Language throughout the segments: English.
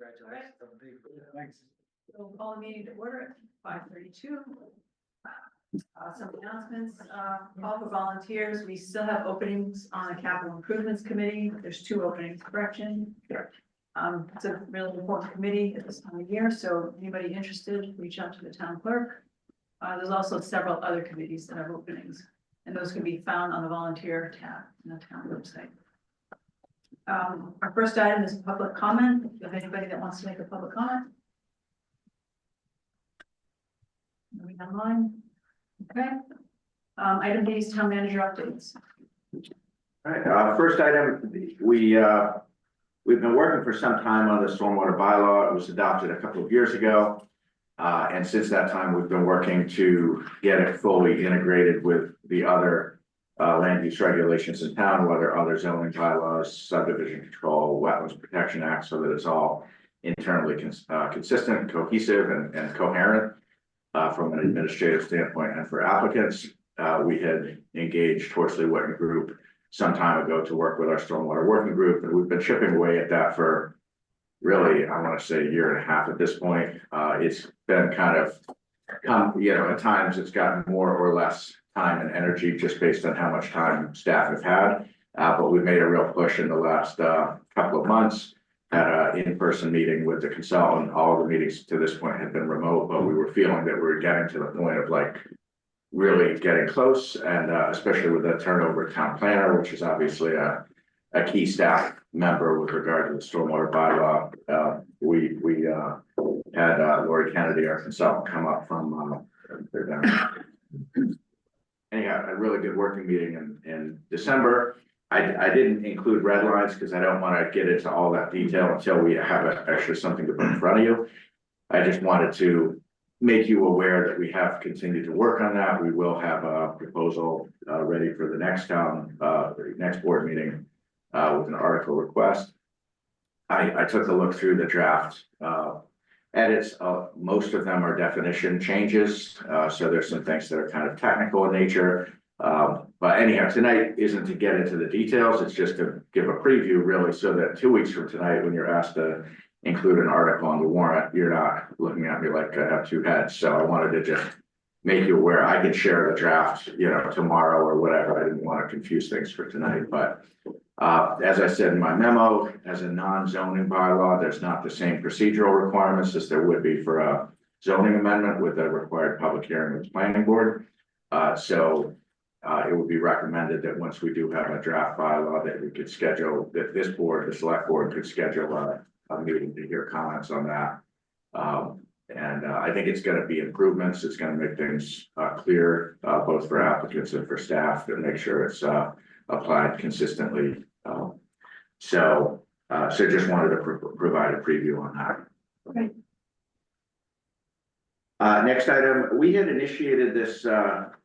Congratulations. Thanks. So we'll call the meeting to order at 5:32. Some announcements, call for volunteers. We still have openings on the capital improvements committee. There's 2 openings, correction. It's a really important committee at this time of year, so anybody interested, reach out to the town clerk. There's also several other committees that have openings, and those can be found on the volunteer tab in the town website. Our first item is public comment. If you have anybody that wants to make a public comment. Nobody online? Okay. Item D is town manager updates. All right, first item, we've been working for some time on the stormwater bylaw. It was adopted a couple of years ago. And since that time, we've been working to get it fully integrated with the other land use regulations in town, whether other zoning bylaws, subdivision control, wetlands protection act, so that it's all internally consistent, cohesive, and coherent from an administrative standpoint. And for applicants, we had engaged Horsley Witten Group some time ago to work with our stormwater working group, and we've been chipping away at that for really, I want to say, 1.5 years at this point. It's been kind of, at times it's gotten more or less time and energy just based on how much time staff have had. But we've made a real push in the last couple of months. Had an in-person meeting with the consultant. All of the meetings to this point had been remote, but we were feeling that we were getting to the point of like really getting close, and especially with the turnover of town planner, which is obviously a key staff member with regard to the stormwater bylaw. We had Lori Kennedy, our consultant, come up from anyhow, a really good working meeting in December. I didn't include red lines because I don't want to get into all that detail until we have actually something to put in front of you. I just wanted to make you aware that we have continued to work on that. We will have a proposal ready for the next board meeting with an article request. I took a look through the draft edits. Most of them are definition changes. So there's some things that are kind of technical in nature. But anyhow, tonight isn't to get into the details. It's just to give a preview, really, so that 2 weeks from tonight, when you're asked to include an article on the warrant, you're not looking at me like I have 2 heads. So I wanted to just make you aware. I can share the draft, tomorrow or whatever. I didn't want to confuse things for tonight. But as I said in my memo, as a non-zoning bylaw, there's not the same procedural requirements as there would be for a zoning amendment with a required public hearing with the planning board. So it would be recommended that once we do have a draft bylaw, that we could schedule, that this board, the select board, could schedule a meeting to hear comments on that. And I think it's going to be improvements. It's going to make things clear, both for applicants and for staff, to make sure it's applied consistently. So just wanted to provide a preview on that. Okay. Next item, we had initiated this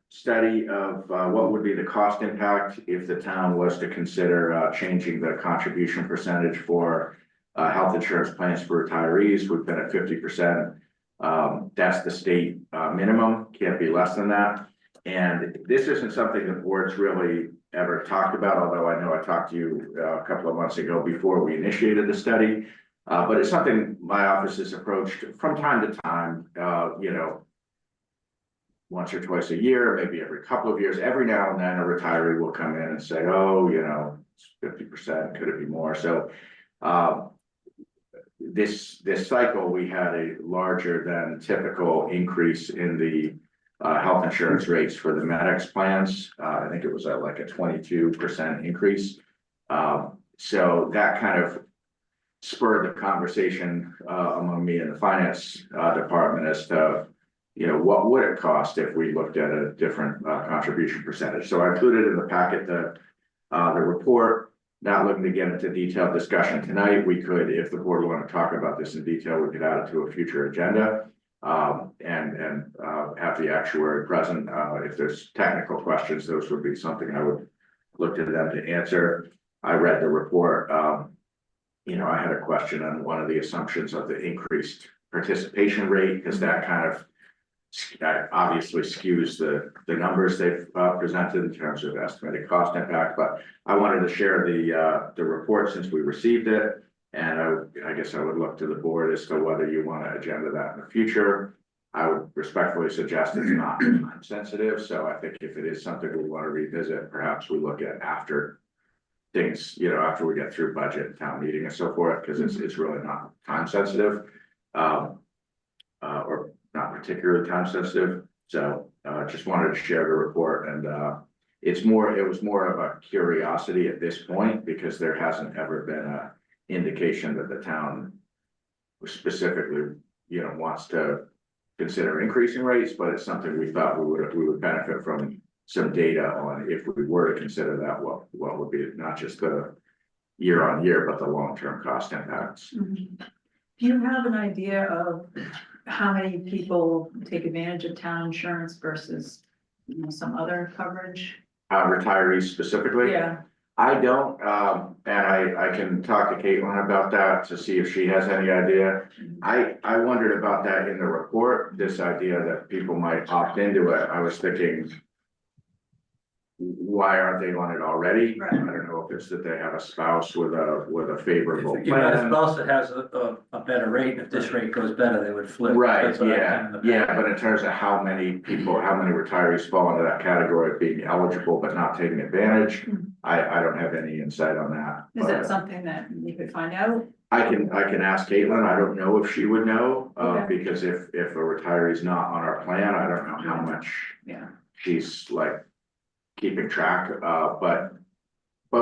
study of what would be the cost impact if the town was to consider changing the contribution percentage for health insurance plans for retirees. We've been at 50%. That's the state minimum, can't be less than that. And this isn't something the board's really ever talked about, although I know I talked to you a couple of months ago before we initiated the study. But it's something my office has approached from time to time, once or twice a year, maybe every couple of years. Every now and then a retiree will come in and say, oh, it's 50%, could it be more? So this cycle, we had a larger than typical increase in the health insurance rates for the medics plans. I think it was like a 22% increase. So that kind of spurred the conversation among me and the finance department as to, what would it cost if we looked at a different contribution percentage. So I included in the packet the report. Not looking to get into detailed discussion tonight. We could, if the board wanted to talk about this in detail, we could add it to a future agenda and have the actuary present. If there's technical questions, those would be something I would look to them to answer. I read the report. I had a question on one of the assumptions of the increased participation rate, because that kind of obviously skews the numbers they've presented in terms of estimated cost impact. But I wanted to share the report since we received it, And I guess I would look to the board as to whether you want to agenda that in the future. I would respectfully suggest it's not time sensitive, so I think if it is something we want to revisit, perhaps we look at after things, after we get through budget, town meeting and so forth, because it's really not time sensitive. Or not particularly time sensitive, so just wanted to share the report, and it was more of a curiosity at this point, because there hasn't ever been a indication that the town specifically, wants to consider increasing rates, but it's something we thought we would benefit from some data on if we were to consider that, what would be not just the year on year, but the long-term cost impacts. Mm-hmm. Do you have an idea of how many people take advantage of town insurance versus, some other coverage? Retirees specifically? Yeah. I don't, and I can talk to Caitlin about that to see if she has any idea. I wondered about that in the report, this idea that people might opt into it. I was thinking, why aren't they on it already? Right. I don't know if it's that they have a spouse with a favorable You know, a plan. spouse that has a better rate, if this rate goes better, they would flip. Right, That's what I yeah, found in the past. yeah, but in terms of how many retirees fall into that category of being eligible but not taking advantage, I don't have any insight on that. Is that but something that you could find out? I can ask Caitlin. I don't know if she would know, Okay. because if a retiree's not on our plan, I don't know how much Yeah. she's like keeping track, but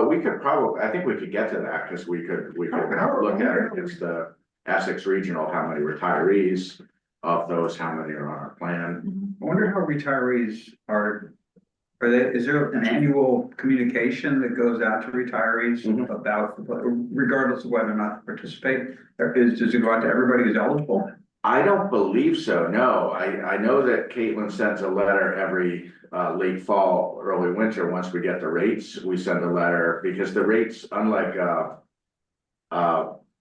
we could probably, I think we could get to that, because we could look at it against the Essex Regional, how many retirees, of those, how many are on our plan. I wonder how retirees is there an annual communication that goes out to retirees about, regardless of whether or not to participate? Does it go out to everybody who's eligible? I don't believe so, no. I know that Caitlin sends a letter every late fall, early winter. Once we get the rates, we send a letter, because the rates, unlike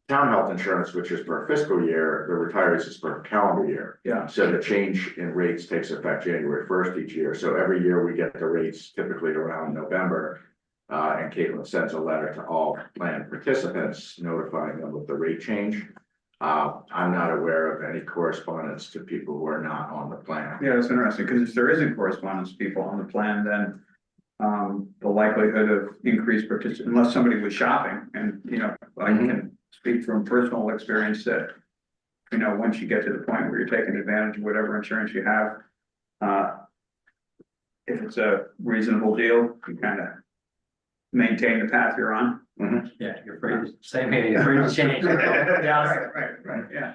town health insurance, which is per fiscal year, the retirees is per calendar year. Yeah. So the change in rates takes effect January 1st each year. So every year we get the rates typically around November. And Caitlin sends a letter to all plan participants notifying them of the rate change. I'm not aware of any correspondence to people who are not on the plan. Yeah, that's interesting, because if there isn't correspondence people on the plan, then the likelihood of increased participation, unless somebody was shopping, and I can speak from personal experience that, once you get to the point where you're taking advantage of whatever insurance you have, if it's a reasonable deal, you kind of maintain the path you're on. Yeah, you're free, same here, you're free to change. Yeah. Right, yeah.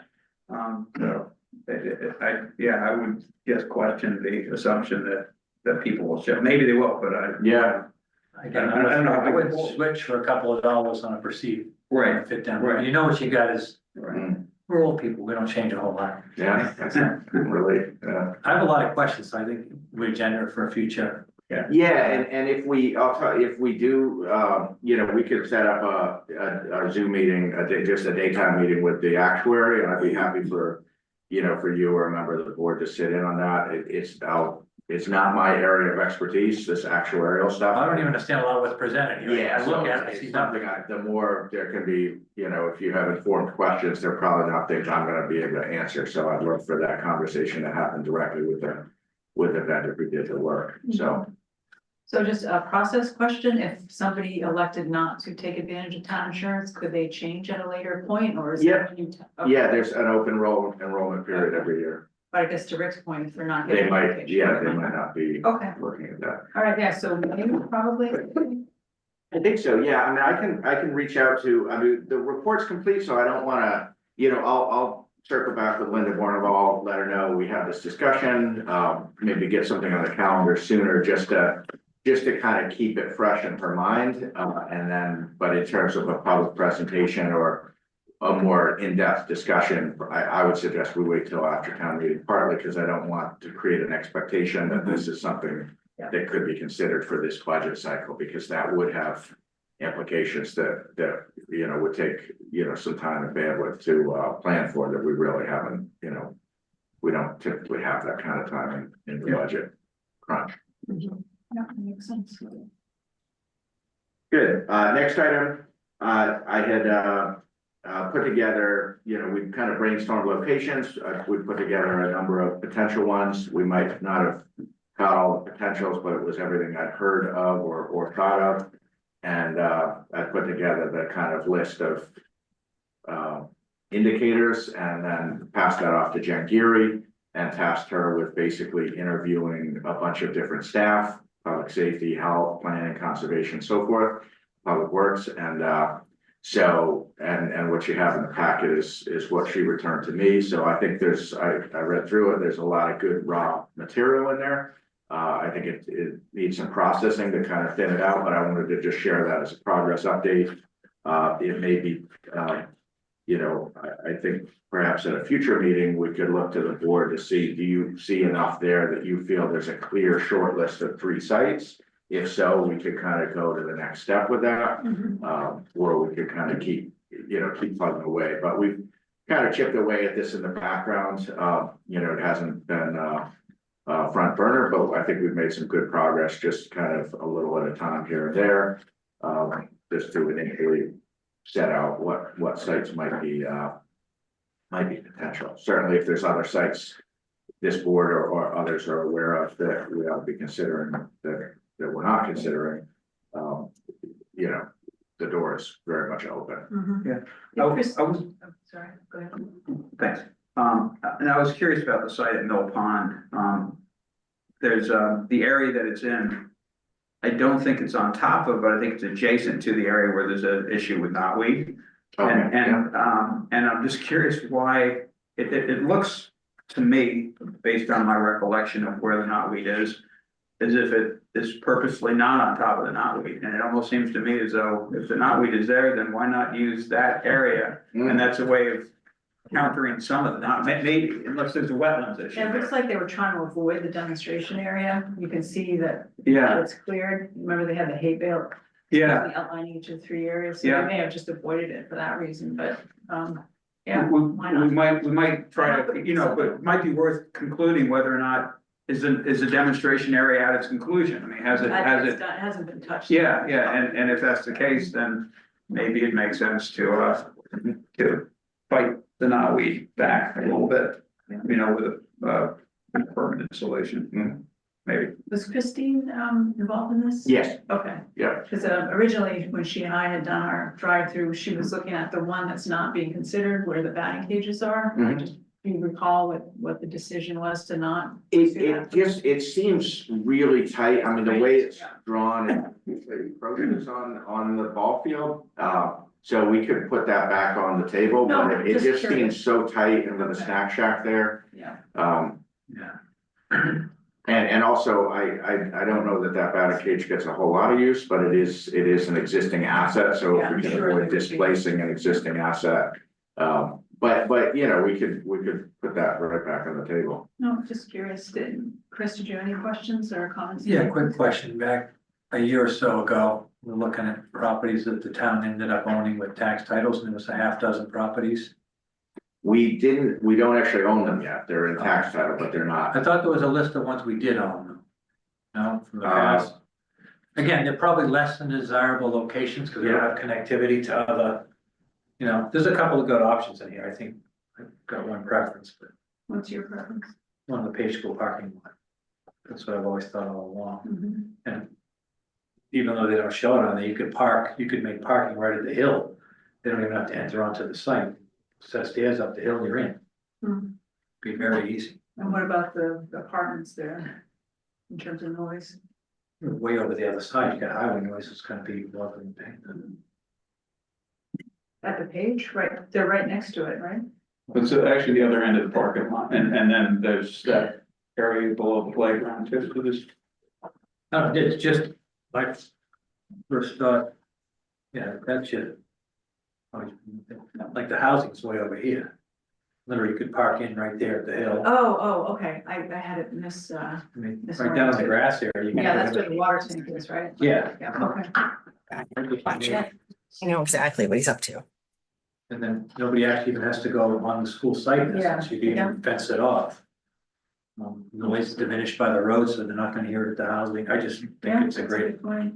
So, I would just question the assumption that people will ship, maybe they will, but Yeah. Again, I don't know. I wouldn't switch for a couple of dollars on a perceived Right, fit down. right. You know what you got is, right. we're old people, we don't change a whole lot. Yeah, that's really, I have a lot of questions, so I think we agenda it for a future. yeah, and if we do, we could set up a Zoom meeting, just a daytime meeting with the actuary, and I'd be happy for you or a member of the board to sit in on that. It's not my area of expertise, this actuarial stuff. I don't even understand a lot of what's presented here. Yeah, I look so at it, I it's see something, the more there can be, if you have informed questions, they're probably not things I'm gonna be able to answer, so I'd look for that conversation to happen directly with the vendor who did the work, so. So just a process question, if somebody elected not to take advantage of town insurance, could they change at a later point, or is it? Yeah. when you Yeah, there's an open enrollment period every year. But I guess to Rick's point, if they're not. They getting might, education, yeah, they might not be Okay, looking at that. all right, yeah, so maybe probably, I think so, yeah, I mean, I can reach out to, the report's complete, so I don't wanna, I'll circle back with Linda Borneval, let her know we have this discussion, maybe get something on the calendar sooner, just to kind of keep it fresh in her mind, and then, but in terms of a public presentation or a more in-depth discussion, I would suggest we wait till after town meeting, partly because I don't want to create an expectation that this is something that could be considered for this budget cycle, because that would have implications that would take some time and bandwidth to plan for, that we really haven't, we don't typically have that kind of time in the budget crunch. yeah, makes sense. Good, next item, I had put together, we kind of brainstormed locations, we put together a number of potential ones. We might not have got all the potentials, but it was everything I'd heard of or thought of. And I put together the kind of list of indicators and then passed that off to Jen Geary and tasked her with basically interviewing a bunch of different staff, public safety, health, planning, conservation, so forth, public works. And and what you have in the packet is what she returned to me. So I think I read through it. There's a lot of good raw material in there. I think it needs some processing to kind of thin it out, but I wanted to just share that as a progress update. It may be, I think perhaps at a future meeting, we could look to the board to see, do you see enough there that you feel there's a clear short list of 3 sites? If so, we could kind of go to the next step with that, or we could kind of keep plugging away. But we've kind of chipped away at this in the background. It hasn't been front burner, but I think we've made some good progress, just kind of a little at a time here and there, just to initially set out what sites might be potential. Certainly, if there's other sites this board or others are aware of that we ought to be considering that we're not considering, the door is very much open. Yeah. I was, Sorry, go ahead. thanks. And I was curious about the site at Mill Pond. There's the area that it's in. I don't think it's on top of, but I think it's adjacent to the area where there's an issue with knotweed. And I'm just curious why it looks to me, based on my recollection of where the knotweed is, as if it is purposely not on top of the knotweed. And it almost seems to me as though if the knotweed is there, then why not use that area? And that's a way of countering some of the knot, maybe, unless there's a wetlands issue. It looks like they were trying to avoid the demonstration area. You can see that it's cleared. Remember, they had the hay bale. Outlining each of the 3 areas, so they may have just avoided it for that reason, but, why not? We might try to, but it might be worth concluding whether or not is a demonstration area at its conclusion. I mean, it hasn't been touched. And if that's the case, then maybe it makes sense to fight the knotweed back a little bit, with a permanent solution. Maybe. Was Christine involved in this? Yes. Okay. Yeah. Because originally, when she and I had done our drive-through, she was looking at the one that's not being considered, where the batting cages are. I just, do you recall what the decision was to not? It seems really tight. I mean, the way it's drawn and approaches on the ball field. So we could put that back on the table, No, but it just seems so tight, and with the snack shack there. And also, I don't know that batting cage gets a whole lot of use, but it is an existing asset, so if we can avoid displacing an existing asset. But we could put that right back on the table. No, just curious. Chris, did you have any questions or comments? Yeah, quick question. Back a year or so ago, we were looking at properties that the town ended up owning with tax titles, and it was a half dozen properties. We don't actually own them yet. They're in tax title, but they're not. I thought there was a list of ones we did own them. No, from the past. Again, they're probably less than desirable locations because they don't have connectivity to other, there's a couple of good options in here. I think I've got one preference, but What's your preference? one of the page school parking lot. That's what I've always thought all along. And even though they don't show it on there, you could make parking right at the hill. They don't even have to enter onto the site. Set stairs up the hill and you're in. Be very easy. And what about the apartments there in terms of noise? You're way over the other side, you got highway noise, it's gonna be lovely. At the page, right? They're right next to it, right? It's actually the other end of the parking lot, and then there's that area below the playground too, so this. No, it's just like first thought, that's it. Like the housing's way over here. Literally, you could park in right there at the hill. Oh, okay. I had it miss. I mean, right down in the grass area. That's where the water tank is, right? Yeah. Okay. Watch it. I know exactly what he's up to. And then nobody actually even has to go on the school site, in essence. You can even fence it off. Noise is diminished by the road, so they're not gonna hear it at the housing. I just think it's a great. Point.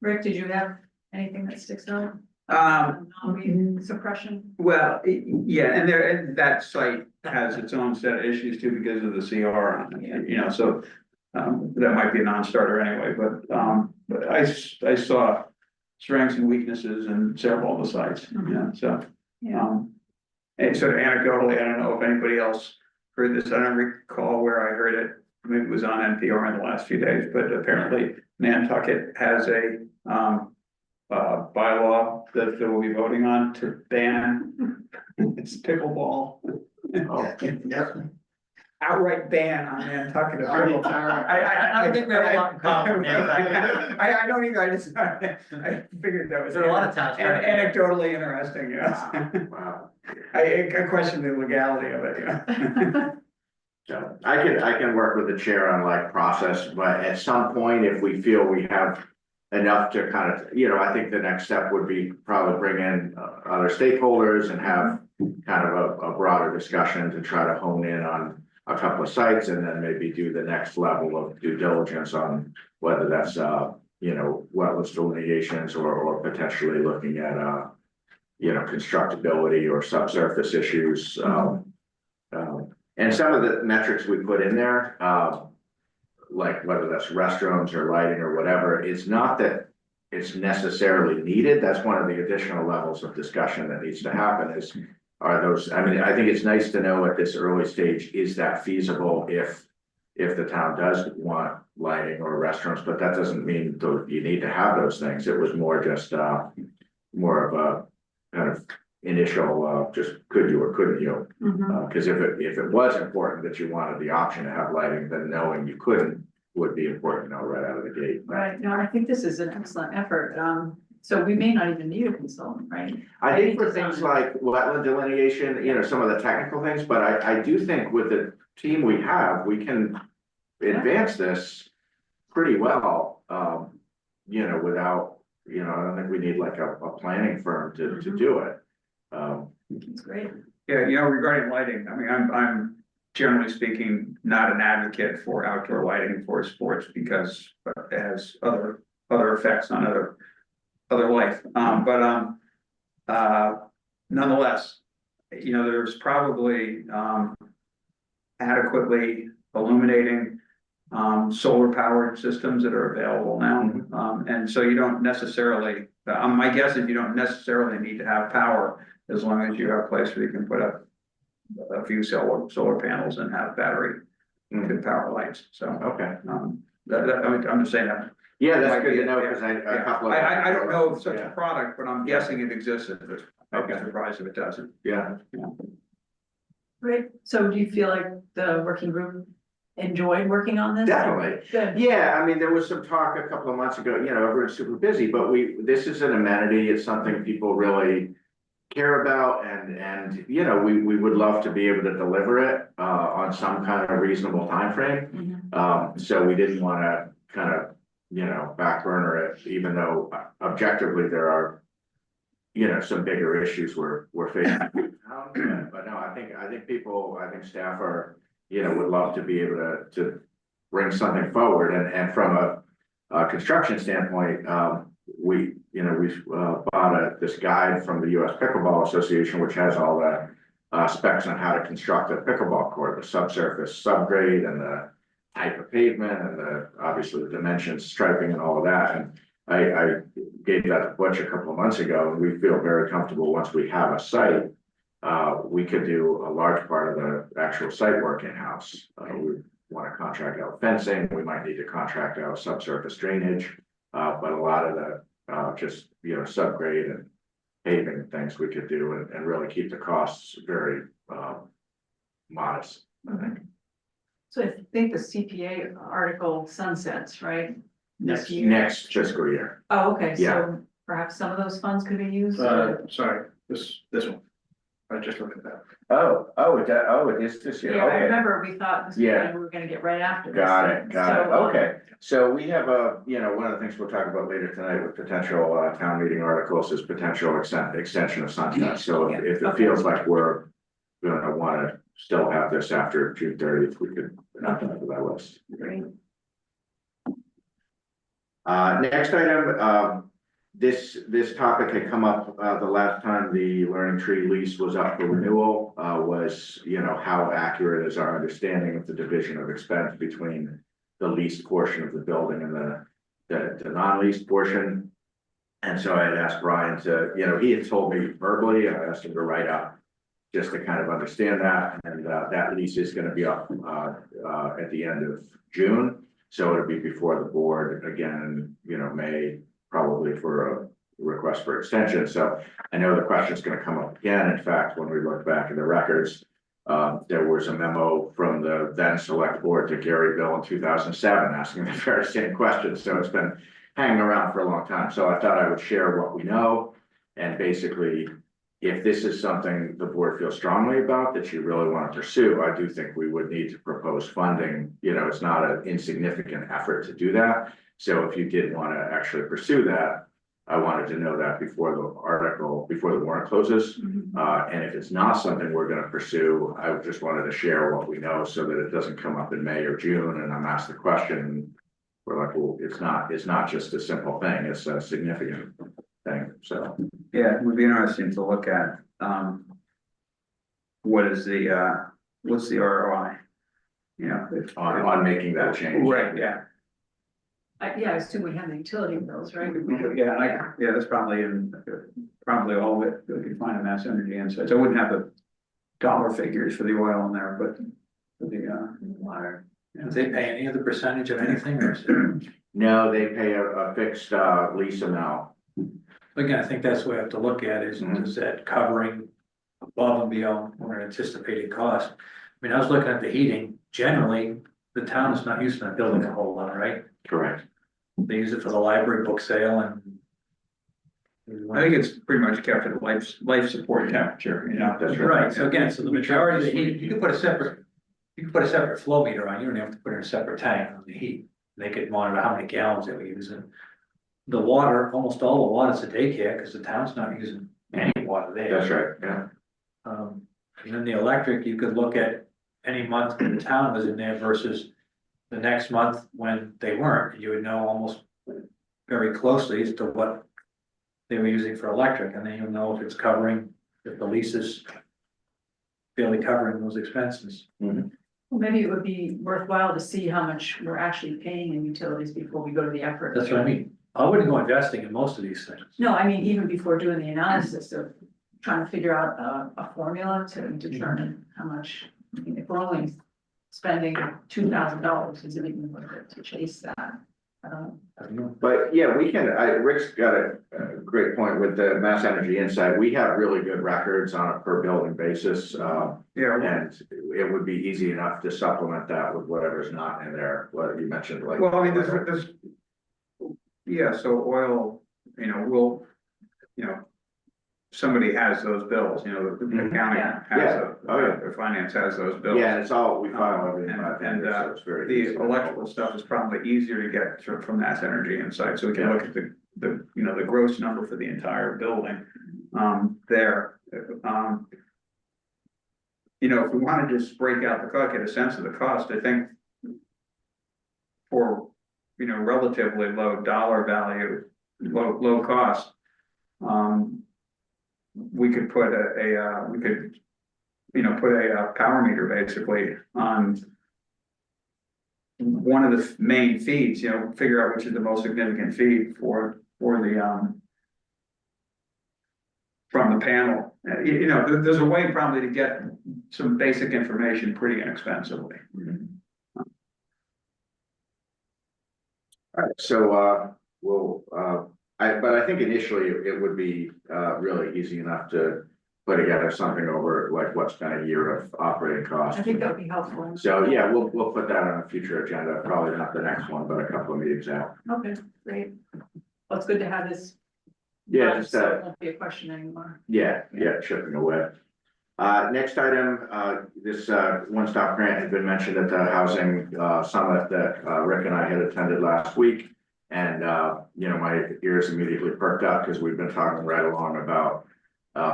Rick, did you have anything that sticks out? non-weed suppression. Well, yeah, and there, and that site has its own set of issues too because of the CR on it, you know, so. That might be a non-starter anyway, but I saw strengths and weaknesses in several of the sites, yeah, so. Yeah. And sort of anecdotally, I don't know if anybody else heard this, I don't recall where I heard it. Maybe it was on NPR in the last few days, but apparently Nantucket has a, bylaw that they will be voting on to ban. It's pickleball. Oh. Yep. Outright ban on Nantucket. I don't think we have a lot in common, yeah. I don't either, I figured that was. There are a lot of towns. Anecdotally interesting, yes. Wow. I question the legality of it, yeah. So I can work with the chair on like process, but at some point, if we feel we have enough to kind of, you know, I think the next step would be probably bring in other stakeholders and have kind of a broader discussion to try to hone in on a couple of sites and then maybe do the next level of due diligence on whether that's, you know, wetlands delineations or potentially looking at, you know, constructability or subsurface issues. And some of the metrics we put in there, like whether that's restrooms or lighting or whatever, it's not that it's necessarily needed. That's one of the additional levels of discussion that needs to happen is, are those, I mean, I think it's nice to know at this early stage, is that feasible if the town does want lighting or restrooms, but that doesn't mean you need to have those things. It was more just, more of a kind of initial, just could you or couldn't you? Because if it was important that you wanted the option to have lighting, then knowing you couldn't would be important to know right out of the gate. Right, no, I think this is an excellent effort, so we may not even need a consultant, right? I think for things like wetland delineation, you know, some of the technical things, but I do think with the team we have, we can advance this pretty well, you know, without, you know, I don't think we need like a planning firm to do it. It's great. Yeah, you know, regarding lighting, I mean, I'm generally speaking, not an advocate for outdoor lighting for sports because it has other effects on other life. Nonetheless, you know, there's probably adequately illuminating solar powered systems that are available now. And so you don't necessarily, my guess is you don't necessarily need to have power as long as you have a place where you can put up a few solar panels and have battery good power lights. So, Okay. I'm just saying that. Yeah, that's good to know because a couple of. I don't know of such Yeah. a product, but I'm guessing it exists. I'd be surprised if it doesn't. Yeah. Great, so do you feel like the working group enjoyed working on this? Definitely. Good. Yeah, I mean, there was some talk a couple of months ago, you know, everyone's super busy, but this is an amenity, it's something people really care about and, you know, we would love to be able to deliver it, on some kind of reasonable time frame. So we didn't want to kind of, you know, back burner it, even though objectively there are, you know, some bigger issues we're facing. But no, I think staff are, you know, would love to be able to bring something forward and from a construction standpoint, we bought this guide from the US Pickleball Association, which has all the specs on how to construct a pickleball court, the subsurface, subgrade, and the type of pavement, and obviously the dimensions, striping, and all of that. And I gave that to Butch a couple of months ago, and we feel very comfortable once we have a site. We could do a large part of the actual site work in-house. We want to contract out fencing, we might need to contract out subsurface drainage, but a lot of the just, you know, subgrade and paving things we could do and really keep the costs very modest, I think. So I think the CPA article sunsets, right? This year. Next fiscal year. Oh, okay, Yeah. so perhaps some of those funds could be used? Sorry, this one. I just looked at that. It is this year, Yeah, I okay. remember we thought this was Yeah. when we were gonna get right after this. Got it, So, okay. So we have you know, one of the things we'll talk about later tonight with potential town meeting articles is potential extension of sunset. So if it Okay. feels like we're gonna wanna still have this after June 30th, we could add that to that list. Great. Next item, this topic had come up, the last time the Learning Tree lease was up for renewal, was, how accurate is our understanding of the division of expense between the leased portion of the building and the non-leased portion. And so I had asked Brian to, he had told me verbally, I asked him to write up just to kind of understand that, and that lease is gonna be up at the end of June. So it'll be before the board again, May, probably for a request for extension. So I know the question's gonna come up again. In fact, when we look back at the records, there was a memo from the then select board to Gary Bill in 2007 asking the very same question. So it's been hanging around for a long time. So I thought I would share what we know. And basically, if this is something the board feels strongly about that you really want to pursue, I do think we would need to propose funding. It's not an insignificant effort to do that. So if you did want to actually pursue that, I wanted to know that before the warrant closes. And if it's not something we're going to pursue, I just wanted to share what we know so that it doesn't come up in May or June and I'm asked the question. We're like, well, it's not just a simple thing, it's a significant thing, so. Yeah, it would be interesting to look at, what's the ROI? On making that change. Right, yeah. Yeah, I assume we have the utility bills, right? Yeah, that's probably probably all of it, we could find a Mass Energy Insights. I wouldn't have the dollar figures for the oil in there, but for the Water. Do they pay any other percentage of anything, or is it? No, they pay a fixed lease amount. Again, I think that's what we have to look at is that covering above and beyond what anticipated cost. I mean, I was looking at the heating, generally, the town is not using that building a whole lot, right? Correct. They use it for the library book sale and. I think it's pretty much kept at life support temperature, That's Right, so again, so the majority of the heat, you could put a separate flow meter on, you don't have to put in a separate tank on the heat. They could monitor how many gallons they were using. The water, almost all the water's a daycare, because the town's not using any water there. That's right, yeah. And then the electric, you could look at any month when the town was in there versus the next month when they weren't. You would know almost very closely as to what they were using for electric, and then you'll know if it's covering, if the lease is barely covering those expenses. Well, maybe it would be worthwhile to see how much we're actually paying in utilities before we go to the effort. That's what I mean. I wouldn't go investing in most of these things. No, I mean, even before doing the analysis of trying to figure out a formula to determine how much, I mean, if we're only spending $2,000, is it even worth it to chase that? I don't know. But yeah, we can, Rick's got a great point with the Mass Energy Insight. We have really good records on a per building basis. Yeah. And it would be easy enough to supplement that with whatever's not in there, what you mentioned, like. Well, I mean, there's, yeah, so oil, will, somebody has those bills, the accounting Yeah. has, Yeah. the finance has those bills. Yeah, it's all, we file everything. by And, vendor, so it's very The easy. electrical stuff is probably easier to get from Mass Energy Insight, so we can look at the gross number for the entire building, there. If we want to just break out the cost, get a sense of the cost, I think for, relatively low dollar value, low cost, we could put put a power meter basically on one of the main feeds, figure out which is the most significant feed for the from the panel. There's a way probably to get some basic information pretty inexpensively. All right, so, but I think initially it would be, really easy enough to put together something over like what's been a year of operating costs. I think that would be helpful. So, yeah, we'll put that on a future agenda, probably not the next one, but a couple of meetings out. Okay, great. Well, it's good to have this. Yeah, just, So it won't be a question anymore. yeah, chipping away. Next item, this, one-stop grant had been mentioned at the housing, summit that, Rick and I had attended last week. And, my ears immediately perked up because we've been talking right along about,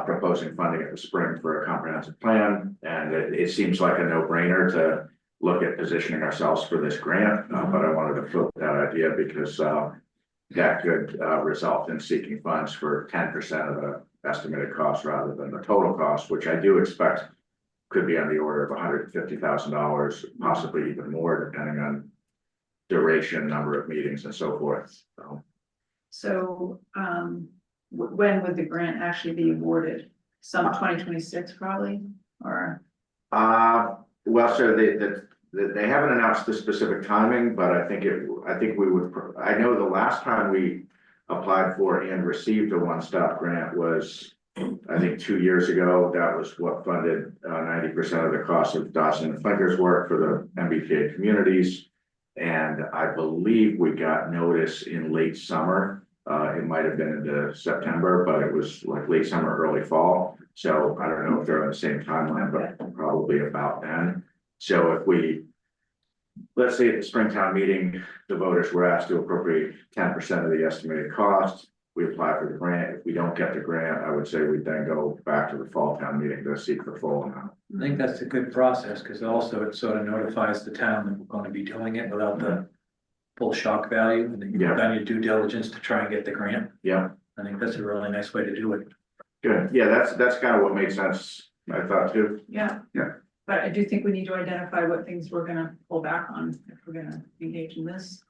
proposing funding at the spring for a comprehensive plan. And it seems like a no-brainer to look at positioning ourselves for this grant, but I wanted to float that idea because, that could result in seeking funds for 10% of the estimated cost rather than the total cost, which I do expect could be on the order of $150,000, possibly even more, depending on duration, number of meetings, and so forth. So, when would the grant actually be awarded? Some 2026 probably, or? Well, so they haven't announced the specific timing, but I think we would, I know the last time we applied for and received a one-stop grant was, I think 2 years ago. That was what funded 90% of the cost of Dawson and Flinker's work for the MBTA communities. And I believe we got notice in late summer. It might have been into September, but it was like late summer, early fall. So I don't know if they're on the same timeline, but probably about then. So if we, let's say at the Springtown meeting, the voters were asked to appropriate 10% of the estimated cost. We apply for the grant. If we don't get the grant, I would say we then go back to the fall town meeting to seek the full amount. I think that's a good process, because also it sort of notifies the town that we're going to be doing it without the full shock value, and then you've Yeah. done your due diligence to try and get the grant. Yeah, I think that's a really nice way to do it. good. Yeah, that's kind of what made sense, I thought too. Yeah. Yeah. But I do think we need to identify what things we're gonna pull back on if we're gonna engage in this.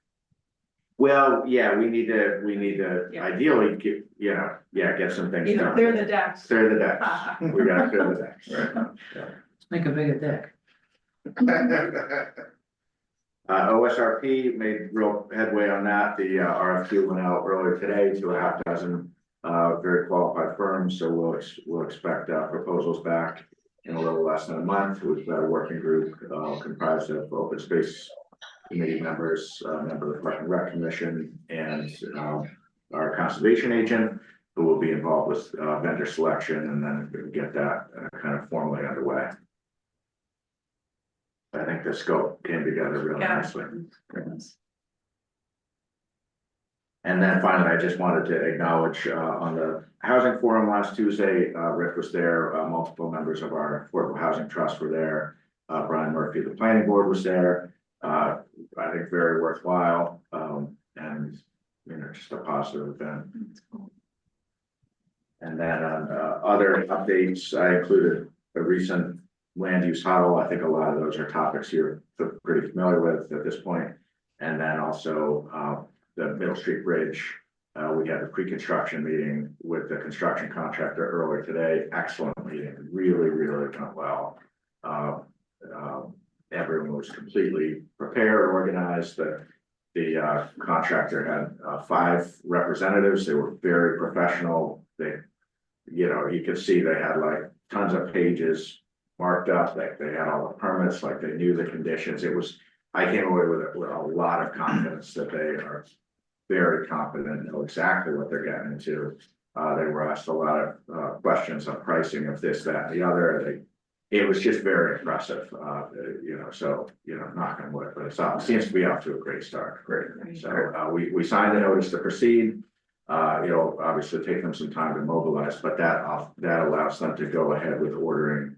Well, yeah, we need to Yeah. ideally get some things Either done. clear the decks. Clear the decks. We gotta clear the decks, right? Let's make a bigger deck. OSRP made real headway on that. The RFQ went out earlier today to a half dozen very qualified firms. So we'll expect proposals back in a little less than a month. We've got a working group comprised of open space committee members, member of the Park and Rec Commission, and our conservation agent, who will be involved with vendor selection, and then we get that kind of formally underway. I think the scope came together really Yeah. nicely. And then finally, I just wanted to acknowledge on the housing forum last Tuesday, Rick was there, multiple members of our Affordable Housing Trust were there. Brian Murphy, the planning board, was there. I think very worthwhile, and just a positive event. And then on other updates, I included a recent land use huddle. I think a lot of those are topics you're pretty familiar with at this point. And then also the Middle Street Bridge. We had a pre-construction meeting with the construction contractor earlier today. Excellent meeting, really went well. Everyone was completely prepared, organized. The contractor had 5 representatives. They were very professional. They, you could see they had like tons of pages marked up, like they had all the permits, like they knew the conditions. I came away with a lot of confidence that they are very competent, know exactly what they're getting into. They were asked a lot of questions on pricing of this, that, and the other. It was just very impressive, so, knock on wood, but it seems to be off to a great start. Great. So we signed the notice to proceed. It'll obviously take them some time to mobilize, but that allows them to go ahead with ordering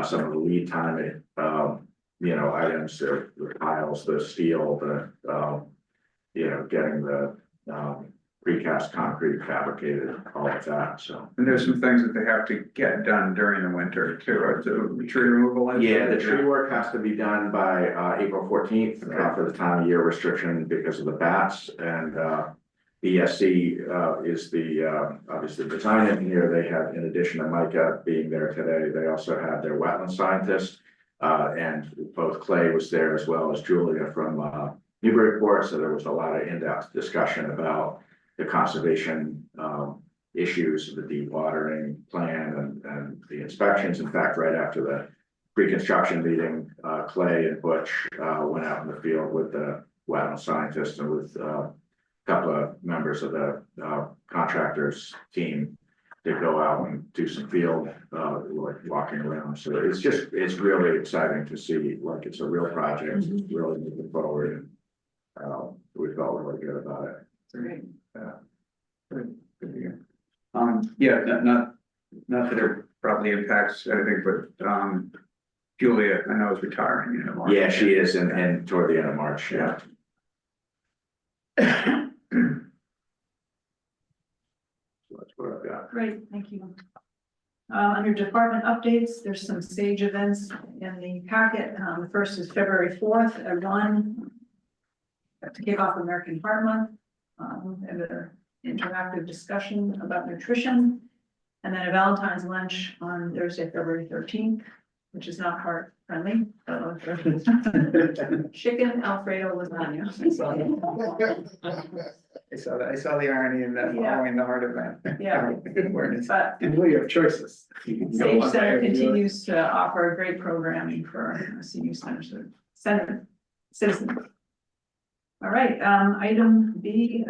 some of the lead time, items, the tiles, the steel, getting the precast concrete fabricated, all of that, so. And there's some things that they have to get done during the winter too, right? So tree removal. Yeah, the tree work has to be done by April 14th for the time of year restriction because of the bats, and ESC is the obviously the design engineer. They have, in addition to Micah being there today, they also have their wetland scientist, and both Clay was there as well as Julia from Newbury Port. So there was a lot of in-depth discussion about the conservation issues, the dewatering plan, and the inspections. In fact, right after the pre-construction meeting, Clay and Butch went out in the field with the wetland scientist and with a couple of members of the contractors team to go out and do some field like walking around. So it's really exciting to see, like, it's a real project, it's really moving forward, and we felt really good about it. Great. Good to hear. Yeah, not that it probably impacts anything, but Julia, I know, is retiring in March. Yeah, she is, and toward the end of March, yeah. Great, thank you. Under department updates, there's some stage events in the packet. The first is February 4th at 1. To kick off American Heart Month. And an interactive discussion about nutrition. And then a Valentine's lunch on Thursday, February 13th, which is not heart friendly. Chicken Alfredo lasagna. I saw the irony in that Yeah. following the heart event. Yeah. Awareness. But We have choices. Sage Center continues to offer great programming for senior citizens. All right, item B,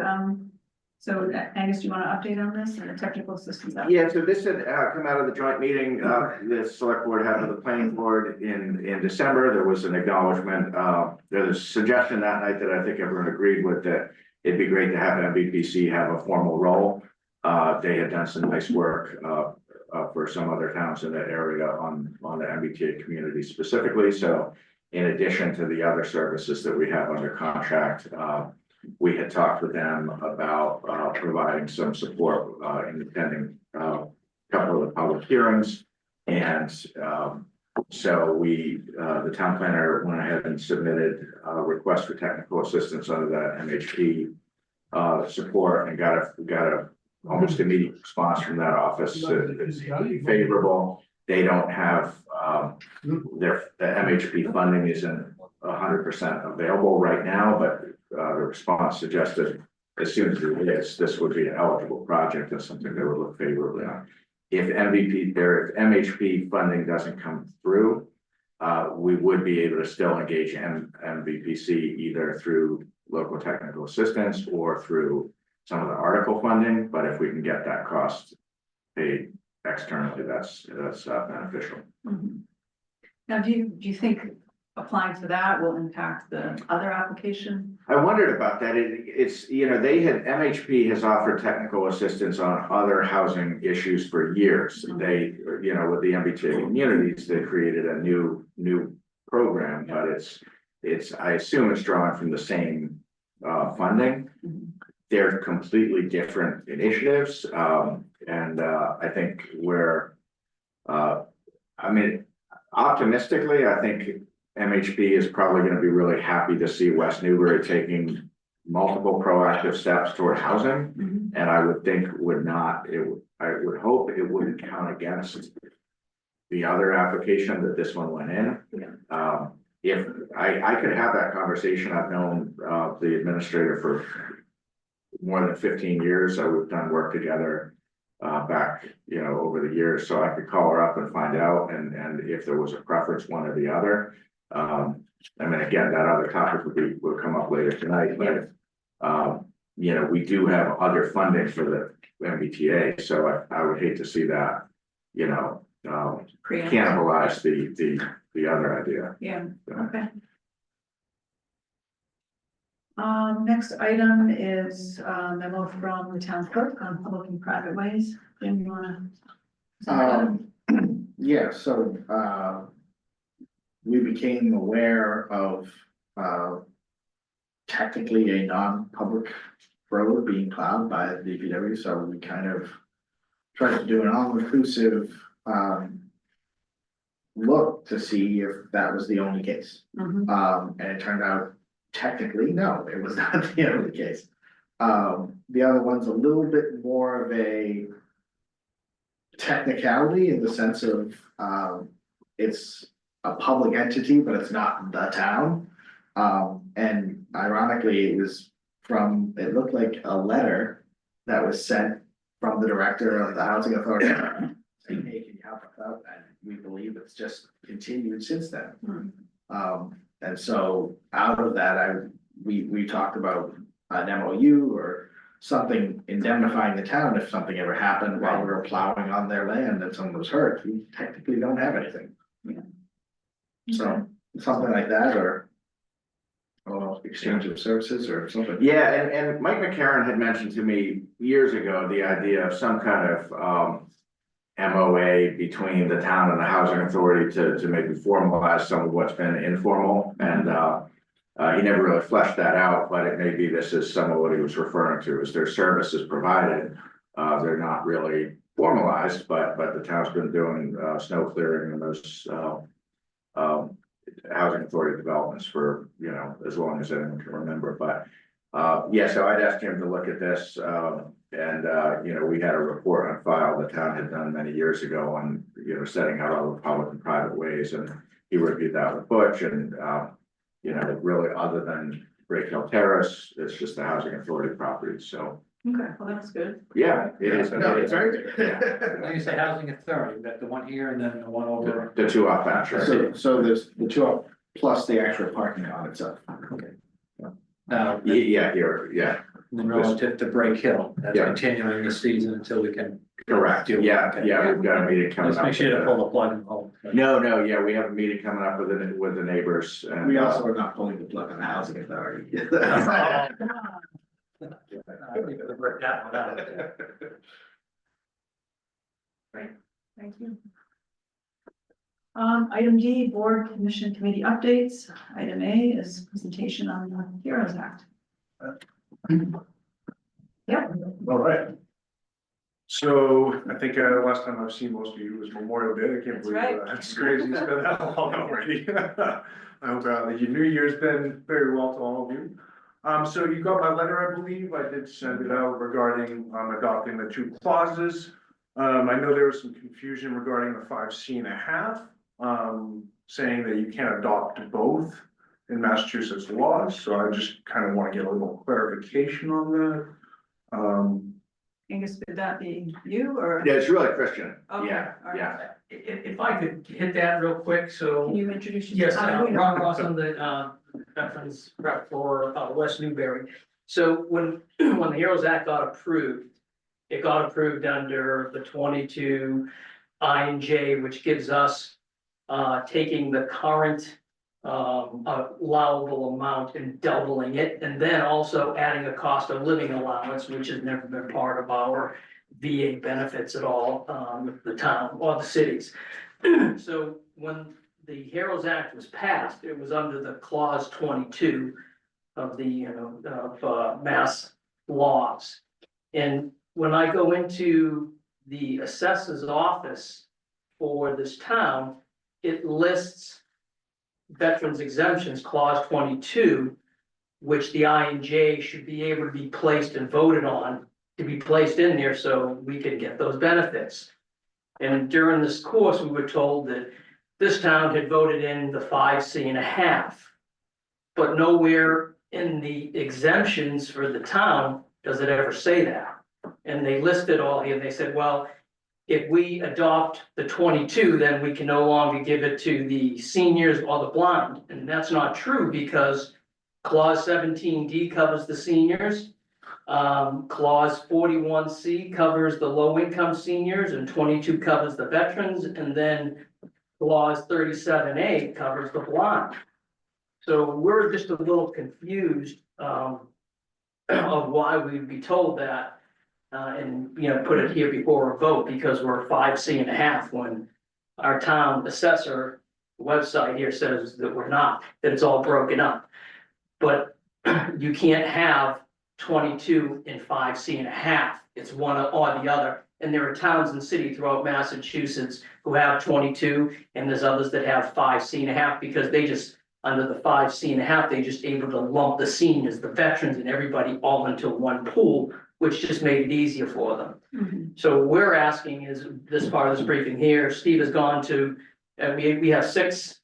so Angus, do you want to update on this and the technical assistance? Yeah, so this had come out of the joint meeting, the select board had with the planning board in December. There was an acknowledgement, there was a suggestion that night that I think everyone agreed with, that it'd be great to have MVPC have a formal role. They had done some nice work for some other towns in that area on the MBTA community specifically. So in addition to the other services that we have under contract, we had talked with them about providing some support in attending a couple of the public hearings. And so the town planner went ahead and submitted a request for technical assistance under that MHP support, and got a almost immediate response from that office. It's favorable. They don't have the MHP funding isn't 100% available right now, but the response suggested as soon as it is, this would be an eligible project and something they would look favorably on. If MHP funding doesn't come through, we would be able to still engage MVPC either through local technical assistance or through some of the article funding. But if we can get that cost paid externally, that's beneficial. Mhm. Now, do you think applying for that will impact the other application? I wondered about that. It's, MHP has offered technical assistance on other housing issues for years. They, with the MBTA communities, they created a new program, but I assume it's drawn from the same funding. Mhm. They're completely different initiatives. And I think optimistically, I think MHP is probably going to be really happy to see West Newbury taking multiple proactive steps toward housing. Mhm. And I would think I would hope it wouldn't count against the other application that this one went in. Yeah. If I could have that conversation, I've known the administrator for more than 15 years. So we've done work together back, over the years. So I could call her up and find out, and if there was a preference, one or the other. Again, that other topic will come up later tonight, but we do have other funding for the MBTA, so I would hate to see that, cannibalize the other idea. Yeah, okay. Next item is memo from the town clerk on public and private ways. Jim, you wanna? Yeah, so, we became aware of, technically a non-public road being plowed by the DPW, so we kind of tried to do an all-inclusive, look to see if that was the only case. Mhm. And it turned out technically, no, it was not the only case. The other one's a little bit more of a technicality in the sense of, it's a public entity, but it's not the town. And ironically, it looked like a letter that was sent from the director of the housing authority saying, hey, can you help us out? And we believe it's just continued since then. Mhm. And so out of that, we talked about an MOU or something indemnifying the town if something ever happened while we were plowing on their land and someone was hurt. We technically don't have anything. Yeah. So something like that, or exchange of services or something. Yeah, and Mike McCarron had mentioned to me years ago the idea of some kind of MOA between the town and the housing authority to maybe formalize some of what's been informal, and he never really fleshed that out, but it may be this is some of what he was referring to, is their services provided. They're not really formalized, but the town's been doing, snow clearing and those, housing authority developments for, you know, as long as anyone can remember, but, yeah, so I'd asked him to look at this, and, you know, we had a report on file the town had done many years ago on, you know, setting out all the public and private ways, and he reviewed that with Butch, and, you know, really, other than Great Hill Terrace, it's just the housing authority property, so, Okay, well, that's good. yeah, it is. No, it's very good. When you say housing authority, you got the one here and then the one over. The two off Thatcher. So there's the two up, plus the actual parking lot itself. Now, Yeah, here, yeah, then relative to Break Hill, that's Yeah. continuing the season until we can. correct, yeah, we've got a meeting coming Let's up. make sure to with pull the plug and hold. No, yeah, we have a meeting coming up with the neighbors, and. We also are not pulling the plug on the housing authority. Work that one out. Thank you. Item D, Board Commission Committee updates. Item A is presentation on the Heroes Act. Yep. All right. So I think last time I've seen most of you was Memorial Day. I can't That's believe right. it's crazy. It's been that long already. I hope your New Year's been very well to all of you. So you got my letter, I believe. I did send it out regarding adopting the two clauses. I know there was some confusion regarding the 5C.5, saying that you can't adopt both in Massachusetts laws. So I just kind of want to get a little clarification on that. Angus, would that be you or? Yeah, it's really Christian, Okay, yeah, all right. yeah. If I could hit that real quick, Can so, you introduce yes, yourself? Ron Ross, I'm the, veterans rep for, West Newbury. So when the Heroes Act got approved, it got approved under the 22 I&J, which gives us, taking the current, allowable amount and doubling it, and then also adding a cost of living allowance, which has never been part of our VA benefits at all, the town or the cities. So when the Heroes Act was passed, it was under the clause 22 of the, mass laws. And when I go into the assessor's office for this town, it lists veterans exemptions, clause 22, which the I&J should be able to be placed and voted on, to be placed in there so we can get those benefits. And during this course, we were told that this town had voted in the 5C.5, but nowhere in the exemptions for the town does it ever say that. And they listed all here, they said, well, if we adopt the 22, then we can no longer give it to the seniors or the blind. And that's not true, because clause 17D covers the seniors. Clause 41C covers the low-income seniors, and 22 covers the veterans, and then clause 37A covers the blind. So we're just a little confused of why we'd be told that. And, put it here before a vote, because we're 5C.5 when our town assessor website here says that we're not, that it's all broken up. But you can't have 22 and 5C.5, it's one or the other. And there are towns and cities throughout Massachusetts who have 22, and there's others that have 5C.5, because they just, under the 5C.5, they just able to lump the seniors, the veterans, and everybody all into one pool, which just made it easier for them. Mhm. So what we're asking is, this part of this briefing here, Steve has gone to, we have six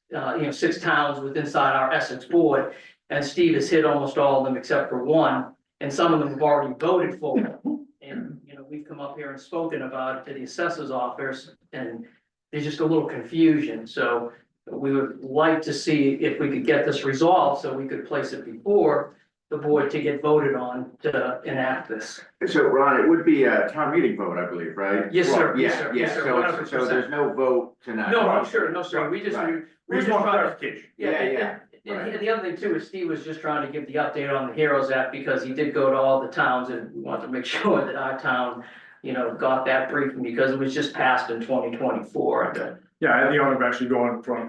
towns within inside our Essex board, and Steve has hit almost all of them except for one, and some of them have already voted for it. And, we've come up here and spoken about it to the assessor's office, and there's just a little confusion. So we would like to see if we could get this resolved, so we could place it before the board to get voted on to enact this. So Ron, it would be a town meeting vote, I believe, right? Yes, sir. Yes, Yeah, sir. yeah, Yes, sir. so 100%. there's no vote tonight. No, sure, we just, Right. we're We just just want trying to. clarification. Yeah, Yeah, and the other thing too is Steve was just trying to give the update on the Heroes Act, because he did go to all the towns, and we want to make sure that our town got that briefing because it was just passed in 2024. Yeah, I had the honor of actually going from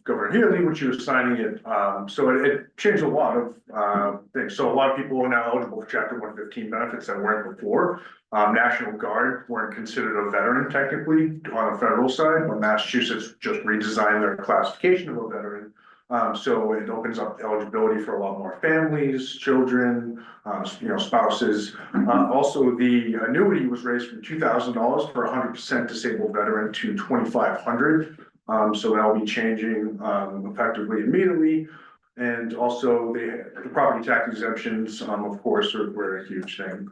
Governor Healy when she was signing it. So it changed a lot of things. So a lot of people are now eligible for Chapter 115 benefits that weren't before. National Guard weren't considered a veteran technically on the federal side, when Massachusetts just redesigned their classification of a veteran. So it opens up eligibility for a lot more families, children, spouses. Also, the annuity was raised from $2,000 for a 100% disabled veteran to $2,500. So that'll be changing effectively immediately. And also the property tax exemptions, of course, were a huge thing.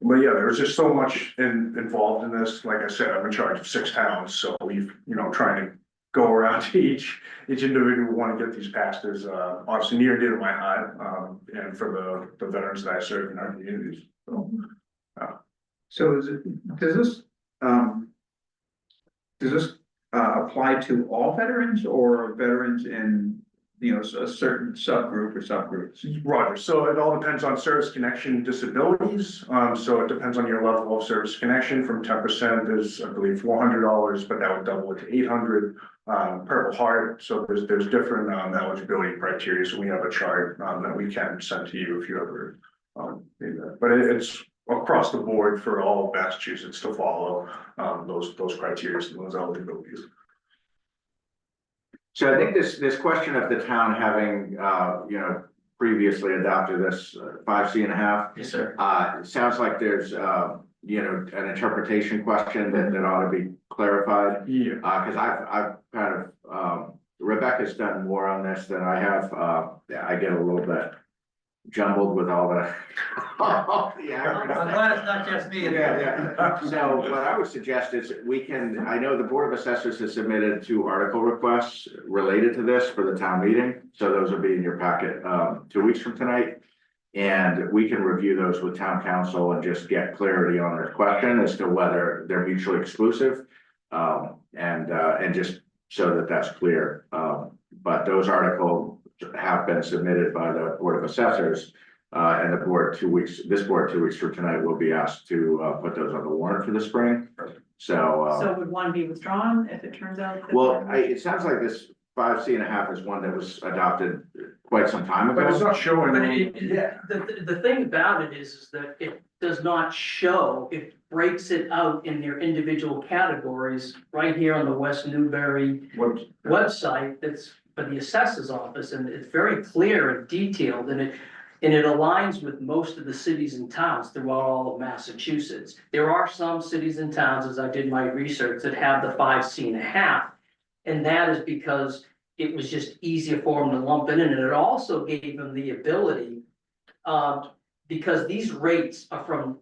But yeah, there's just so much involved in this. Like I said, I'm in charge of 6 towns, so we've, trying to go around to each individual who want to get these passed is obviously near and dear to my heart, and for the veterans that I serve in our communities. So does this apply to all veterans or veterans in, a certain subgroup or subgroups? Roger, so it all depends on service connection disabilities. So it depends on your level of service connection. From 10% is, I believe, $400, but that would double it to $800. Purple Heart, so there's different eligibility criteria. So we have a chart that we can send to you if you ever need that. But it's across the board for all Massachusetts to follow those criteria and those eligibilities. So I think this question of the town having, previously adopted this 5C5. Yes, sir. It sounds like there's, an interpretation question that ought to be clarified. Yeah. Cause I've kind of, Rebecca's done more on this than I have. I get a little bit jumbled with all the. I'm glad it's not just me. Yeah. So what I would suggest is I know the Board of Assessors has submitted 2 article requests related to this for the town meeting. So those will be in your packet, 2 weeks from tonight. And we can review those with town council and just get clarity on their question as to whether they're mutually exclusive. And just so that that's clear. But those articles have been submitted by the Board of Assessors. And the board 2 weeks, this board 2 weeks from tonight will be asked to put those on the warrant for the spring. So. So would one be withdrawn if it turns out? that- Well, it sounds like this 5C5 is one that was adopted quite some time ago. But it's not showing. But the thing about it is that it does not show, it breaks it out in their individual categories right here on the West Newbury website. That's for the assessor's office, and it's very clear and detailed, and it aligns with most of the cities and towns throughout all of Massachusetts. There are some cities and towns, as I did my research, that have the 5C5, and that is because it was just easier for them to lump in, and it also gave them the ability, because these rates are from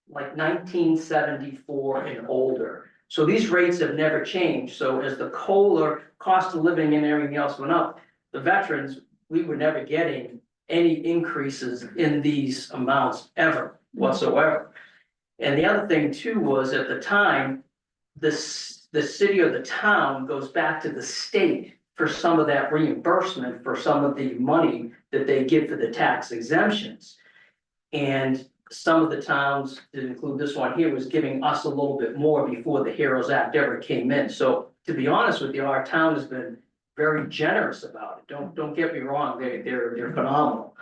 like 1974 and older. So these rates have never changed. So as the COLA, cost of living and everything else went up, the veterans, we were never getting any increases in these amounts ever whatsoever. And the other thing too was, at the time, the city or the town goes back to the state for some of that reimbursement for some of the money that they give for the tax exemptions. And some of the towns, to include this one here, was giving us a little bit more before the HEROES Act ever came in. So to be honest with you, our town has been very generous about it. Don't get me wrong, they're phenomenal.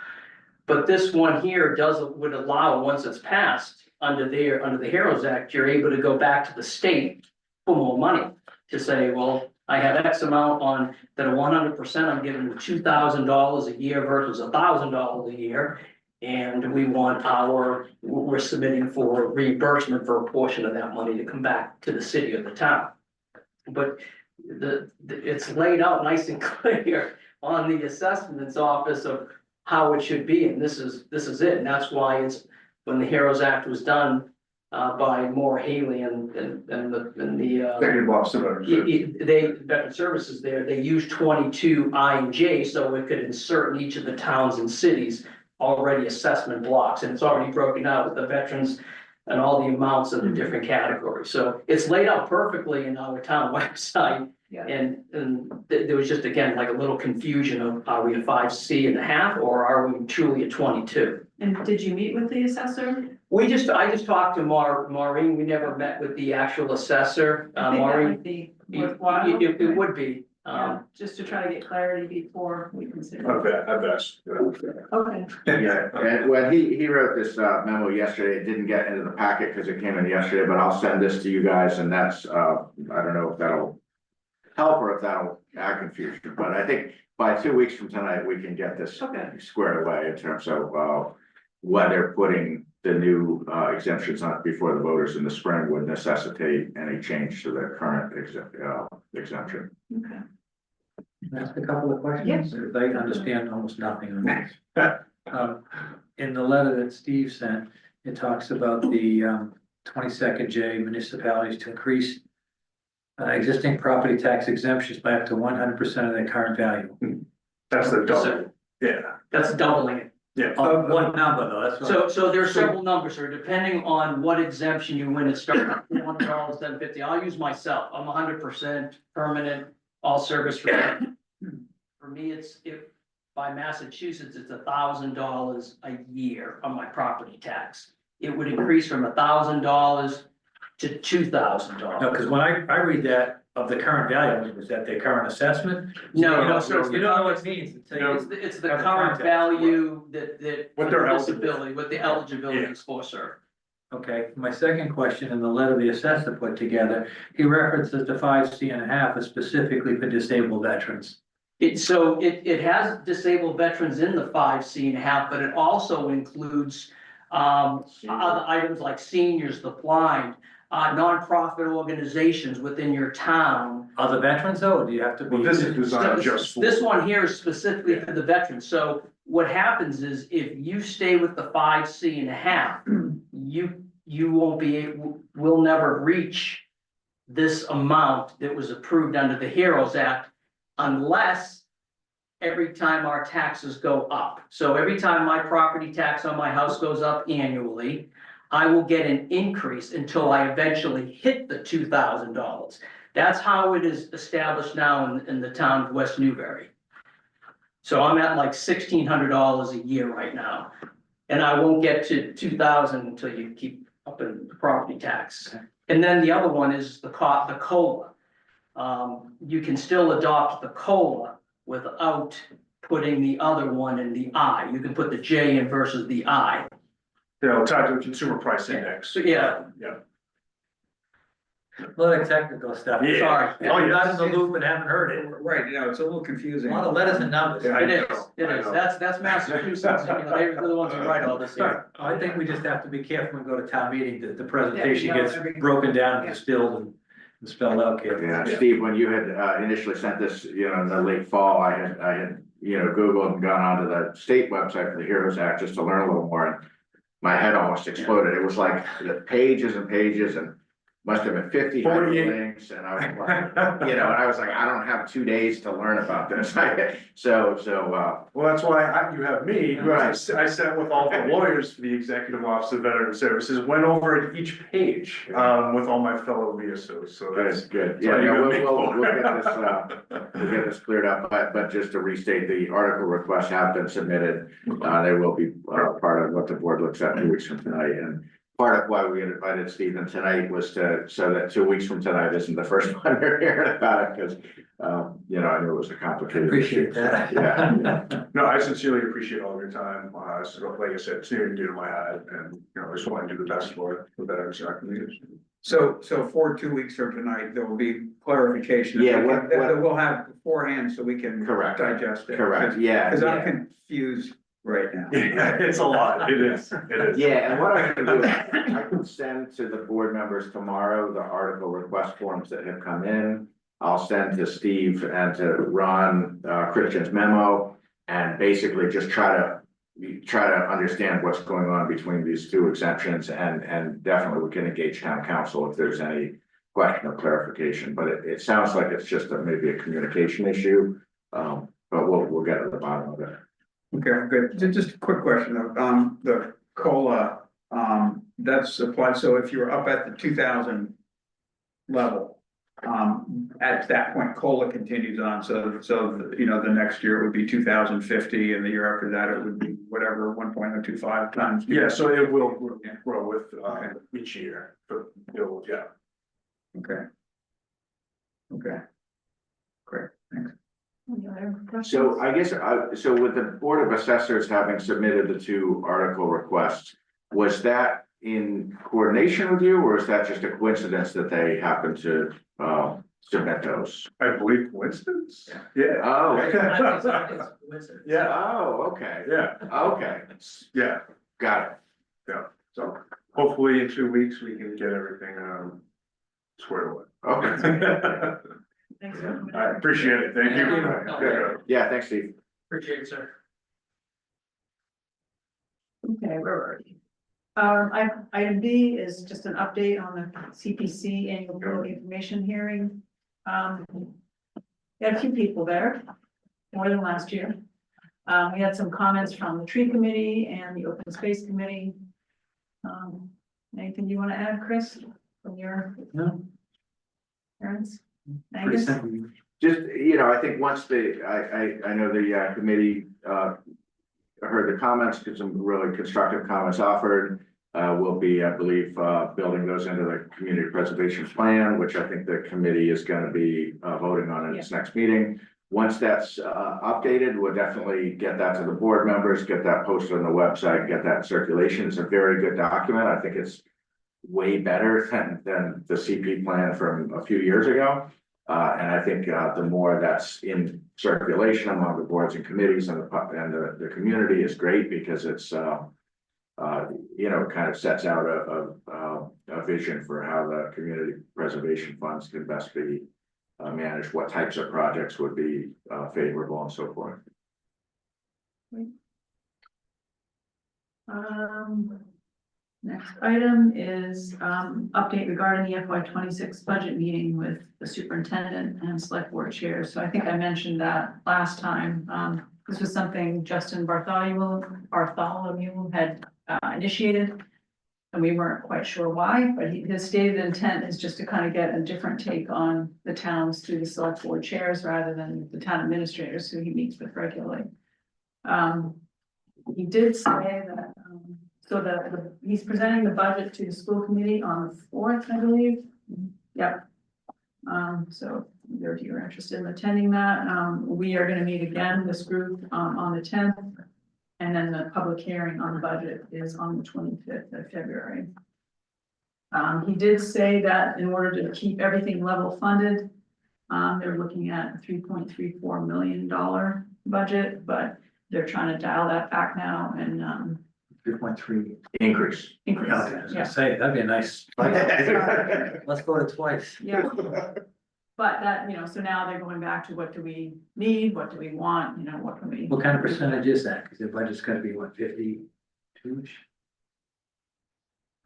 But this one here would allow, once it's passed under the HEROES Act, you're able to go back to the state for more money to say, well, I have X amount on that 100%, I'm giving them $2,000 a year versus $1,000 a year. And we're submitting for reimbursement for a portion of that money to come back to the city or the town. But it's laid out nice and clear on the assessments office of how it should be, and this is it, and that's why it's, when the HEROES Act was done by Maura Haley and the Executive officer. Veteran Services there, they used 22I and J, so it could insert in each of the towns and cities already assessment blocks, and it's already broken out with the veterans and all the amounts in the different categories. So it's laid out perfectly in our town website. Yeah. And there was just, again, like a little confusion of, are we a 5C5 or are we truly a 22? And did you meet with the assessor? I just talked to Maureen, we never met with the actual assessor, I think that Maureen. would be worthwhile. It would be, Yeah, just to try to get clarity before we consider. I bet. Okay, Yeah, and when he wrote this memo yesterday, it didn't get into the packet because it came in yesterday, but I'll send this to you guys, and that's, I don't know if that'll help or if that'll add confusion, but I think by 2 weeks from tonight, we can get this okay, squared away in terms of whether putting the new exemptions on before the voters in the spring would necessitate any change to the current exemption. okay. Can I ask a couple of questions? I understand almost nothing on this. In the letter that Steve sent, it talks about the 22nd J municipalities to increase existing property tax exemptions by up to 100% of their current value. That's the double, yeah, that's doubling it. yeah. Of what number though? That's what. So there are several numbers, sir, depending on what exemption you win, it starts at $400, $750. I'll use myself. I'm 100% permanent, all service. For me, by Massachusetts, it's $1,000 a year on my property tax. It would increase from $1,000 to $2,000. No, because when I read that of the current value, was that their current assessment? No, So you don't know what it means until you. it's the have a current context. value that. What they're disability, what the eligibility is for, sir. Okay, my second question in the letter the assessor put together, he references the 5C5 is specifically for disabled veterans. It has disabled veterans in the 5C5, but it also includes other items like seniors, the blind, nonprofit organizations within your town. Other veterans though, or do you have to be? Well, this is designed just for. This one here is specifically for the veterans. So what happens is if you stay with the 5C5, you won't will never reach this amount that was approved under the HEROES Act unless every time our taxes go up. So every time my property tax on my house goes up annually, I will get an increase until I eventually hit the $2,000. That's how it is established now in the town of West Newbury. So I'm at like $1,600 a year right now. And I won't get to 2,000 until you keep up in the property tax. Okay. And then the other one is the COLA. You can still adopt the COLA without putting the other one in the I. You can put the J in versus the I. Tied to the consumer price index. So, yeah. Yeah. A lot of technical stuff. Yeah. Sorry. Oh, you're not in the loop and haven't heard it. Right, it's a little A confusing. lot of letters and numbers. Yeah. It is, know, it I is. know. That's Massachusetts, they're the ones who write all this here. I think we just have to be careful when we go to town meeting, that the presentation Yeah, no, gets everything. broken down and Yeah. distilled and spelled out carefully. Yeah, Steve, when you had initially sent this, in the late fall, I had, Googled and gone onto the state website for the HEROES Act just to learn a little more. And my head almost exploded. It was like the pages and pages and must have been 50 links. And I was like, and I was like, I don't have 2 days to learn about this. So, Well, that's why you have me, who I sat with all the lawyers for the Executive Office of Veteran Services, went over it each page, with all my fellow VSOs, so that's. good. So Yeah, you no, got me we'll get this cleared up, but just to restate, the article requests have been submitted. They will be part of what the board looks at 2 weeks from tonight. And part of why we had invited Stephen tonight was so that 2 weeks from tonight isn't the first one we're hearing about it, because, I knew it was a complicated issue. Appreciate that. Yeah. No, I sincerely appreciate all of your time, so like I said, it's near and dear to my heart, and, I just want to do the best for veterans and our communities. So for 2 weeks from tonight, there will be clarification. Yeah, That we'll have beforehand so we can. Correct. Digest it. Correct, yeah. Cause I'm yeah. confused right now. Yeah, it's a lot, it is. Yeah, and what I can do, I can send to the board members tomorrow the article request forms that have come in. I'll send to Steve and to Ron, Christian's memo, and basically just try to understand what's going on between these two exemptions, and definitely we can engage town council if there's any question or clarification, but it sounds like it's just maybe a communication issue. But we'll get to the bottom of it. Okay, good. Just a quick question though. The COLA, that's applied, so if you're up at the 2,000 level, At that point, COLA continues on, so, you know, the next year would be 2,050, and the year after that, it would be whatever, 1.025 times. Yeah, so it will grow with, Okay. each year, but it'll, yeah. Okay. Okay. Great, thanks. Any other questions? So I guess, so with the Board of Assessors having submitted the 2 article requests, was that in coordination with you, or is that just a coincidence that they happened to, submit those? I believe coincidence, yeah. Oh, I think it's a coincidence. Yeah, oh, okay, yeah, okay, yeah, got it, so hopefully in 2 weeks, we can get everything, squared away. okay, Thanks for coming in. I appreciate it, thank you. Thank you. Yeah. yeah, thanks, Steve. Appreciate it, sir. Okay, where were we? Item B is just an update on the CPC annual public information hearing. We had a few people there, more than last year. We had some comments from the tree committee and the open space committee. Anything you want to add, Chris, from your No, parents? pretty Angus? simple. Just, you know, I think once I know the committee heard the comments, get some really constructive comments offered. We'll be, I believe, building those into the community preservation plan, which I think the committee is gonna be voting on in its next meeting. Once that's updated, we'll definitely get that to the board members, get that posted on the website, get that in circulation. It's a very good document. I think it's way better than the CP plan from a few years ago. And I think the more that's in circulation among the boards and committees and the community is great, because it's you know, kind of sets out a vision for how the community preservation funds can best be managed, what types of projects would be favorable and so forth. Next item is update regarding the FY 26 budget meeting with the superintendent and select board chairs. So I think I mentioned that last time. This was something Justin Bartholomew had initiated. And we weren't quite sure why, but his stated intent is just to kind of get a different take on the towns through the select board chairs rather than the town administrators who he meets with regularly. He did say that, so he's presenting the budget to the school committee on the 4th, I believe. Yep. So if you're interested in attending that, we are gonna meet again, this group, on the 10th. And then the public hearing on the budget is on the 25th of February. He did say that in order to keep everything level funded, they're looking at a $3.34 million budget, but they're trying to dial that back now and 3.3. Increase. increase. Okay, I was Yeah. gonna say, that'd be a nice, let's go to twice. Yeah. But that, you know, so now they're going back to what do we need, what do we want, you know, what can we? What kind of percentage is that? Cause the budget's gonna be what, 52-ish?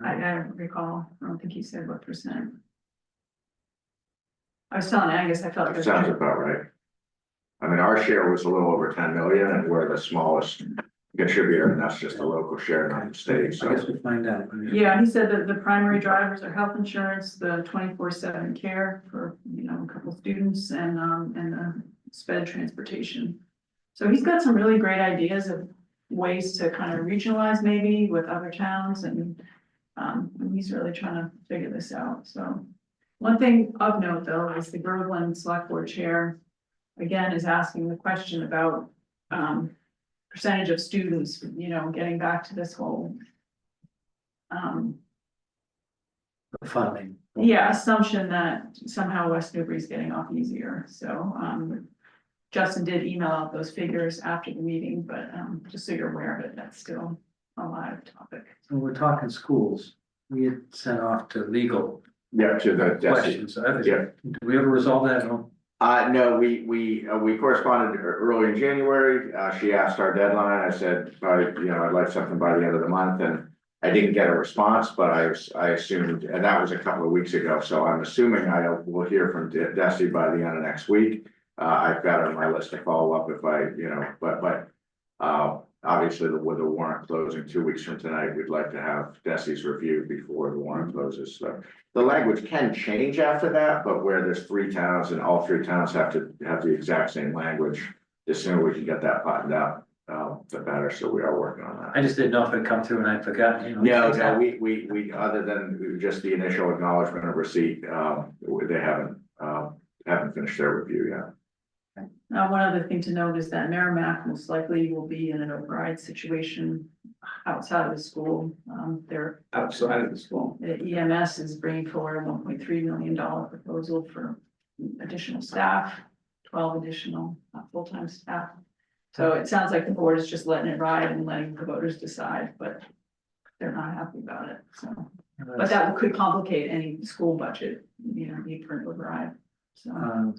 I don't recall, I don't think he said what percent. I was telling Angus, I felt. That sounds about right. I mean, our share was a little over 10 million, and we're the smallest contributor, and that's just a local share, not the state, I so. guess we'll find out. Yeah, he said that the primary drivers are health insurance, the 24/7 care for, you know, a couple students and the sped transportation. So he's got some really great ideas of ways to kind of regionalize maybe with other towns and he's really trying to figure this out, so. One thing of note though, is the Groveland Select Board Chair, again, is asking the question about percentage of students, you know, getting back to this whole Funding. yeah, assumption that somehow West Newbury is getting off easier, so, Justin did email out those figures after the meeting, but, just so you're aware of it, that's still a live topic. So we're talking schools. We had sent off to legal Yeah, to the DESI. questions. So that is- Yeah. Do we ever resolve that? No? No, we corresponded early in January. She asked our deadline. I said, I'd like something by the end of the month, and I didn't get a response, but I assumed, and that was a couple of weeks ago, so I'm assuming I will hear from DESI by the end of next week. I've got it on my list to follow up if obviously, with the warrant closing 2 weeks from tonight, we'd like to have Desi's review before the warrant closes, so. The language can change after that, but where there's 3 towns and all 3 towns have to have the exact same language, the sooner we can get that buttoned up, the better, so we are working on that. I just didn't know if it come through and I forgot, you know. No, things no, happen. we, other than just the initial acknowledgement of receipt, they haven't finished their review yet. One other thing to note is that Merrimack most likely will be in an override situation outside of the school. Their outside of the school. the EMS is bringing forward a $1.3 million proposal for additional staff, 12 additional full-time staff. So it sounds like the board is just letting it ride and letting the voters decide, but they're not happy about it, so. But that could complicate any school budget, you know, need for an override, so.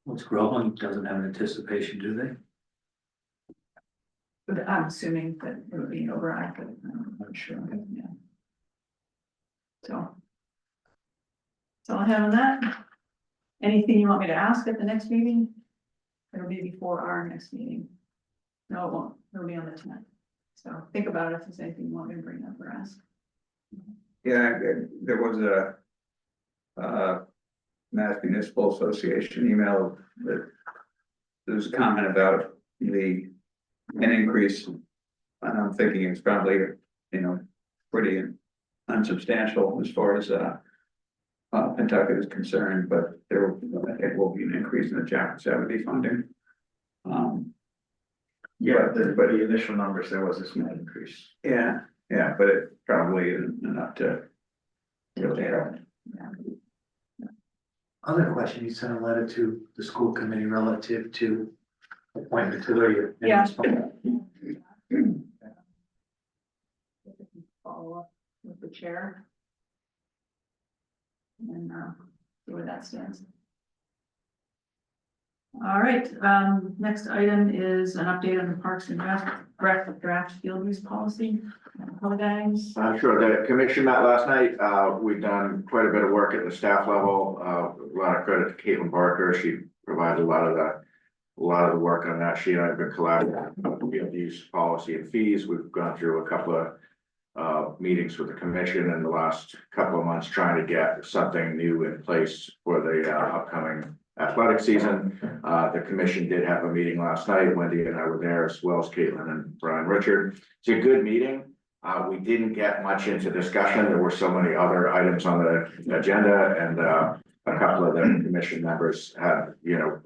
What's Groveland doesn't have an anticipation, do they? But I'm assuming that it would be an override, but I'm not sure, yeah. So. That's all I have on that. Anything you want me to ask at the next meeting? It'll be before our next meeting. No, it won't, it'll be on the 10th. So think about it if there's anything you want me to bring up or ask. Yeah, there was a Mass Municipal Association email that there was a comment about an increase. And I'm thinking it's probably, you know, pretty unsubstantial as far as Pentucket is concerned, but it will be an increase in the Chapter 70 funding. Yeah, but the initial numbers, there was a small increase. Yeah, but it probably isn't enough to really help. Other question, you sent a letter to the school committee relative to appointment to the. Yeah. Follow up with the chair. And see where that stands. All right, next item is an update on the parks and draft field use policy. Holidays. Sure, the commission met last night, we've done quite a bit of work at the staff level, a lot of credit to Caitlin Barker, she provided a lot of the work on that. She and I have been collaborating on field use policy and fees. We've gone through a couple of meetings with the commission in the last couple of months, trying to get something new in place for the upcoming athletic season. The commission did have a meeting last night. Wendy and I were there, as well as Caitlin and Brian Richard. It's a good meeting. We didn't get much into discussion. There were so many other items on the agenda, and a couple of the commission members had, you know,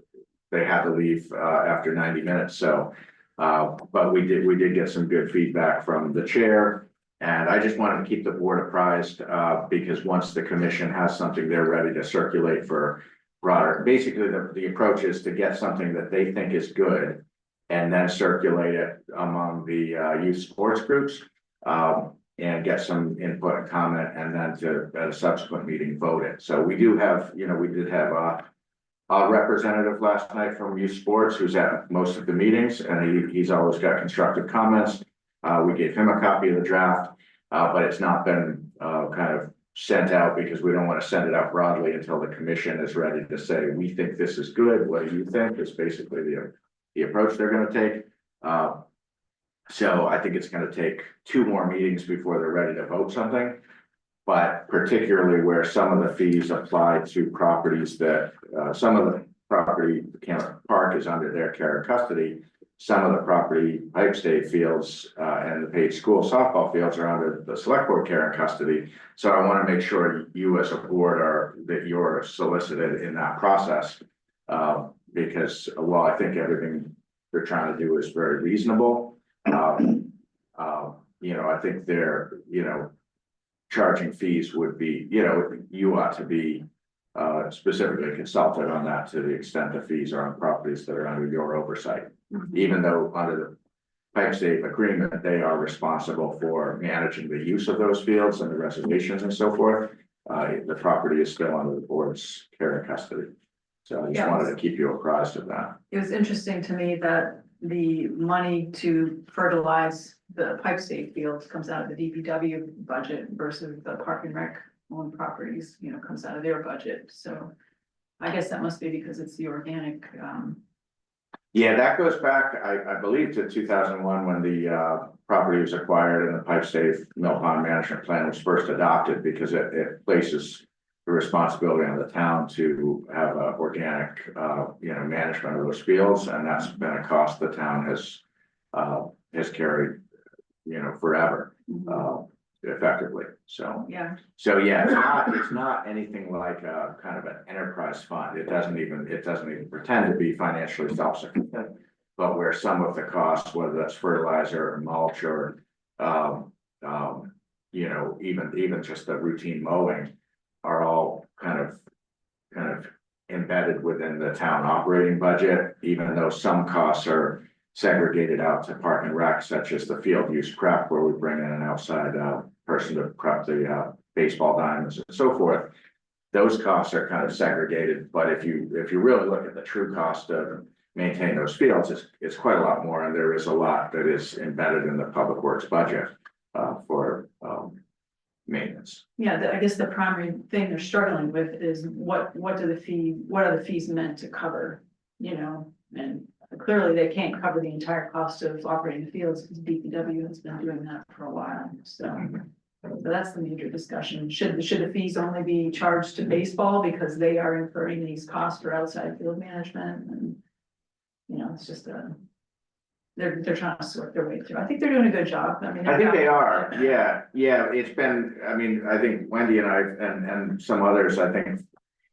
they had to leave after 90 minutes. So, but we did get some good feedback from the chair. And I just wanted to keep the board apprised, because once the commission has something, they're ready to circulate for broader. Basically, the approach is to get something that they think is good and then circulate it among the youth sports groups, and get some input and comment, and then to, at a subsequent meeting, vote it. So we do have, you know, we did have a representative last night from youth sports who's at most of the meetings, and he's always got constructive comments. We gave him a copy of the draft, but it's not been kind of sent out, because we don't want to send it out broadly until the commission is ready to say, we think this is good, what do you think? Is basically the approach they're going to take. So I think it's going to take 2 more meetings before they're ready to vote something. But particularly where some of the fees apply to properties that, some of the property, the park is under their care and custody. Some of the property, Pipe State fields, and the paid school softball fields are under the select board care and custody. So I want to make sure you as a board that you're solicited in that process. Because while I think everything they're trying to do is very reasonable, you know, I think they're, you know, charging fees would be, you know, you ought to be specifically consulted on that, to the extent the fees are on properties that are under your oversight. Even though under the Pipe State agreement, they are responsible for managing the use of those fields and the reservations and so forth, the property is still under the board's care and custody. So I just wanted to keep you apprised of that. It was interesting to me that the money to fertilize the Pipe State fields comes out of the DPW budget versus the Park and Rec owned properties, you know, comes out of their budget. So I guess that must be because it's the organic Yeah, that goes back, I believe, to 2001 when the property was acquired and the pipe safe mill pond management plan was first adopted, because it places the responsibility on the town to have a organic, management of those fields, and that's been a cost the town has carried, forever, effectively, so. Yeah, So, yeah, it's not anything like a kind of an enterprise fund. It doesn't even pretend to be financially self-sufficient. But where some of the costs, whether that's fertilizer or mulch or, even just the routine mowing, are all kind of embedded within the town operating budget, even though some costs are segregated out to park and rec, such as the field use prep, where we bring in an outside person to prep the baseball diamonds and so forth. Those costs are kind of segregated, but if you really look at the true cost of maintain those fields, it's quite a lot more, and there is a lot that is embedded in the public works budget for maintenance. yeah, I guess the primary thing they're struggling with is what are the fees meant to cover, and clearly they can't cover the entire cost of operating the fields, because DPW has been doing that for a while, so. So that's the major discussion. Should the fees only be charged to baseball because they are incurring these costs for outside field management? And, it's just they're trying to sort their way through. I think they're doing a good job. I mean, I think they are, yeah, it's been, I think Wendy and I and some others, I think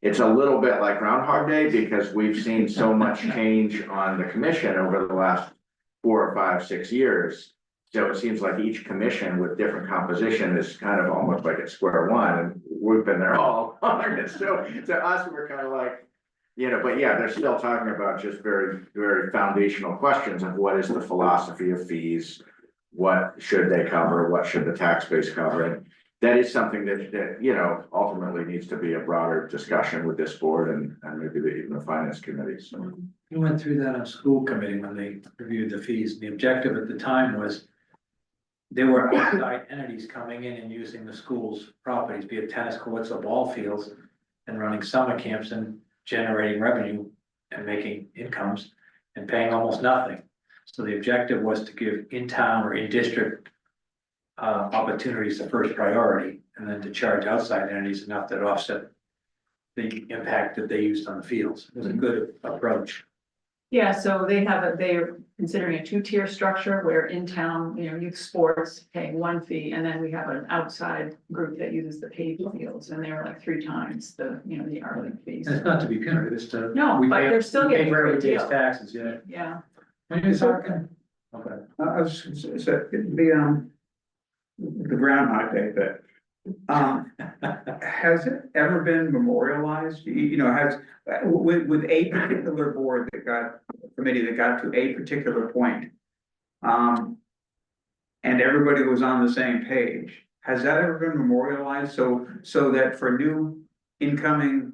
it's a little bit like Groundhog Day, because we've seen so much change on the commission over the last 4 or 5, 6 years. So it seems like each commission with different composition is kind of almost like at square one, and we've been there all along. So to us, we're kind of like, but yeah, they're still talking about just very, very foundational questions of what is the philosophy of fees? What should they cover? What should the tax base cover? And that is something that ultimately needs to be a broader discussion with this board and maybe even the finance committee. So. We went through that on school committee when they reviewed the fees. The objective at the time was there were outside entities coming in and using the school's properties, be it tennis courts or ball fields, and running summer camps and generating revenue and making incomes and paying almost nothing. So the objective was to give in-town or in-district opportunities the first priority, and then to charge outside entities enough that offset the impact that they used on the fields. It was a good approach. Yeah, so they're considering a 2-tier structure where in town, youth sports paying 1 fee, and then we have an outside group that uses the paved fields, and they're like 3 times the hourly fees. And it's not to be punitive, it's to. No, we but pay- they're still we pay getting a for great every day's deal. taxes, yeah. Yeah, When you're talking, okay. I was just gonna say, the Groundhog Day bit. Has it ever been memorialized? With a particular board committee that got to a particular point. And everybody was on the same page. Has that ever been memorialized so that for new incoming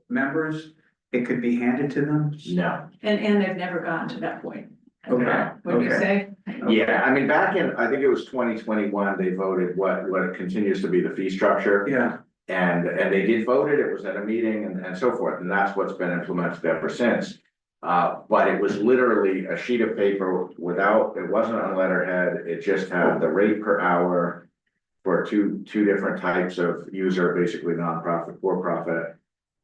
members, it could be handed to them? No. and they've never gotten to that point. Okay, What do you okay. say? Yeah, I mean, back in, I think it was 2021, they voted what continues to be the fee structure. Yeah, And they did vote it was at a meeting and so forth, and that's what's been implemented ever since. But it was literally a sheet of paper it wasn't on letterhead, it just had the rate per hour for two different types of user, basically nonprofit, for-profit.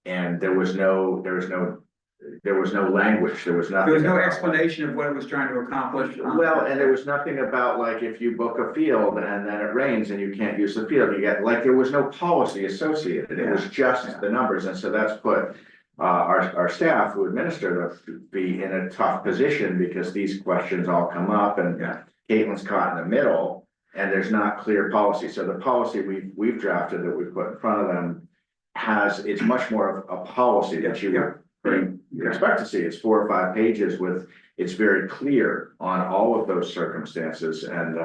And there was no language, there was nothing. there was no about, explanation of what it was trying to accomplish. well, and there was nothing about like if you book a field and then it rains and you can't use the field, there was no policy associated. It was just the numbers, and so that's put our staff who administer the fee in a tough position, because these questions all come up and Caitlin's caught in the middle and there's not clear policy. So the policy we've drafted that we put in front of them it's much more of a policy that you expect to see. It's 4 or 5 pages it's very clear on all of those circumstances. And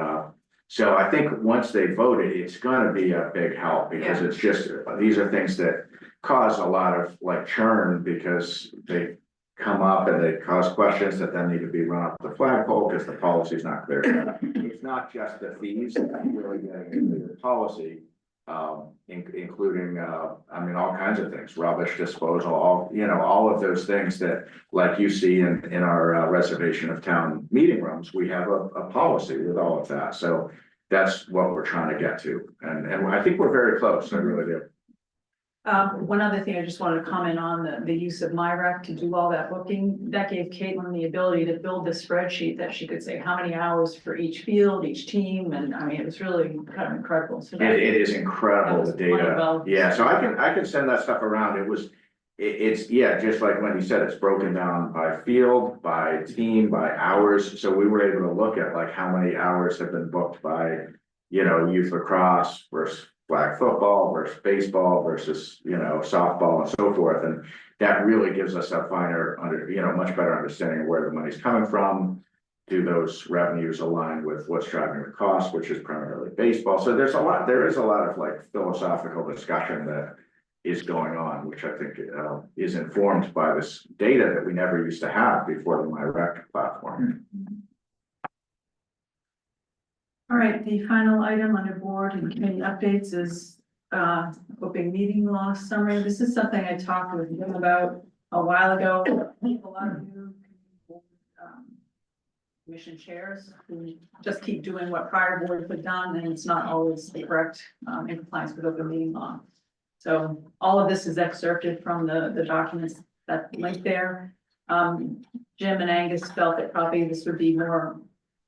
so I think once they voted, it's gonna be a big help, because it's just, these are things that cause a lot of like churn, because they come up and they cause questions that then need to be run up the flagpole because the policy is not clear. It's not just the fees, that really getting into the policy. Including, I mean, all kinds of things, rubbish disposal, all, all of those things that, like you see in our reservation of town meeting rooms, we have a policy with all of that, so that's what we're trying to get to, and I think we're very close, I really do. One other thing I just wanted to comment on, the use of MyRec to do all that booking, that gave Caitlin the ability to build this spreadsheet that she could say how many hours for each field, each team, and I mean, it was really kind of incredible. So that, It is incredible, the that was money data, well yeah, so I can send that stuff around, it's, yeah, just like when you said, it's broken down by field, by team, by hours, so we were able to look at like how many hours have been booked by, youth lacrosse versus flag football versus baseball versus, softball and so forth, and that really gives us a finer, much better understanding of where the money's coming from. Do those revenues align with what's driving the cost, which is primarily baseball, so there is a lot of like philosophical discussion that is going on, which I think is informed by this data that we never used to have before the MyRec platform. All right, the final item on your board and committee updates is open meeting law summary. This is something I talked with Jim about a while ago. A lot of you commission chairs who just keep doing what prior boards have done, and it's not always the correct in compliance with open meeting law. So all of this is excerpted from the documents that link there. Jim and Angus felt that probably this would be more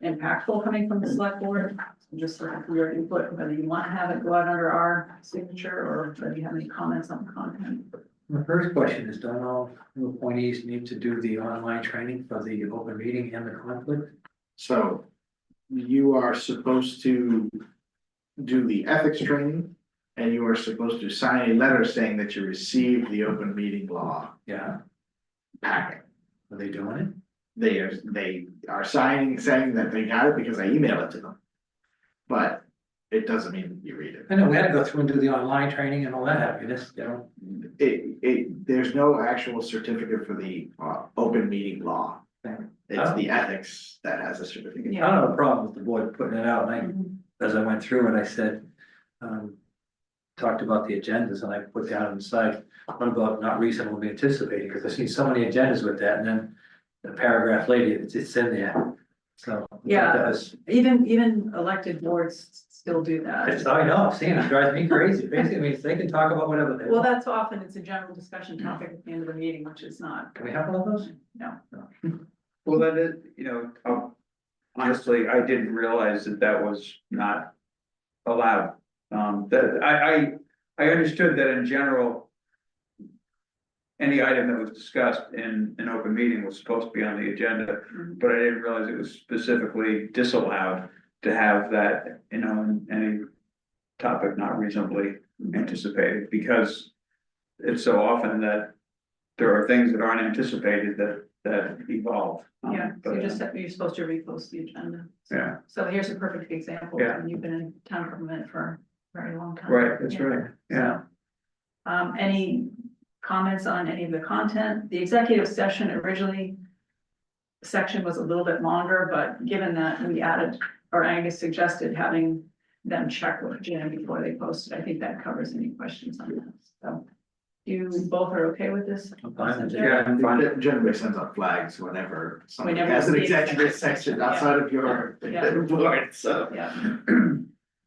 impactful coming from the select board. So just looking for your input, whether you want to have it go out under our signature or whether you have any comments on the content. The first question is, don't all new appointees need to do the online training for the open meeting and the conflict? So you are supposed to do the ethics training, and you are supposed to sign a letter saying that you received the open meeting law Yeah, packet. are they doing it? They are saying that they got it because I emailed it to them. But it doesn't mean you read it. I know, we had to go through and do the online training and all that happiness, There's no actual certificate for the open meeting law. It's the ethics that has a certificate. I don't have a problem with the board putting it out, and as I went through it, I said, talked about the agendas, and I put down on the side, what about not reasonably anticipating, because I see so many agendas with that, and then the paragraph later, it's in there, so. Yeah. That was, Even elected boards still do that. I know, I've seen it, drives me crazy, basically means they can talk about whatever they Well, want. that's often, it's a general discussion topic at the end of the meeting, which is not, Can we have one of those? no. Well, that is, honestly, I didn't realize that was not allowed. That I understood that in general, any item that was discussed in an open meeting was supposed to be on the agenda, but I didn't realize it was specifically disallowed to have that, in any topic not reasonably anticipated, because it's so often that there are things that aren't anticipated that evolve. Yeah, so But, you're supposed to repost the agenda. yeah, So here's a perfect example. Yeah. You've been in town government for a very long time. right, that's right, yeah. Any comments on any of the content? The executive session originally section was a little bit longer, but given that we added, or Angus suggested having them check with Jim before they posted, I think that covers any questions on that. So you both are okay with this? I'm fine with it. Yeah, I'm fine. It generally sends out flags whenever somebody Whenever has an you see executive something. section outside of your Yeah. board, so. Yeah.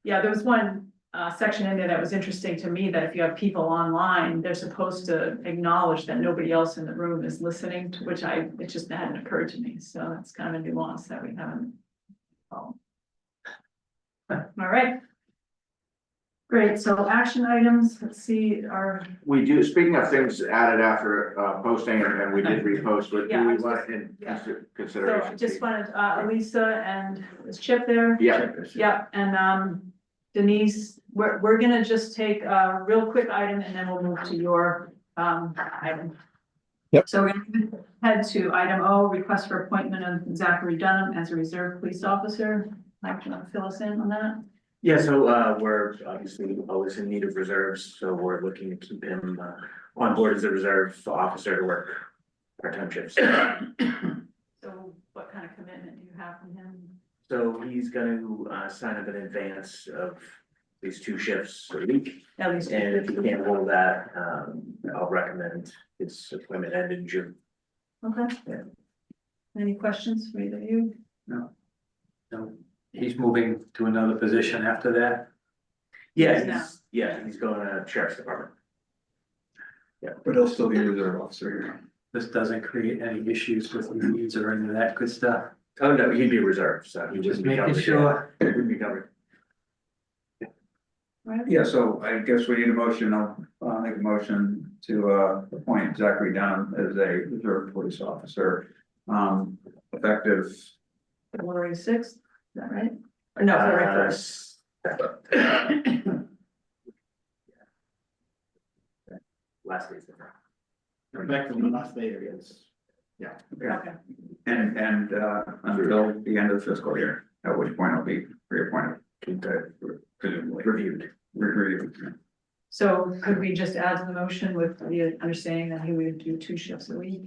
Yeah, there was one section in there that was interesting to me, that if you have people online, they're supposed to acknowledge that nobody else in the room is listening, to which it just hadn't occurred to me, so that's kind of a nuance that we haven't. All right. Great, so action items, let's see, We do, speaking of things added after posting, and we did repost, but Yeah, do I we was want just- in yeah. So I consideration? just wanted, Elisa and is Chip there? Yeah, Yeah, and Denise, we're gonna just take a real quick item and then we'll move to your item. Yep. So we're gonna head to item O, request for appointment of Zachary Dunham as a reserve police officer. Mike, do you want to fill us in on that? Yeah, so we're obviously always in need of reserves, so we're looking to keep him on board as a reserve officer to work part-time shifts. So what kind of commitment do you have from him? So he's gonna sign up in advance of least 2 shifts a week. At least. And if you can't hold that, I'll recommend his appointment end in June. Okay. Yeah. Any questions for either of you? No, he's moving to another position after that. He's going to sheriff's department. But he'll still be a reserve officer. This doesn't create any issues with needs or any of that good stuff. Oh, no, he'd be reserved, so he Just wouldn't be making covered. sure. He wouldn't be covered. Right? Yeah, so I guess we need a motion, I'll make a motion to appoint Zachary Dunham as a reserve police officer. Effective, February 6th, is that right? Or no, February 1st. Last day's different. Back from the last day is, Okay. and until the end of the fiscal year, at which point I'll be reappointed. Presumably. Reviewed. Reviewed. So could we just add to the motion with the understanding that he would do 2 shifts a week?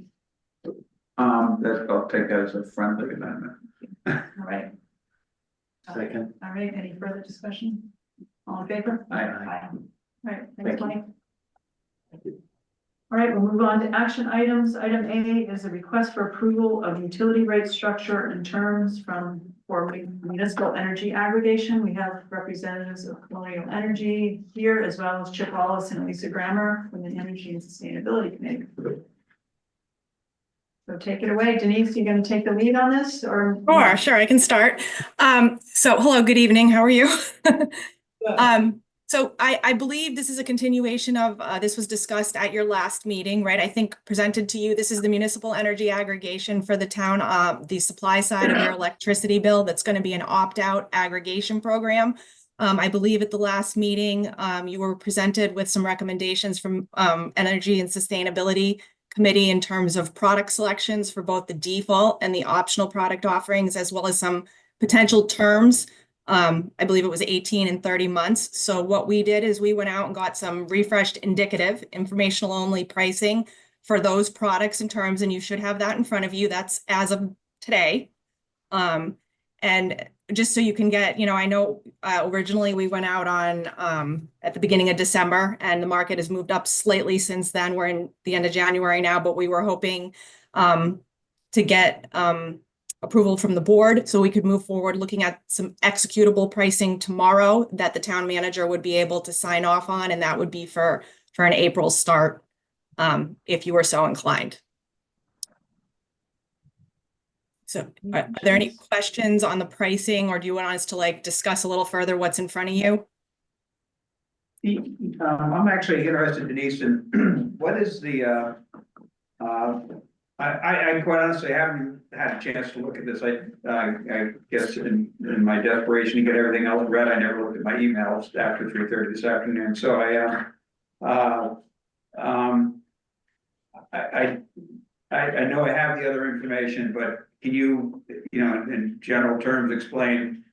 That, I'll take that as a friendly amendment. All right. Second. All right, any further discussion? All in favor? Aye. All right, Thank thanks, you. Mike. All right, we'll move on to action items. Item A is a request for approval of utility rate structure and terms for municipal energy aggregation. We have representatives of Colonial Energy here, as well as Chip Wallace and Lisa Grammer from the Energy and Sustainability Committee. So take it away. Denise, you gonna take the lead on this or? Sure, I can start. So hello, good evening. How are you? So I believe this is a continuation of, this was discussed at your last meeting, right? I think presented to you, this is the municipal energy aggregation for the town, the supply side of your electricity bill. That's going to be an opt-out aggregation program. I believe at the last meeting, you were presented with some recommendations from Energy and Sustainability Committee in terms of product selections for both the default and the optional product offerings, as well as some potential terms. I believe it was 18 and 30 months. So what we did is we went out and got some refreshed indicative informational only pricing for those products and terms, and you should have that in front of you. That's as of today. And just so you can get, I know originally we went out on at the beginning of December, and the market has moved up slightly since then. We're in the end of January now, but we were hoping to get approval from the board so we could move forward looking at some executable pricing tomorrow that the town manager would be able to sign off on, and that would be for an April start if you were so inclined. So are there any questions on the pricing, or do you want us to discuss a little further what's in front of you? I'm actually interested, Denise, in what is the, I quite honestly haven't had a chance to look at this. I guess in my desperation to get everything else read, I never looked at my emails after 3:30 this afternoon. So I know I have the other information, but can you, in general terms, explain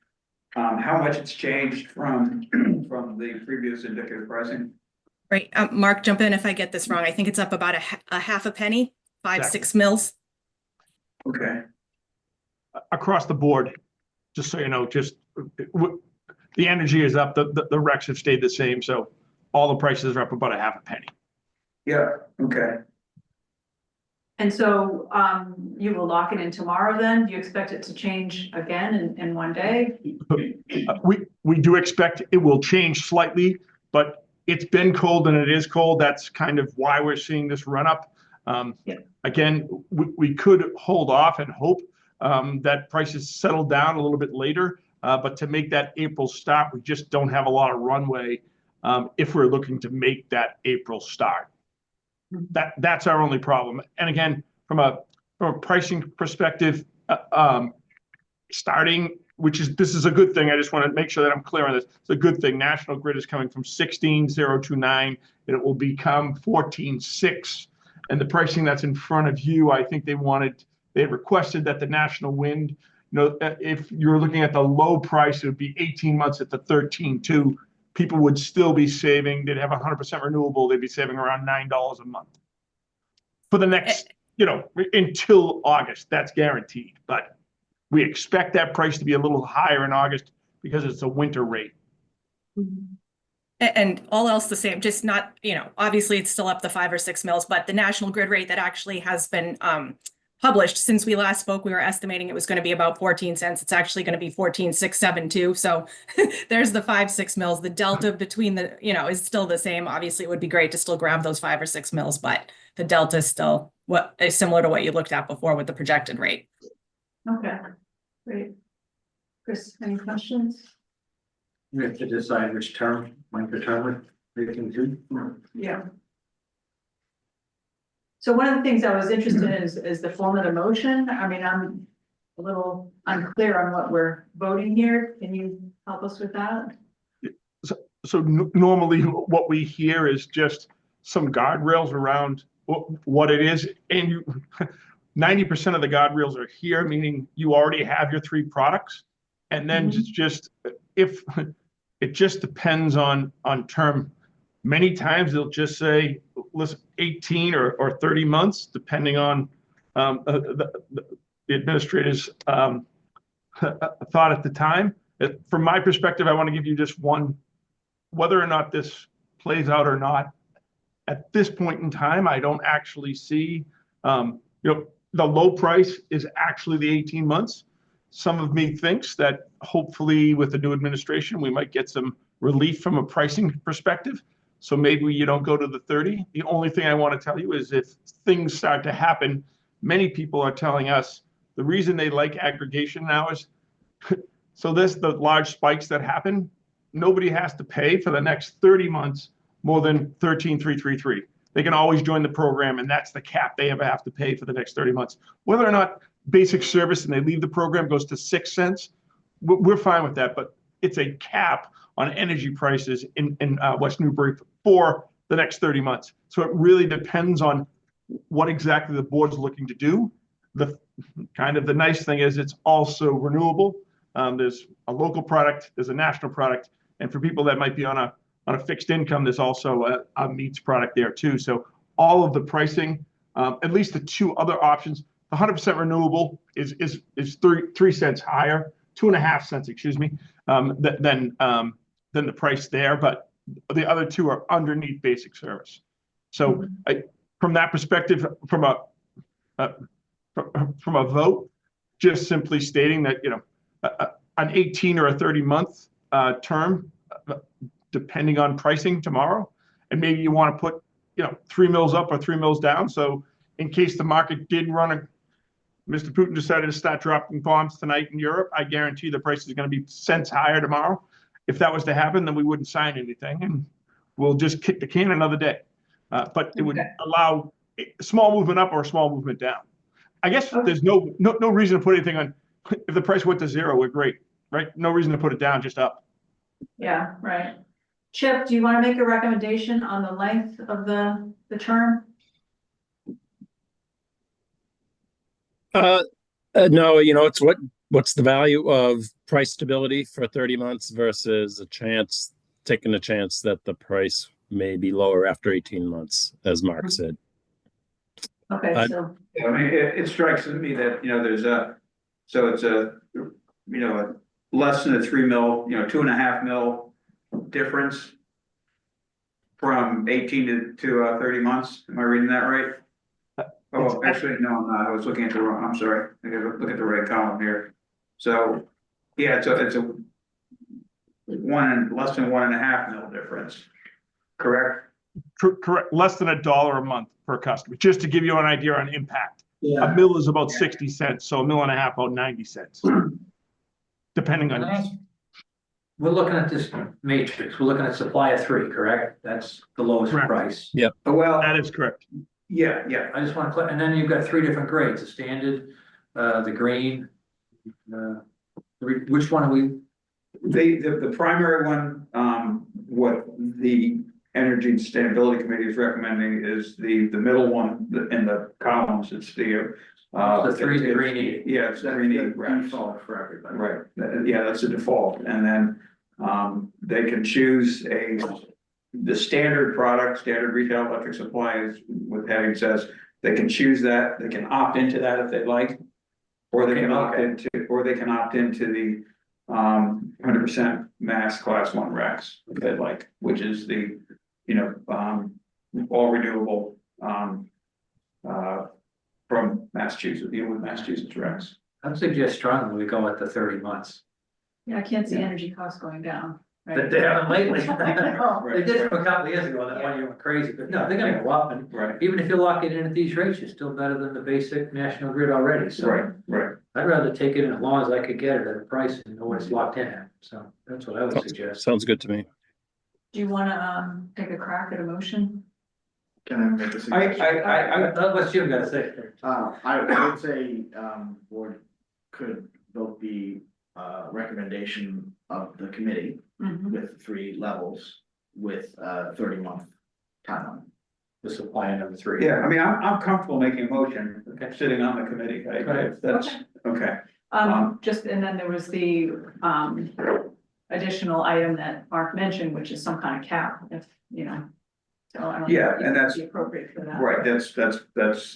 how much it's changed from the previous indicative pricing? Right, Mark, jump in if I get this wrong. I think it's up about a half a penny, 5-6 mils. Okay. Across the board, just so you know, the energy is up, the recs have stayed the same, so all the prices are up about a half a penny. Yeah, okay. And so you will lock it in tomorrow then? Do you expect it to change again in one day? We do expect it will change slightly, but it's been cold and it is cold. That's kind of why we're seeing this run up. Again, we could hold off and hope that prices settle down a little bit later. But to make that April start, we just don't have a lot of runway if we're looking to make that April start. That's our only problem. And again, from a pricing perspective, starting, this is a good thing. I just want to make sure that I'm clear on this. It's a good thing. National Grid is coming from 16,029, and it will become 14,600. And the pricing that's in front of you, I think they requested that the National Wind, if you're looking at the low price, it would be 18 months at the 13,200. People would still be saving. They'd have 100% renewable. They'd be saving around $9 a month for the next, until August. That's guaranteed. But we expect that price to be a little higher in August because it's a winter rate. And all else the same, just not, obviously it's still up the 5 or 6 mils, but the national grid rate that actually has been published since we last spoke, we were estimating it was going to be about 14 cents. It's actually going to be 14,672. So there's the 5, 6 mils. The delta between the, is still the same. Obviously, it would be great to still grab those 5 or 6 mils, but the delta is still what is similar to what you looked at before with the projected rate. Okay, great. Chris, any questions? We have to decide which term, the term we can do. Yeah. So one of the things I was interested in is the form of the motion. I mean, I'm a little unclear on what we're voting here. Can you help us with that? So normally what we hear is just some guardrails around what it is. And 90% of the guardrails are here, meaning you already have your 3 products. And then it's just, if it just depends on term. Many times they'll just say, listen, 18 or 30 months, depending on the administrator's thought at the time. From my perspective, I want to give you just one, whether or not this plays out or not. At this point in time, I don't actually see, the low price is actually the 18 months. Some of me thinks that hopefully with the new administration, we might get some relief from a pricing perspective. So maybe you don't go to the 30. The only thing I want to tell you is if things start to happen, many people are telling us the reason they like aggregation now is, so the large spikes that happen, nobody has to pay for the next 30 months more than 13,333. They can always join the program, and that's the cap they ever have to pay for the next 30 months. Whether or not basic service and they leave the program goes to 6 cents, we're fine with that, but it's a cap on energy prices in West Newbury for the next 30 months. So it really depends on what exactly the board's looking to do. The nice thing is it's also renewable. There's a local product, there's a national product, and for people that might be on a fixed income, there's also a meats product there too. So all of the pricing, at least the 2 other options, 100% renewable is 3 cents higher, 2.5 cents, excuse me, than the price there. But the other 2 are underneath basic service. So from that perspective, from a vote, just simply stating that an 18 or a 30-month term, depending on pricing tomorrow, and maybe you want to put 3 mils up or 3 mils down. So in case the market did Mr. Putin decided to start dropping bombs tonight in Europe, I guarantee the price is going to be cents higher tomorrow. If that was to happen, then we wouldn't sign anything, and we'll just kick the can another day. But it would allow a small movement up or a small movement down. I guess there's no reason to put anything on. If the price went to 0, we're great, right? No reason to put it down, just up. Yeah, right. Chip, do you want to make a recommendation on the length of the term? No, it's what's the value of price stability for 30 months versus taking a chance that the price may be lower after 18 months, as Mark said. Okay, so. I mean, it strikes me that, there's it's a less than a 3 mil, 2.5 mil difference from 18 to 30 months. Am I reading that right? Oh, actually, no, I'm not. I was looking at the wrong, I'm sorry. I gotta look at the right column here. So, yeah, it's a less than 1.5 mil difference, correct? Correct. Less than $1 a month per customer, just to give you an idea on impact. A mil is about 60 cents, so a mil and a half, about 90 cents. Depending on. We're looking at this matrix, we're looking at supply of 3, correct? That's the lowest price. Yep. Oh, well, That is correct. yeah. I just want to, and then you've got 3 different grades, the standard, the green. Which one are we? The primary one, what the Energy and Sustainability Committee is recommending is the middle one in the columns. It's the 3 green. Yeah, it's the green Default for everybody. Right, yeah, that's the default, and then they can choose the standard product, standard retail electric supply is with heading says they can choose that, they can opt into that if they'd like. Or they can opt into the 100% mass class 1 recs, okay, like, which is the, all renewable, from Massachusetts, with Massachusetts recs. I would suggest strongly we go with the 30 months. Yeah, I can't see energy costs going down. right? But they haven't lately. know. They did for a couple of years ago, that one year went crazy, but no, they're gonna go up, and Right, even if you lock it in at these rates, you're still better than the basic national grid already, so. right. I'd rather take it as long as I could get it at a price and know what it's locked in at, so that's what I would suggest. Sounds good to me. Do you wanna, take a crack at a motion? Can I make a suggestion? What's Jim gotta say? I would say, board could vote the, recommendation of the committee Mhm. with 3 levels with, 30-month timeline. The supply number 3. Yeah, I mean, I'm comfortable making a motion, Okay. sitting on the committee, Right. that's, okay. Just, and then there was the, additional item that Mark mentioned, which is some kind of cap, if, so I don't. Yeah, think and that's- it'd be appropriate for that. Right, that's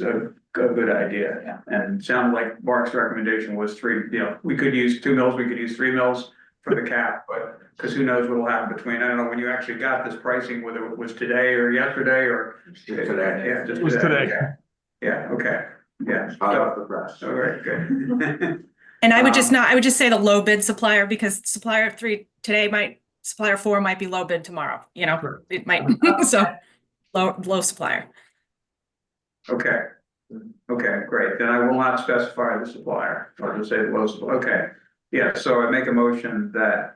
a good idea. Yeah. And sounded like Mark's recommendation was 3, we could use 2 mils, we could use 3 mils for the cap, but, because who knows what'll happen between, I don't know, when you actually got this pricing, whether it was today or yesterday or. Today. Yeah, just It was today. Okay. Yeah, okay, yeah, Hot so, off the press. all right, good. And I would just Um, not, I would just say the low bid supplier, because supplier 3 today supplier 4 might be low bid tomorrow, it might, so low supplier. Okay. Okay, great, then I will not specify the supplier, I'll just say the low supply, okay. Yeah, so I make a motion that,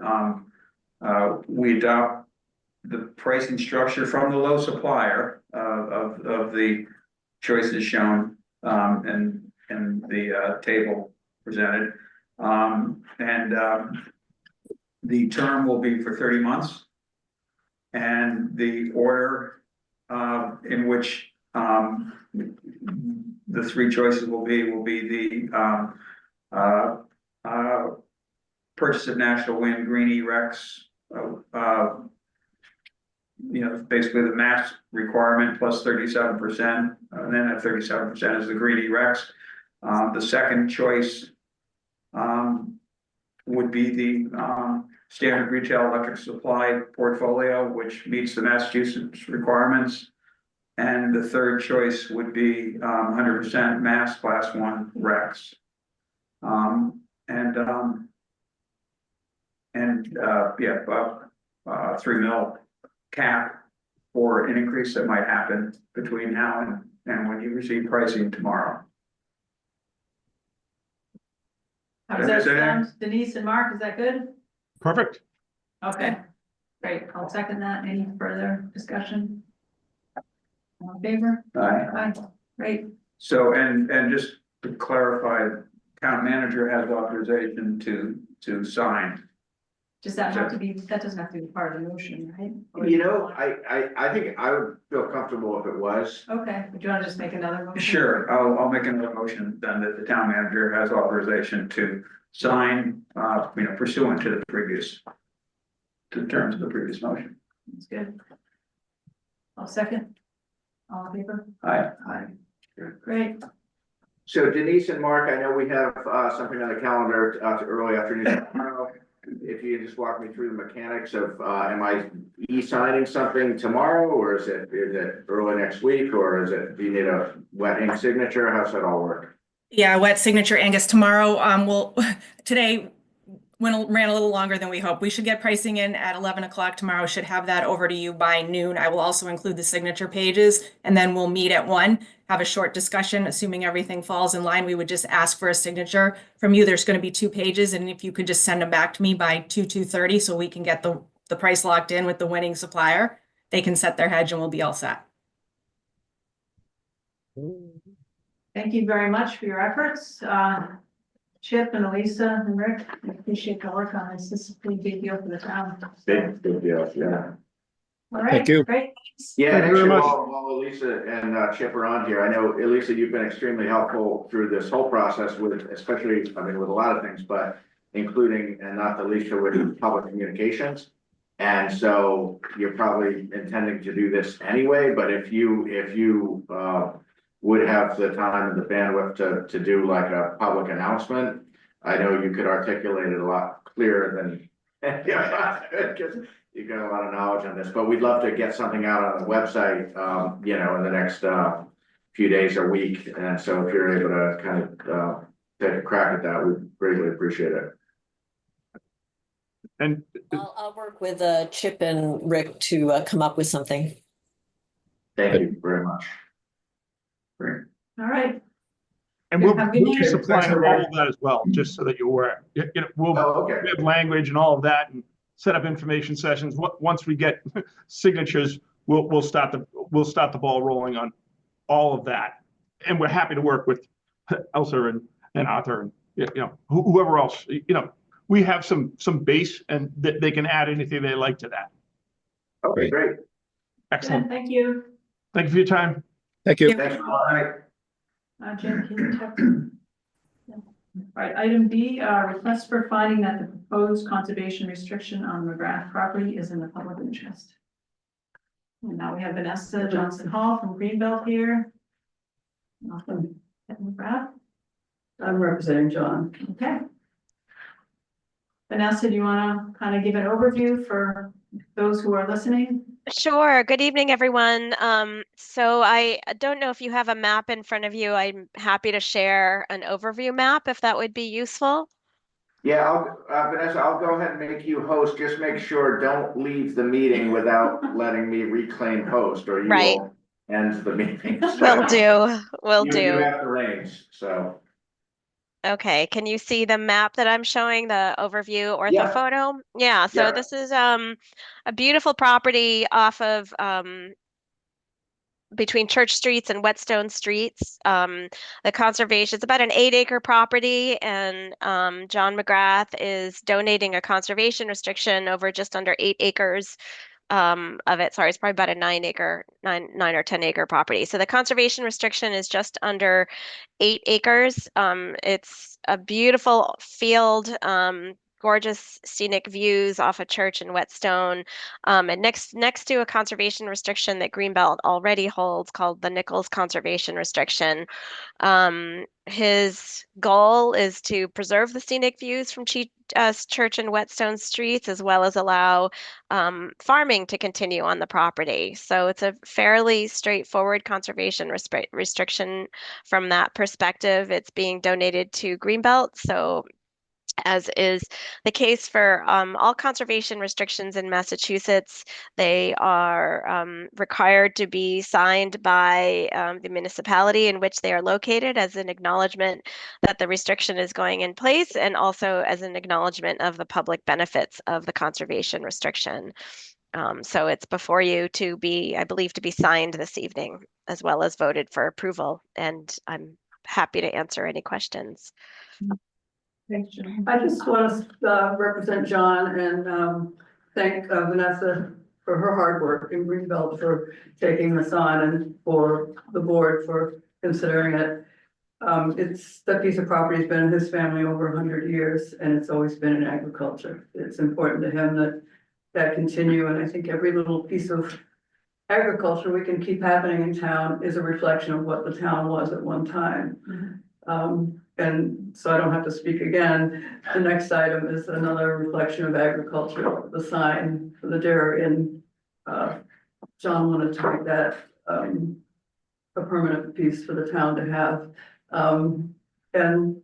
we adopt the pricing structure from the low supplier, of the choices shown, in the, table presented. The term will be for 30 months. And the order, in which, the 3 choices will be the, purchase of National Wind, Green E-Rex, basically the max requirement plus 37%, and then that 37% is the Green E-Rex. The second choice, would be the, standard retail electric supply portfolio, which meets the Massachusetts requirements. And the third choice would be 100% mass class 1 recs. Yeah, 3 mil cap for an increase that might happen between now and when you receive pricing tomorrow. How does that Is that- sound? Denise and Mark, is that good? Perfect. Okay, great. I'll second that. Any further discussion? All in favor? Aye, great. So, and just to clarify, town manager has authorization to sign. Does that have to be, that doesn't have to be part of the motion, right? Or- I think I would feel comfortable if it was. Okay, would you want to just make another motion? Sure, I'll make another motion then that the town manager has authorization to sign, pursuant to the previous, to the terms of the previous motion. That's good. I'll second. All in favor? Aye. Aye. Great. So Denise and Mark, I know we have something on the calendar early afternoon tomorrow. If you could just walk me through the mechanics of, am I e-signing something tomorrow, or is it early next week, or do you need a wet ink signature? How's that all work? Yeah, wet signature, Angus. Tomorrow, today ran a little longer than we hoped. We should get pricing in at 11 o'clock tomorrow. Should have that over to you by noon. I will also include the signature pages, and then we'll meet at 1, have a short discussion. Assuming everything falls in line, we would just ask for a signature from you. There's going to be 2 pages, and if you could just send them back to me by 2:30, so we can get the price locked in with the winning supplier. They can set their hedge and we'll be all set. Thank you very much for your efforts. Chip and Elisa and Rick, I appreciate the work on this. This is a pretty big deal for the town. Big deal, yeah. All right, Thank you. great. Thanks. Yeah, Thank you very actually, much. while Elisa and Chip are on here, I know, Elisa, you've been extremely helpful through this whole process with, especially, with a lot of things, but including, and not the least, with public communications. And so you're probably intending to do this anyway, but if you would have the time and the bandwidth to do like a public announcement, I know you could articulate it a lot clearer than. Because you've got a lot of knowledge on this, but we'd love to get something out on the website, you know, in the next, few days or week. And so if you're able to kind of, take a crack at that, we'd greatly appreciate it. And I'll work with Chip and Rick to come up with something. Thank you very much. Great. All right. we'll Have a good be night. supplying all of that as well, just so that you're aware. You know, Oh, okay. we have language and all of that and set up information sessions. Once we get signatures, we'll start the ball rolling on all of that. And we're happy to work with Elsa and Arthur and, you know, whoever else, you know, we have some base and they can add anything they like to that. Okay, great. Excellent. Thank you. Thank you for your time. Thank you. Thanks a lot. Jim, can you text me? Yeah. All right, item B, request for finding that the proposed conservation restriction on McGrath property is in the public interest. And now we have Vanessa Johnson Hall from Greenbelt here. Welcome, McGrath. I'm representing John. Okay. Vanessa, do you want to kind of give an overview for those who are listening? Sure. Good evening, everyone. So I don't know if you have a map in front of you. I'm happy to share an overview map if that would be useful. Yeah, Vanessa, I'll go ahead and make you host. Just make sure, don't leave the meeting without letting me reclaim host, or you Right. will end the meeting. Will do. Will You do. have the reins, so. Okay. Can you see the map that I'm showing, the overview Yeah. orthophoto? Yeah. So Yeah. this is a beautiful property off of between Church Streets and Whetstone Streets. The conservation, it's about an 8-acre property, and John McGrath is donating a conservation restriction over just under 8 acres of it. Sorry, it's probably about a 9 or 10 acre property. So the conservation restriction is just under 8 acres. It's a beautiful field, gorgeous scenic views off a church in Whetstone, and next to a conservation restriction that Greenbelt already holds called the Nichols Conservation Restriction. His goal is to preserve the scenic views from Church and Whetstone streets, as well as allow farming to continue on the property. So it's a fairly straightforward conservation restriction from that perspective. It's being donated to Greenbelt, so as is the case for all conservation restrictions in Massachusetts, they are required to be signed by the municipality in which they are located as an acknowledgement that the restriction is going in place, and also as an acknowledgement of the public benefits of the conservation restriction. So it's before you to be, I believe, to be signed this evening, as well as voted for approval. And I'm happy to answer any questions. Thanks, Jim. I just want to represent John and thank Vanessa for her hard work in Greenbelt for taking this on, and for the board for considering it. That piece of property has been in his family over 100 years, and it's always been in agriculture. It's important to him that continue, and I think every little piece of agriculture we can keep happening in town is a reflection of what the town was at one time. And so I don't have to speak again. The next item is another reflection of agriculture, the sign for the dairy, and John wanted to make that a permanent piece for the town to have. And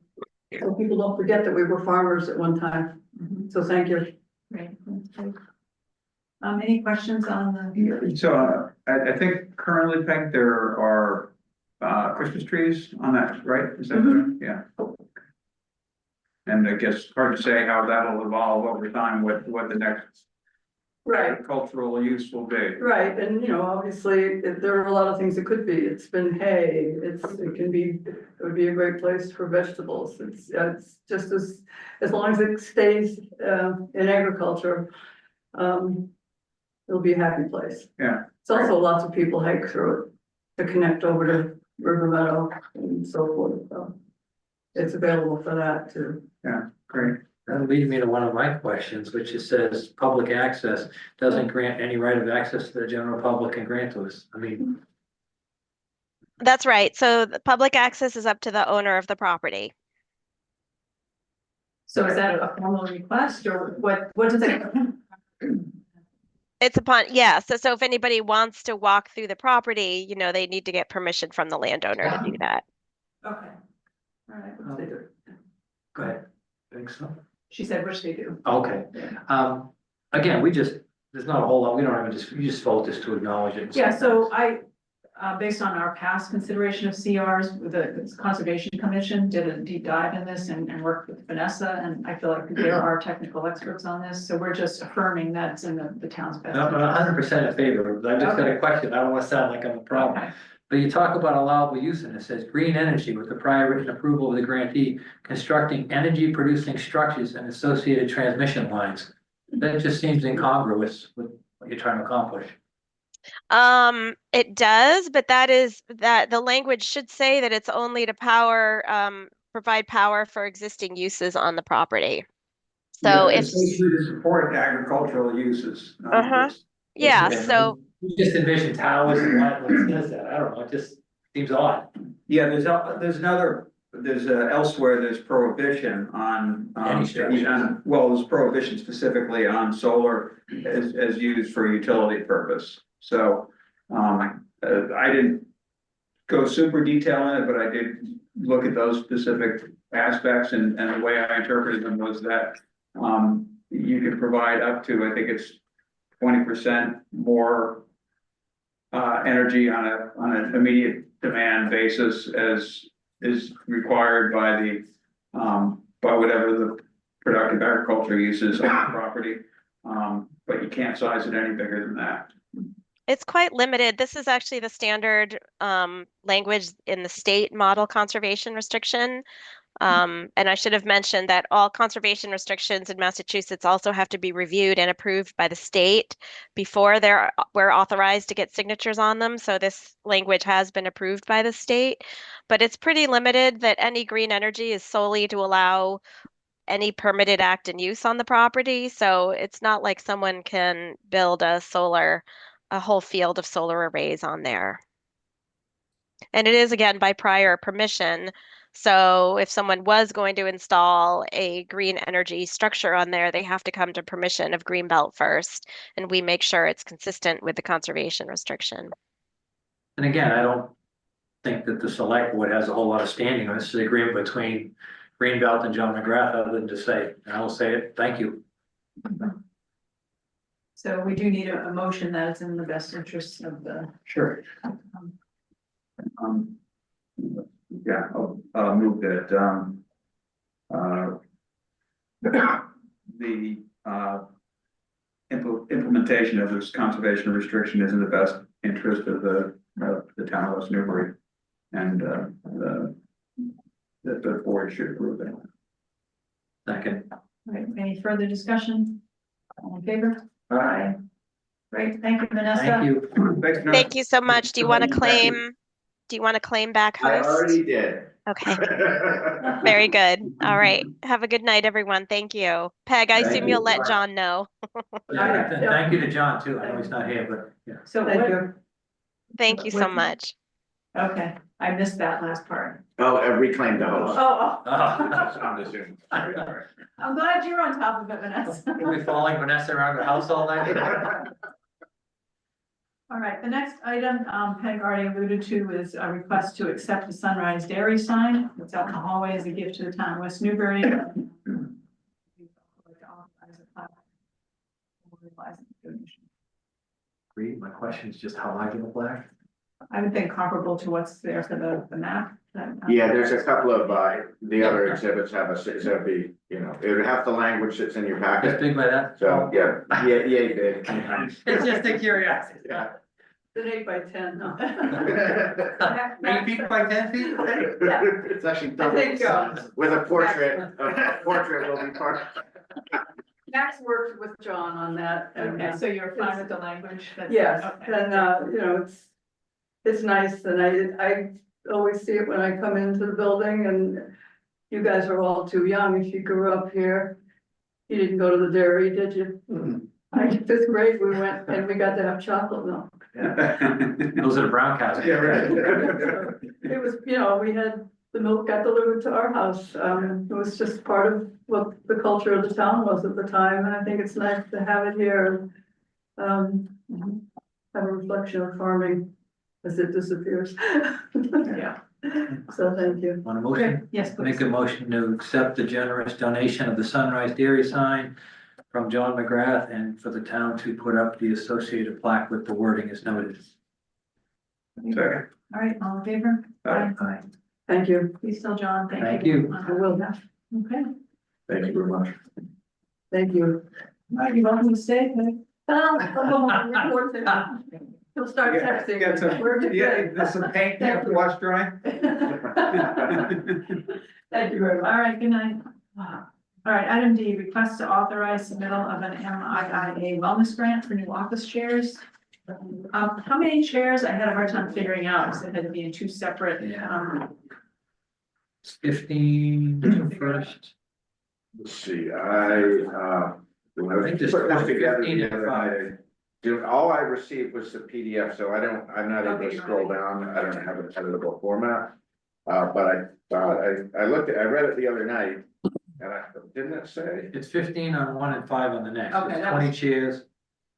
so people don't forget that we were farmers at one time. So thank you. Great. Any questions on the? So I think currently, Peg, there are Christmas trees on that, right? Is that, yeah. And I guess hard to say how that'll evolve over time, what the next agricultural use will be. Right, and you know, obviously, there are a lot of things it could be. It's been hay, it would be a great place for vegetables. It's just as long as it stays in agriculture, it'll be a happy place. Yeah. It's also lots of people hike through it to connect over to River Meadow and so forth, so it's available for that too. Yeah, great. That'll lead me to one of my questions, which is says public access doesn't grant any right of access to the general public and grant to us. I mean, That's right. So the public access is up to the owner of the property. So is that a formal request or what does it? It's upon, yeah, so if anybody wants to walk through the property, you know, they need to get permission from the landowner to do that. Okay. All right, what's they do? Go ahead. Think so? She said, which they do. Okay, again, there's not a whole lot, we don't have, you just vote just to acknowledge it. Yeah, so based on our past consideration of CRs, the Conservation Commission did a deep dive in this and worked with Vanessa, and I feel like there are technical experts on this, so we're just affirming that it's in the town's best. I'm interest. 100% in favor, but I've just got a question, I don't wanna sound like I'm a problem. Okay. But you talk about allowable use and it says green energy with the prior written approval of the grantee, constructing energy producing structures and associated transmission lines. That just seems incongruous with what you're trying to accomplish. It does, but that the language should say that it's only to provide power for existing uses on the property. So Yeah, if, essentially to support agricultural uses. yeah, so, You just envision towers and what says that, I don't know, it just seems odd. Yeah, there's elsewhere, there's prohibition on. Any structures. Well, there's prohibition specifically on solar as used for utility purpose. So, I didn't go super detail in it, but I did look at those specific aspects and the way I interpreted them was that, you could provide up to, I think it's 20% more energy on an immediate demand basis as is required by by whatever the productive agriculture uses on the property. But you can't size it any bigger than that. it's quite limited. This is actually the standard language in the state model conservation restriction. And I should have mentioned that all conservation restrictions in Massachusetts also have to be reviewed and approved by the state before we're authorized to get signatures on them. So this language has been approved by the state, but it's pretty limited that any green energy is solely to allow any permitted act and use on the property. So it's not like someone can build a whole field of solar arrays on there. And it is again by prior permission. So if someone was going to install a green energy structure on there, they have to come to permission of Greenbelt first, and we make sure it's consistent with the conservation restriction. And again, I don't think that the select board has a whole lot of standing on this agreement between Greenbelt and John McGrath, other than to say, and I will say it, thank you. So we do need a motion that is in the best interest of the. Sure. Yeah, I'll move that, the implementation of this conservation restriction is in the best interest of the town of West Newbury. And, that the board should approve it. Second. All right, any further discussion? All in favor? Aye. Great, thank you, Vanessa. Thank you. Thanks, Vanessa. Thank you so much. Do you want to claim back I host? already did. Okay, very good. All right. Have a good night, everyone. Thank you. Peg, I assume you'll let John know. Yeah, thank you to John too. I know he's not here, but yeah. So Thank what, you. Thank you so much. okay, I missed that last part. Oh, and reclaim the host. Oh, On the Zoom. I'm glad you're on top of it, Vanessa. Are we following Vanessa around the house all night? All right, the next item, Peg already alluded to, is a request to accept the Sunrise Dairy sign. It's out in the hallway as a gift to the town of West Newbury. My question is just how large of a flag? I would think comparable to what's there for the map. Yeah, there's a couple of, the other exhibits have so it'd be, it would have the language that's in your Just packet. big by that? So, yeah, you did. It's just a curiosity. Yeah. It's an 8x10, no. 8 feet by 10 feet? Yeah. It's actually I think, double, with a portrait will be part. Max worked with John on that. and, Okay, so you're fine with the language? Yes, Okay. and, it's nice, and I always see it when I come into the building, and you guys are all too young, if you grew up here. You didn't go to the dairy, did you? Fifth grade, we went and we got to have chocolate milk. Those are the brown cows. Yeah, right. It was, we had the milk got delivered to our house. It was just part of what the culture of the town was at the time, and I think it's nice to have it here. Have a reflection of farming as it disappears. Yeah. So thank you. Want a motion? Yes, please. Make a motion to accept the generous donation of the Sunrise Dairy sign from John McGrath and for the town to put up the associated plaque with the wording as noted. Second. All right, all in favor? Aye. Thank you. Please tell John, thank you. Thank you. I will. Okay. Thank you very much. Thank you. All right, you're welcome to stay. He'll start texting. Got some, yeah, there's some paint you have to wash dry. Thank you very much. All right, good night. All right, item D, request to authorize submittal of an MIA wellness grant for new office chairs. How many chairs? I had a hard time figuring out, because it had to be in two separate, Yeah. 15 first. Let's see, when I was I think this putting this was together 15 the and other five. night, dude, all I received was the PDF, so I'm not able to Okay. scroll down, I don't have an editable format. But I thought, I read it the other night, and didn't it say? It's 15 on one and 5 on the next. Okay, It's that 20 was- chairs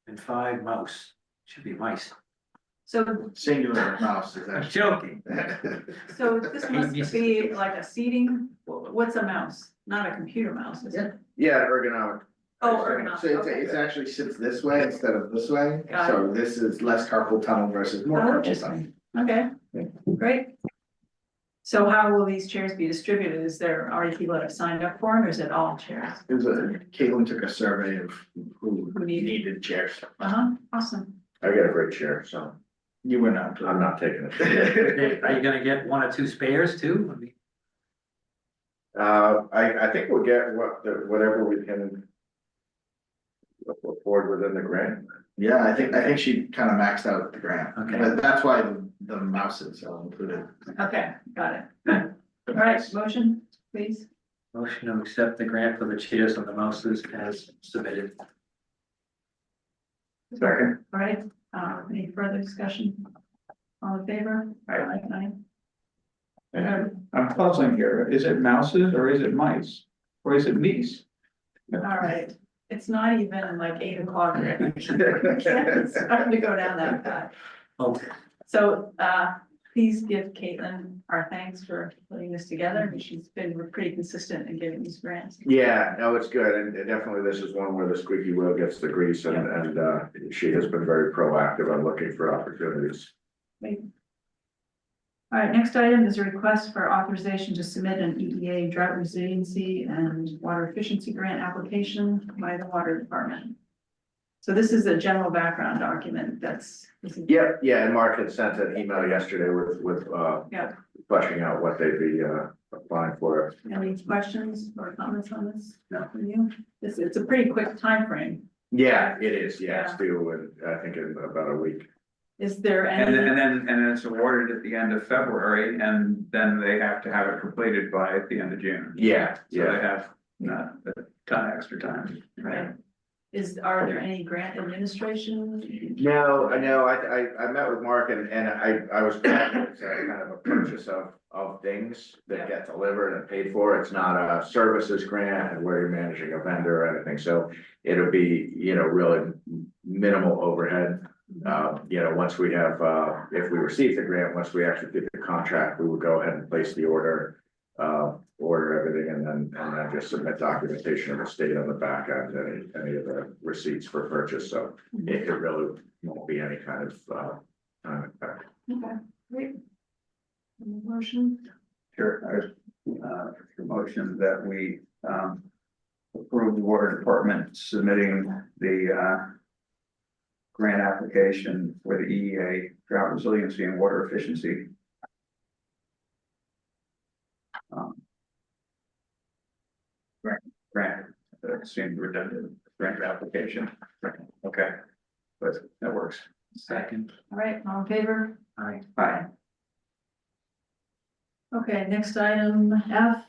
and 5 mouse. Should be mice. so, Singular mouse is I'm actually. joking. so this must be like a seating, what's a mouse? Not a computer mouse, is it? Yeah, ergonomic. Oh, ergonomic, So it's, okay. it's actually sits this way instead of this way, Got so this is less carpal tunnel versus more Oh, carpal tunnel. interesting. Okay, great. So how will these chairs be distributed? Is there already people that have signed up for them, or is it all chairs? It was Caitlin took a survey of who Who needed- needed chairs. Awesome. I got a great chair, so You were not. I'm not taking it. Hey, are you gonna get 1 or 2 spares too? I mean, I think we'll get whatever we can afford within the grant. Yeah, I think she kind of maxed out the grant, Okay. but that's why the mouses are included. Okay, got it. All right, motion, please. Motion to accept the grant for the chairs and the mouses as submitted. Second. All right, any further discussion? All in favor? Aye. I'm puzzling here. Is it mouses or is it mice? Or is it meese? All right, it's not even like 8 o'clock yet. It's starting to go down that path. Okay. So, please give Caitlin our thanks for putting this together, and she's been pretty consistent in giving these grants. Yeah, no, it's good, and definitely this is one where the squeaky wheel gets the grease, and she has been very proactive on looking for opportunities. Great. All right, next item is a request for authorization to submit an EEA drought resiliency and water efficiency grant application by the water department. So this is a general background document this is- Yeah, and Mark had sent an email yesterday with Yeah. fleshing out what they'd be applying for. Any questions or comments on this? No, from you? It's a pretty quick time frame. Yeah, it is, yeah, it's due in, I think in about a week. Is there And any? then it's awarded at the end of February and then they have to have it completed by the end of June. Yeah, So they have not a ton of extra time. Right. Are there any grant administration? No, I know, I met with Mark and I was glad it's a kind of a purchase of things that get delivered and paid for. It's not a services grant where you're managing a vendor or anything, so it'll be, really minimal overhead. Once we have, if we receive the grant, once we actually get the contract, we would go ahead and place the order. Order everything and then just submit documentation of the state on the back end, any of the receipts for purchase, so it really won't be any kind of time impact. Okay, great. Any motion? Sure, motion that we, approve the water department submitting the, grant application for the EEA drought resiliency and water efficiency. Grant, that seemed redundant, grant application, okay, but that works. Second. All right, all in favor? Aye. Aye. Okay, next item F,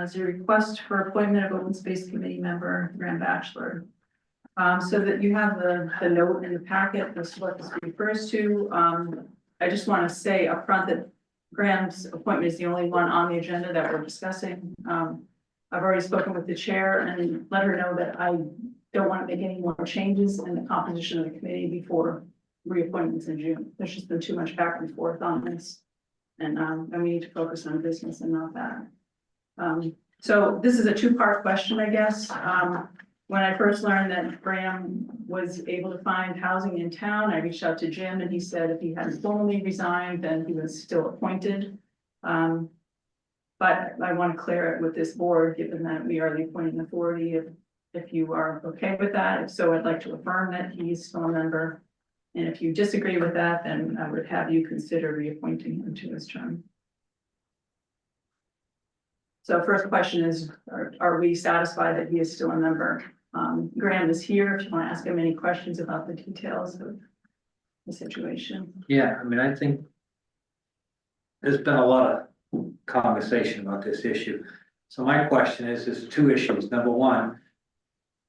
is a request for appointment of open space committee member, Grand Bachelor. So that you have the note in the packet, this is what this refers to. I just want to say upfront that Graham's appointment is the only one on the agenda that we're discussing. I've already spoken with the chair and let her know that I don't want to make any more changes in the composition of the committee before reappointments in June. There's just been too much back and forth on this. And we need to focus on business and not that. So this is a two-part question, I guess. When I first learned that Graham was able to find housing in town, I reached out to Jim and he said if he hadn't formally resigned, then he was still appointed. But I want to clear it with this board, given that we are the appointing authority, if you are okay with that. If so, I'd like to affirm that he's still a member. And if you disagree with that, then I would have you consider reappointing him to his term. So first question is, are we satisfied that he is still a member? Graham is here if you want to ask him any questions about the details of the situation. Yeah, I mean, I think there's been a lot of conversation about this issue. So my question is, there's two issues. Number one,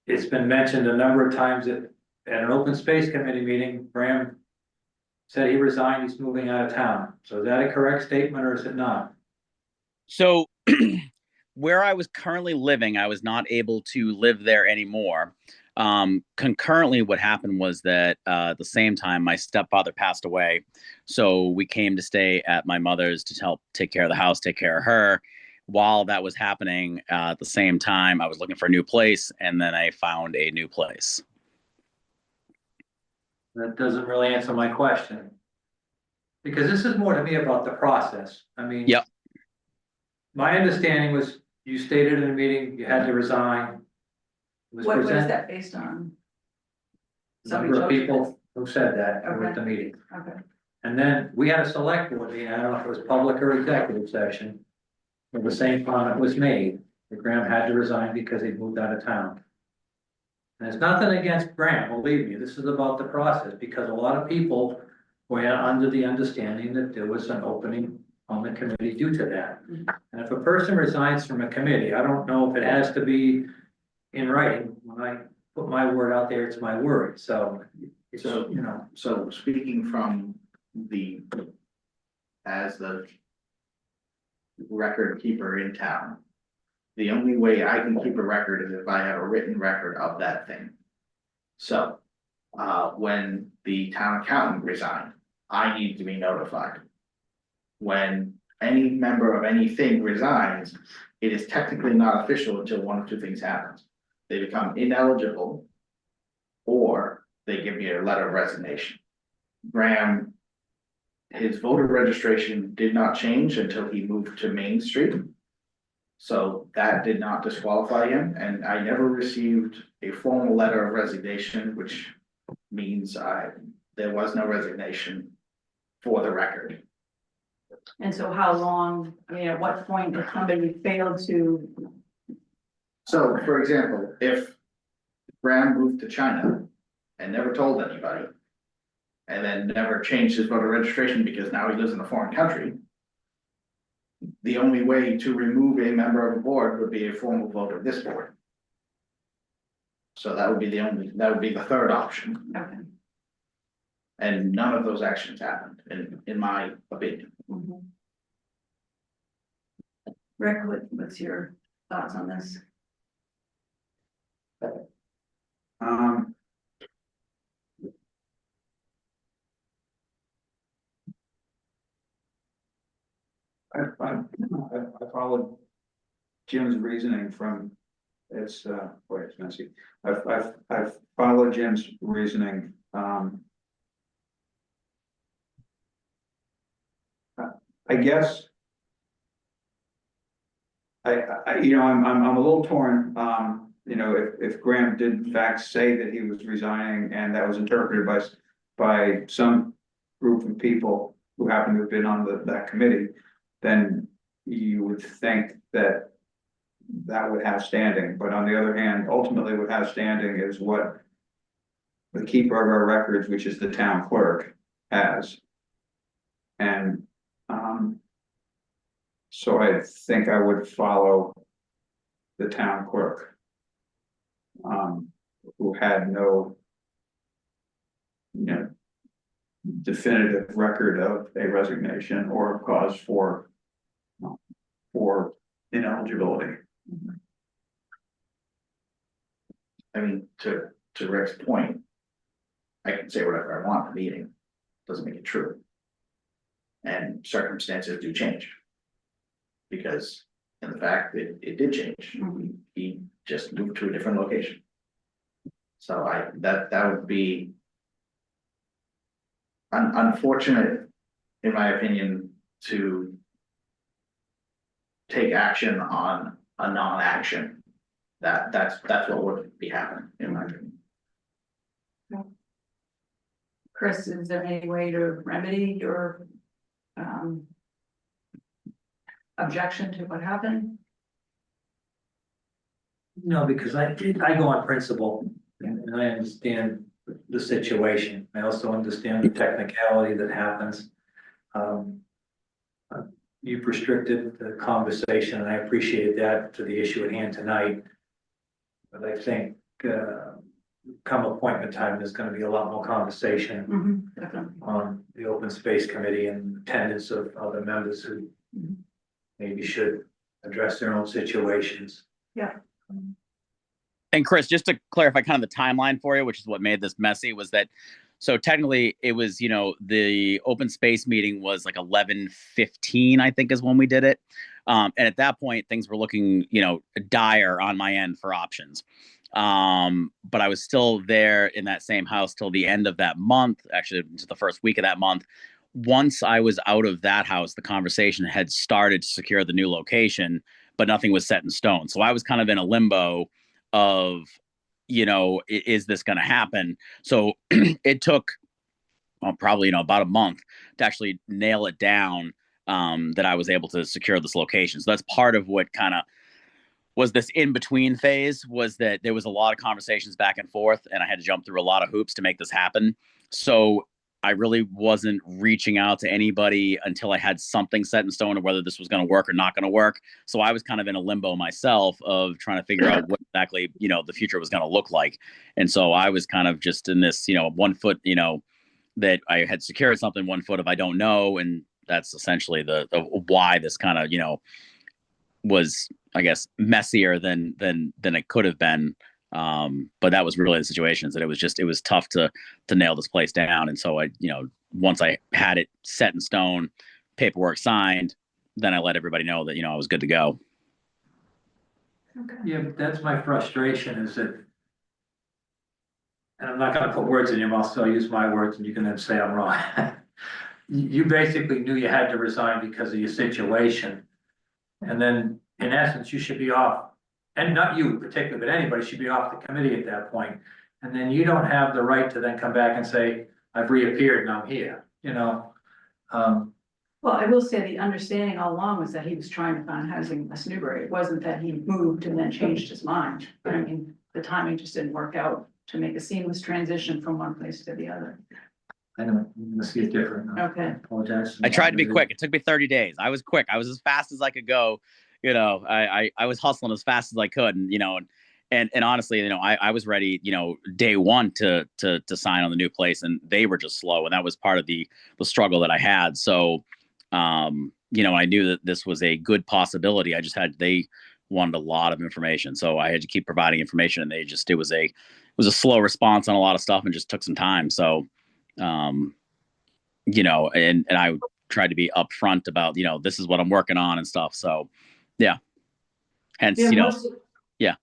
it's been mentioned a number of times that at an open space committee meeting, Graham said he resigned, he's moving out of town. So is that a correct statement or is it not? So where I was currently living, I was not able to live there anymore. Concurrently, what happened was that at the same time, my stepfather passed away. So we came to stay at my mother's to help take care of the house, take care of her. While that was happening, at the same time, I was looking for a new place, and then I found a new place. That doesn't really answer my question. Because this is more to me about the process. I mean, Yep. My understanding was you stated in a meeting you had to resign. It was What is presented, that based on? number of Somebody people who said that were at Okay. the meeting. Okay, And then we had a select board meeting, I don't know if it was public or executive session. Where the same comment was made, that Graham had to resign because he moved out of town. And it's nothing against Graham, believe me, this is about the process, because a lot of people were under the understanding that there was an opening on the committee due to that. And if a person resigns from a committee, I don't know if it has to be in writing. When I put my word out there, it's my word, so. It's, So, you know, So speaking from as the record keeper in town, the only way I can keep a record is if I have a written record of that thing. So, when the town accountant resigned, I need to be notified. When any member of anything resigns, it is technically not official until one of two things happens. They become ineligible, or they give me a letter of resignation. Graham, his voter registration did not change until he moved to Main Street. So that did not disqualify him, and I never received a formal letter of resignation, which means there was no resignation for the record. and so how long, I mean, at what point if somebody failed to, So, for example, if Graham moved to China and never told anybody, and then never changed his voter registration because now he lives in a foreign country, the only way to remove a member of a board would be a formal vote of this board. So that would be the third option, okay. and none of those actions happened, in my opinion. Mhm. Rick, what's your thoughts on this? I followed Jim's reasoning from, boy, it's messy. I've followed Jim's reasoning, I guess. I'm a little torn, if Graham did in fact say that he was resigning and that was interpreted by some group of people who happen to have been on that committee, then you would think that that would have standing, but on the other hand, ultimately what has standing is what the keeper of our records, which is the town clerk, has. And, so I think I would follow the town clerk, who had no, definitive record of a resignation or cause for ineligibility. I mean, to Rick's point, I can say whatever I want at the meeting, doesn't make it true. And circumstances do change. Because in fact, it did change, he just moved to a different location. So that would be unfortunate, in my opinion, to take action on a non-action. That's what would be happening, in my opinion. Chris, is there any way to remedy your objection to what happened? No, because I go on principle and I understand the situation. I also understand the technicality that happens. You've restricted the conversation and I appreciate that to the issue at hand tonight. But I think come appointment time, there's gonna be a lot more conversation Definitely. on the open space committee and attendance of other members who maybe should address their own situations. Yeah. And Chris, just to clarify kind of the timeline for you, which is what made this messy, was that so technically it was, you know, the open space meeting was like 11:15, I think is when we did it. And at that point, things were looking, you know, dire on my end for options. But I was still there in that same house till the end of that month, actually into the first week of that month. Once I was out of that house, the conversation had started to secure the new location, but nothing was set in stone. So I was kind of in a limbo of, you know, is this going to happen? So it took probably, you know, about a month to actually nail it down, that I was able to secure this location. So that's part of what kind of was this in-between phase, was that there was a lot of conversations back and forth and I had to jump through a lot of hoops to make this happen. So I really wasn't reaching out to anybody until I had something set in stone of whether this was going to work or not going to work. So I was kind of in a limbo myself of trying to figure out what exactly, you know, the future was going to look like. And so I was kind of just in this, you know, 1 foot, you know, that I had secured something, 1 foot of I don't know. And that's essentially the why this kind of, you know, was, I guess, messier than it could have been. But that was really the situation, is that it was tough to nail this place down. And so I, you know, once I had it set in stone, paperwork signed, then I let everybody know that, you know, I was good to go. Okay. Yeah, but that's my frustration, is that, and I'm not gonna put words in your mouth, so I'll use my words and you can then say I'm wrong. You basically knew you had to resign because of your situation. And then, in essence, you should be off, and not you particularly, but anybody should be off the committee at that point. And then you don't have the right to then come back and say, I've reappeared and I'm here, you know? Well, I will say the understanding all along was that he was trying to find housing in West Newbury. It wasn't that he moved and then changed his mind. I mean, the timing just didn't work out to make a seamless transition from one place to the other. I know, I'm gonna see it different. I Okay. apologize. I tried to be quick. It took me 30 days. I was quick. I was as fast as I could go. You know, I was hustling as fast as I could, and, you know, and honestly, you know, I was ready, you know, day one to sign on the new place, and they were just slow. And that was part of the struggle that I had. So, you know, I knew that this was a good possibility. They wanted a lot of information. So I had to keep providing information, and it was a slow response on a lot of stuff and just took some time. So, you know, and I tried to be upfront about, you know, this is what I'm working on and stuff. So, yeah. Hence, Yeah, you know, yeah.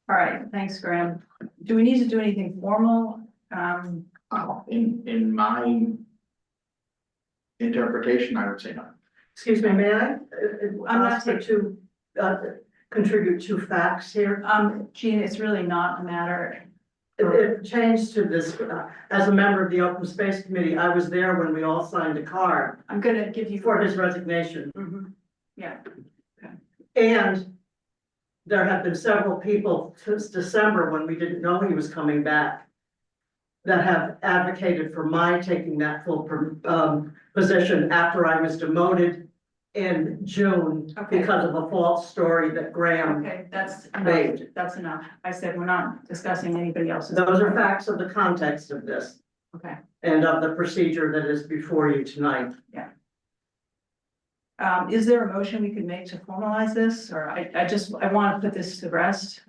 All right, thanks, Graham. Do we need to do anything formal? In my interpretation, I would say no. Excuse me, may I? I'm not ask her to contribute 2 facts here. Jean, it's really not a matter. It changed to this, as a member of the Open Space Committee, I was there when we all signed a card I'm gonna give you. for his resignation. Yeah, And there have been several people since December, when we didn't know he was coming back, that have advocated for my taking that full position after I was demoted in June Okay. because of a false story that Graham okay, that's enough. made. That's enough. I said we're not discussing anybody else's. Those are facts of the context of this. Okay, and of the procedure that is before you tonight. Is there a motion we could make to formalize this, or I want to put this to rest?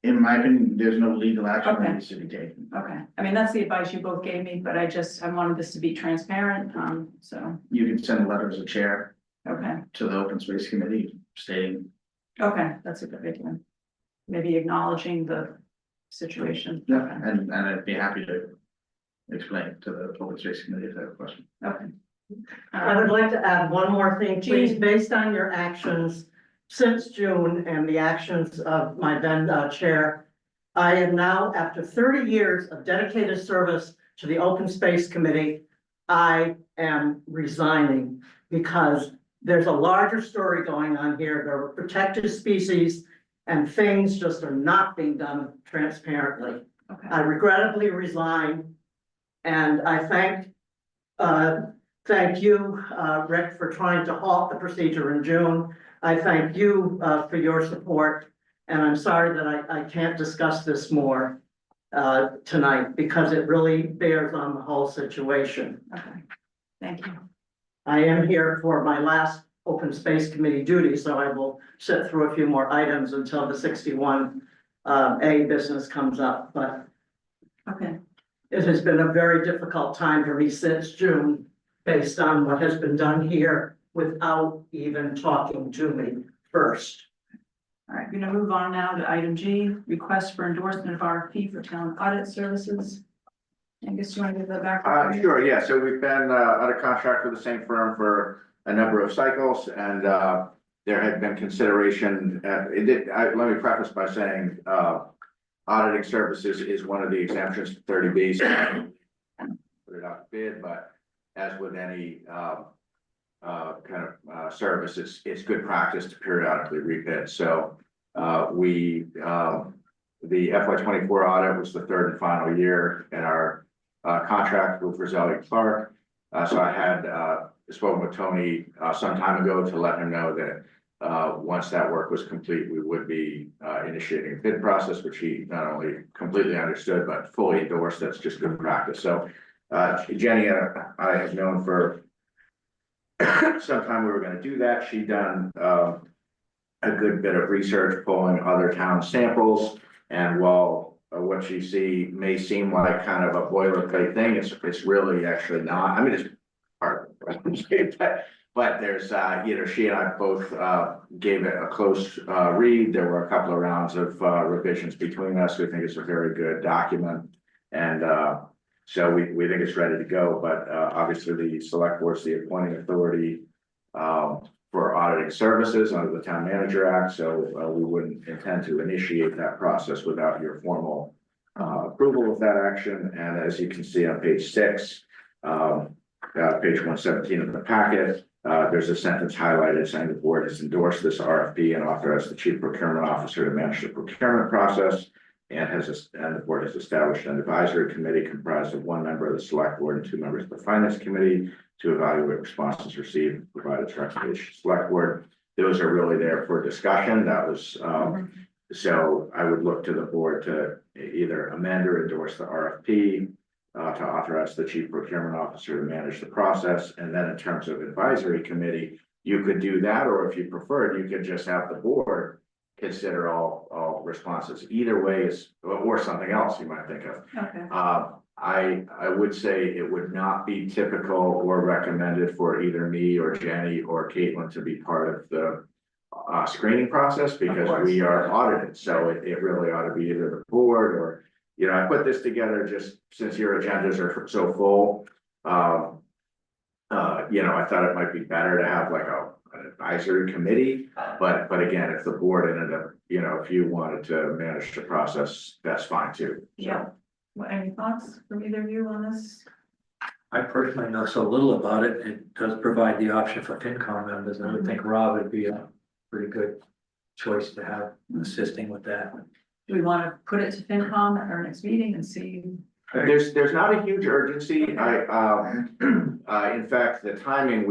In my opinion, there's no legal action Okay. that needs to be taken. Okay, I mean, that's the advice you both gave me, but I wanted this to be transparent, so, You can send a letter as a chair okay, to the open space committee stating, okay, that's a good idea. Maybe acknowledging the situation. yeah, and I'd be happy to explain to the open space committee if they have a question. Okay. I would like to add one more thing, please, Jean. based on your actions since June and the actions of my then chair. I am now, after 30 years of dedicated service to the Open Space Committee, I am resigning because there's a larger story going on here. There are protected species and things just are not being done transparently. Okay. I regrettably resign. And I thank you, Rick, for trying to halt the procedure in June. I thank you, for your support. And I'm sorry that I can't discuss this more, tonight because it really bears on the whole situation. Okay, thank you. I am here for my last Open Space Committee duty, so I will sit through a few more items until the 61 A business comes up, but Okay, it has been a very difficult time for me since June, based on what has been done here without even talking to me first. all right, we're gonna move on now to item G, request for endorsement of RFP for town audit services. I guess you want to give that back? Sure, yeah, so we've been under contract with the same firm for a number of cycles, and there had been consideration, let me preface by saying, auditing services is one of the exemptions to 30B. So put it out to bid, but as with any kind of service, it's good practice to periodically rebid. So the FY24 audit was the third and final year in our contract with Roselli Clark. So I had spoken with Tony some time ago to let him know that once that work was complete, we would be initiating a bid process, which he not only completely understood, but fully endorsed. That's just good practice. So Jenny, I have known for some time we were going to do that. She'd done a good bit of research, pulling other town samples. And while what you see may seem like kind of a boilerplate thing, it's really actually not. I mean, it's part of it, but there's, she and I both gave it a close read. There were a couple of rounds of revisions between us. We think it's a very good document. And so we think it's ready to go, but obviously the select board's the appointing authority for auditing services under the Town Manager Act. So we wouldn't intend to initiate that process without your formal approval of that action. And as you can see on page 6, page 117 of the packet, there's a sentence highlighted saying the board has endorsed this RFP and authorized the chief procurement officer to manage the procurement process. And the board has established an advisory committee comprised of 1 member of the select board and 2 members of the finance committee to evaluate responses received and provide its recommendation to select board. Those are really there for discussion. That was, so I would look to the board to either amend or endorse the RFP to authorize the chief procurement officer to manage the process. And then in terms of advisory committee, you could do that, or if you preferred, you could just have the board consider all responses. Either way is, or something else you might think of. Okay. I would say it would not be typical or recommended for either me or Jenny or Caitlin to be part of the screening process because we are audited. So it really ought to be either the board or, I put this together just since your agendas are so full. I thought it might be better to have like an advisory committee, but again, if the board ended up, if you wanted to manage the process, that's fine too. Yeah. Well, any thoughts from either of you on this? I personally know so little about it. It does provide the option for FinCom members, and I would think Rob would be a pretty good choice to have assisting with that. Do we want to put it to FinCom at our next meeting and see? There's not a huge urgency. In fact, the timing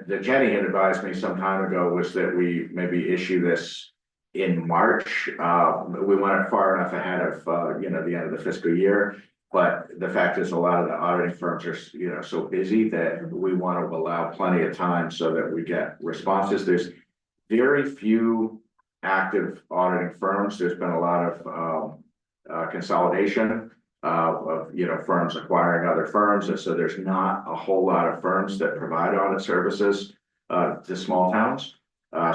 that Jenny had advised me some time ago was that we maybe issue this in March. We went far enough ahead of, the end of the fiscal year. But the fact is, a lot of the auditing firms are, so busy that we want to allow plenty of time so that we get responses. There's very few active auditing firms. There's been a lot of consolidation of, firms acquiring other firms. And so there's not a whole lot of firms that provide audit services to small towns.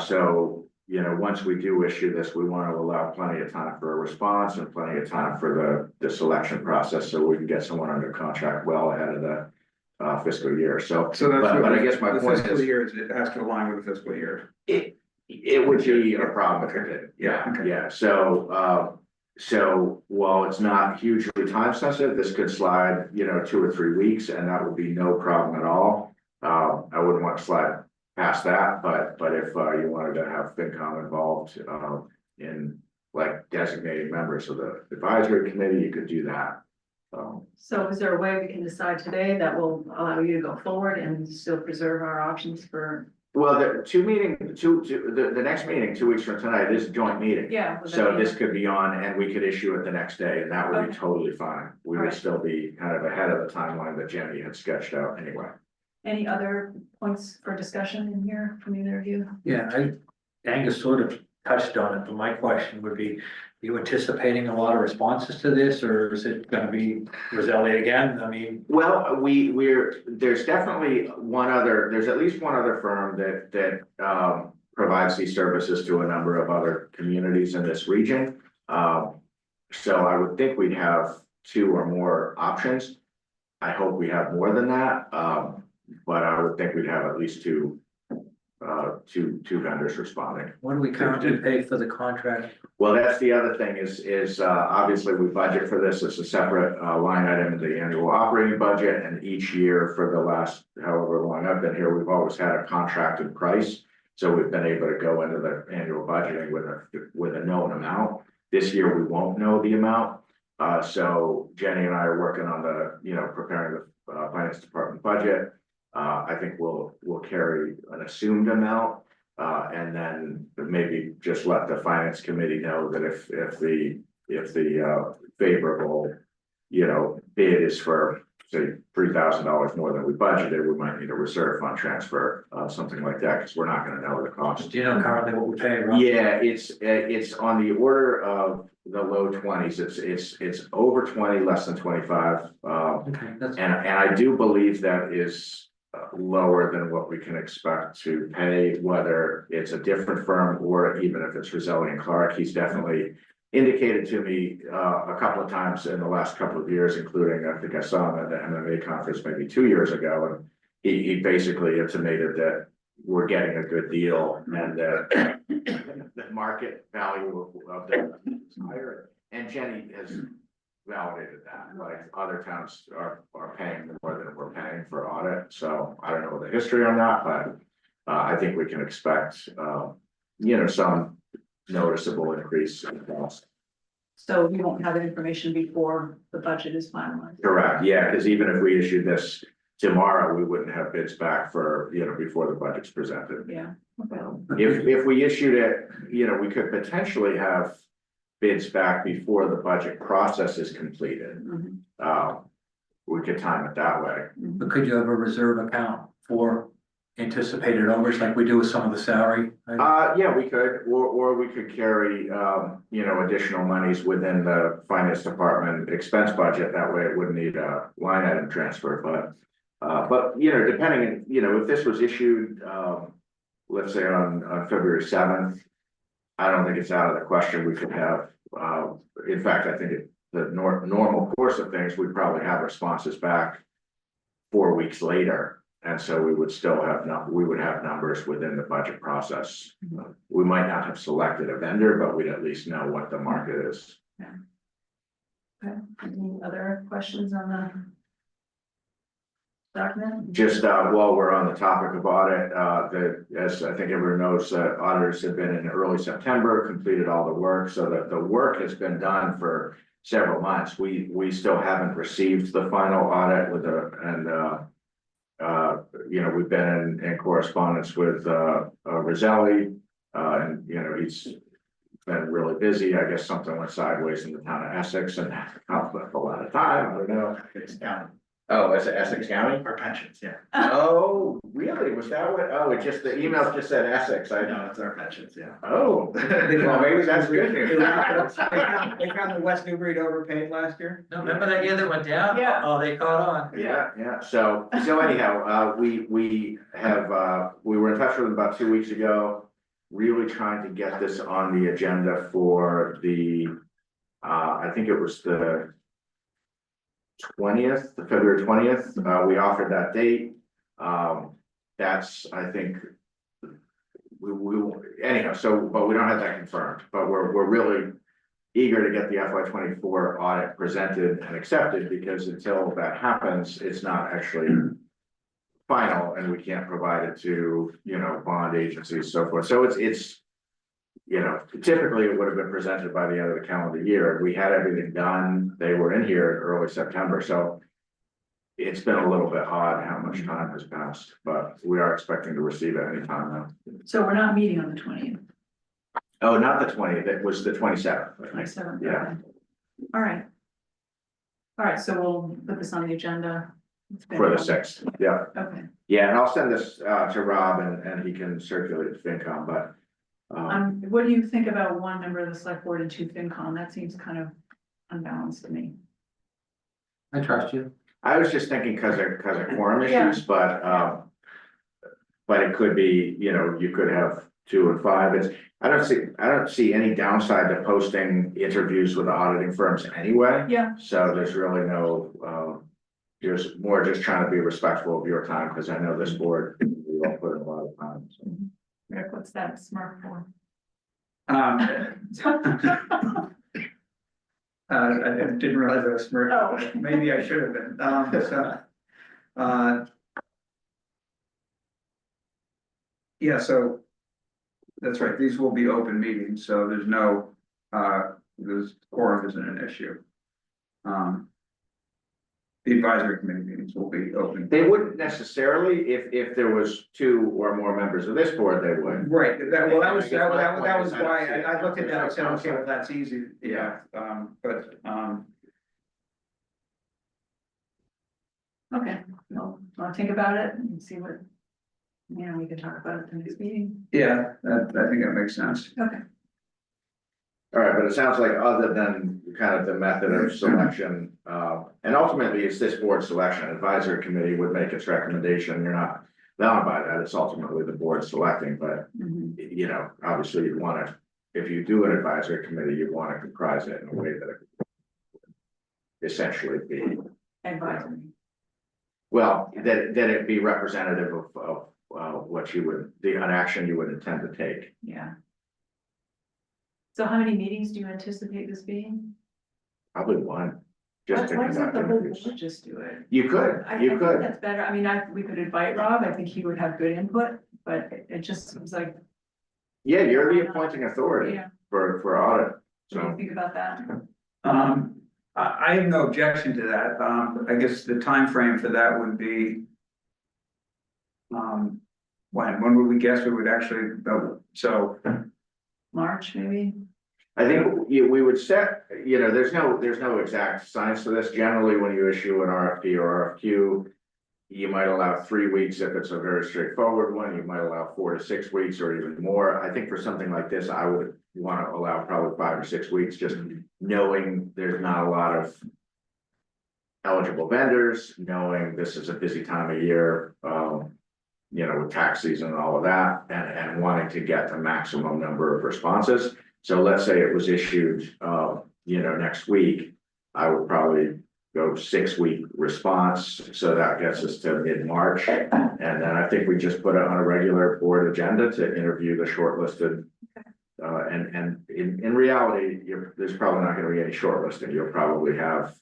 So, once we do issue this, we want to allow plenty of time for a response and plenty of time for the selection process, so we can get someone under contract well ahead of the fiscal year. So So that's but what I guess my the point fiscal is, year it has to align with the fiscal year. it would be a problem if it did. Yeah, Okay. yeah. So while it's not hugely time sensitive, this could slide, 2 or 3 weeks, and that would be no problem at all. I wouldn't want to slide past that, but if you wanted to have FinCom involved in like designating members of the advisory committee, you could do that. So is there a way we can decide today that will allow you to go forward and still preserve our options for? Well, the next meeting, 2 weeks from tonight, is a joint meeting. Yeah. So this could be on, and we could issue it the next day, and that would be Okay. totally fine. We would Alright. still be kind of ahead of the timeline that Jenny had sketched out anyway. Any other points for discussion in here from either of you? Yeah, Angus sort of touched on it, but my question would be, you anticipating a lot of responses to this, or is it gonna be Roselli again? I mean. Well, there's definitely there's at least one other firm that provides these services to a number of other communities in this region. So I would think we'd have 2 or more options. I hope we have more than that, but I would think we'd have at least two vendors responding. What do we currently pay for the contract? Well, that's the other thing is obviously we budget for this. It's a separate line item in the annual operating budget, and each year for the last however long I've been here, we've always had a contracted price. So we've been able to go into the annual budgeting with a known amount. This year we won't know the amount. So Jenny and I are working on preparing the finance department budget. I think we'll carry an assumed amount, and then maybe just let the finance committee know that if the favorable, bid is for, say, $3,000 more than we budgeted, we might need a reserve fund transfer, something like that, because we're not gonna know the cost. Do you know currently what we pay, roughly? Yeah, it's on the order of the low 20s. It's over 20, less than 25. Okay, that's. And I do believe that is lower than what we can expect to pay, whether it's a different firm or even if it's Roselli and Clark. He's definitely indicated to me a couple of times in the last couple of years, including I think I saw him at the MMA conference maybe 2 years ago, and he basically intimated that we're getting a good deal and that the market value of the is higher. And Jenny has validated that, like other towns are paying more than we're paying for audit. So I don't know the history on that, but I think we can expect some noticeable increase in cost. So we won't have that information before the budget is finalized. Correct, yeah, because even if we issued this tomorrow, we wouldn't have bids back for, before the budget's presented. Yeah. Okay. If we issued it, we could potentially have bids back before the budget process is completed. Mhm. We could time it that way. But could you have a reserve account for anticipated overs like we do with some of the salary? Yeah, we could, or we could carry, additional monies within the finance department expense budget. That way it wouldn't need a line item transfer, but depending, if this was issued, let's say on February 7th, I don't think it's out of the question. We could have, in fact, I think the normal course of things, we'd probably have responses back 4 weeks later. And so we would still have we would have numbers within the budget process. We might not have selected a vendor, but we'd at least know what the market is. Okay. Any other questions on the document? Just while we're on the topic of audit, as I think everyone knows, auditors have been in early September, completed all the work, so that the work has been done for several months. We still haven't received the final audit we've been in correspondence with Roselli, and he's been really busy. I guess something went sideways in the town of Essex and comes up a lot of time. I don't know. It's down, Oh, is it Essex County? our pensions, yeah. Oh, really? Was that what? Oh, it just, the email just said Essex. I No, it's our pensions, yeah. Oh, well, maybe that's good news. They found the West Newbury overpaid last year. No, remember that year that went down? Yeah. Oh, they caught on. Yeah. So anyhow, we were in touch with them about 2 weeks ago, really trying to get this on the agenda for the, I think it was the 20th, February 20th. We offered that date. That's, I think, anyhow, so, but we don't have that confirmed, but we're really eager to get the FY 24 audit presented and accepted, because until that happens, it's not actually final, and we can't provide it to, bond agencies, so forth. So it's, typically it would have been presented by the end of the calendar year. We had everything done. They were in here in early September, so it's been a little bit odd how much time has passed, but we are expecting to receive it anytime now. So we're not meeting on the 20th, Oh, not the 20th, it was the 27th. I think. 27th. Yeah. okay. All right. All right, so we'll put this on the agenda. It's been- For the 6th, yeah. Okay, Yeah, and I'll send this to Rob and he can circulate to FinCom, but. what do you think about one member of the select board and 2 FinCom? That seems kind of unbalanced to me. I trust you. I was just thinking because of quorum Yeah. issues, but it could be, you could have 2 and 5. I don't see any downside to posting interviews with the auditing firms anyway. Yeah. So there's really no, there's more just trying to be respectful of your time, because I know this board, we all put in a lot of time. So. Rick, what's that smirk for? I didn't realize I was smirking. Oh. Maybe I should have been. Yeah, so that's right. These will be open meetings, so there's no, this quorum isn't an issue. The advisory committee meetings will be open. They wouldn't necessarily, if there was 2 or more members of this board, they would. Right, that was I guess my point was is I don't why see I looked at that and said, okay, downside. well, that's easy, yeah, but. Okay, well, I'll think about it and see what, we can talk about it at the next meeting. Yeah, I think that makes sense. Okay. All right, but it sounds like other than kind of the method of selection, and ultimately it's this board selection, advisory committee would make its recommendation. You're not bound by that. It's ultimately the board selecting, but obviously you'd want to, if you do an advisory committee, you want to comprise it in a way that it could essentially be, Advisory. well, that it be representative of what you would, an action you would intend to take. Yeah. So how many meetings do you anticipate this being? Probably one. Just to Why doesn't conduct the whole interviews. board just do it? You could, I you think could. that's better. I mean, we could invite Rob. I think he would have good input, but it just seems like, Yeah, you're the appointing authority yeah, for audit, what do you so. think about that? I have no objection to that. I guess the time frame for that would be. When would we guess we would actually, so. March, maybe? I think we would set, there's no exact science to this. Generally, when you issue an RFP or RFQ, you might allow 3 weeks if it's a very straightforward one. You might allow 4 to 6 weeks or even more. I think for something like this, I would want to allow probably 5 or 6 weeks, just knowing there's not a lot of eligible vendors, knowing this is a busy time of year, with tax season and all of that, and wanting to get the maximum number of responses. So let's say it was issued, next week, I would probably go 6-week response. So that gets us to mid-March. And then I think we just put it on a regular board agenda to interview the shortlisted. And in reality, there's probably not going to be any shortlisting. You'll probably have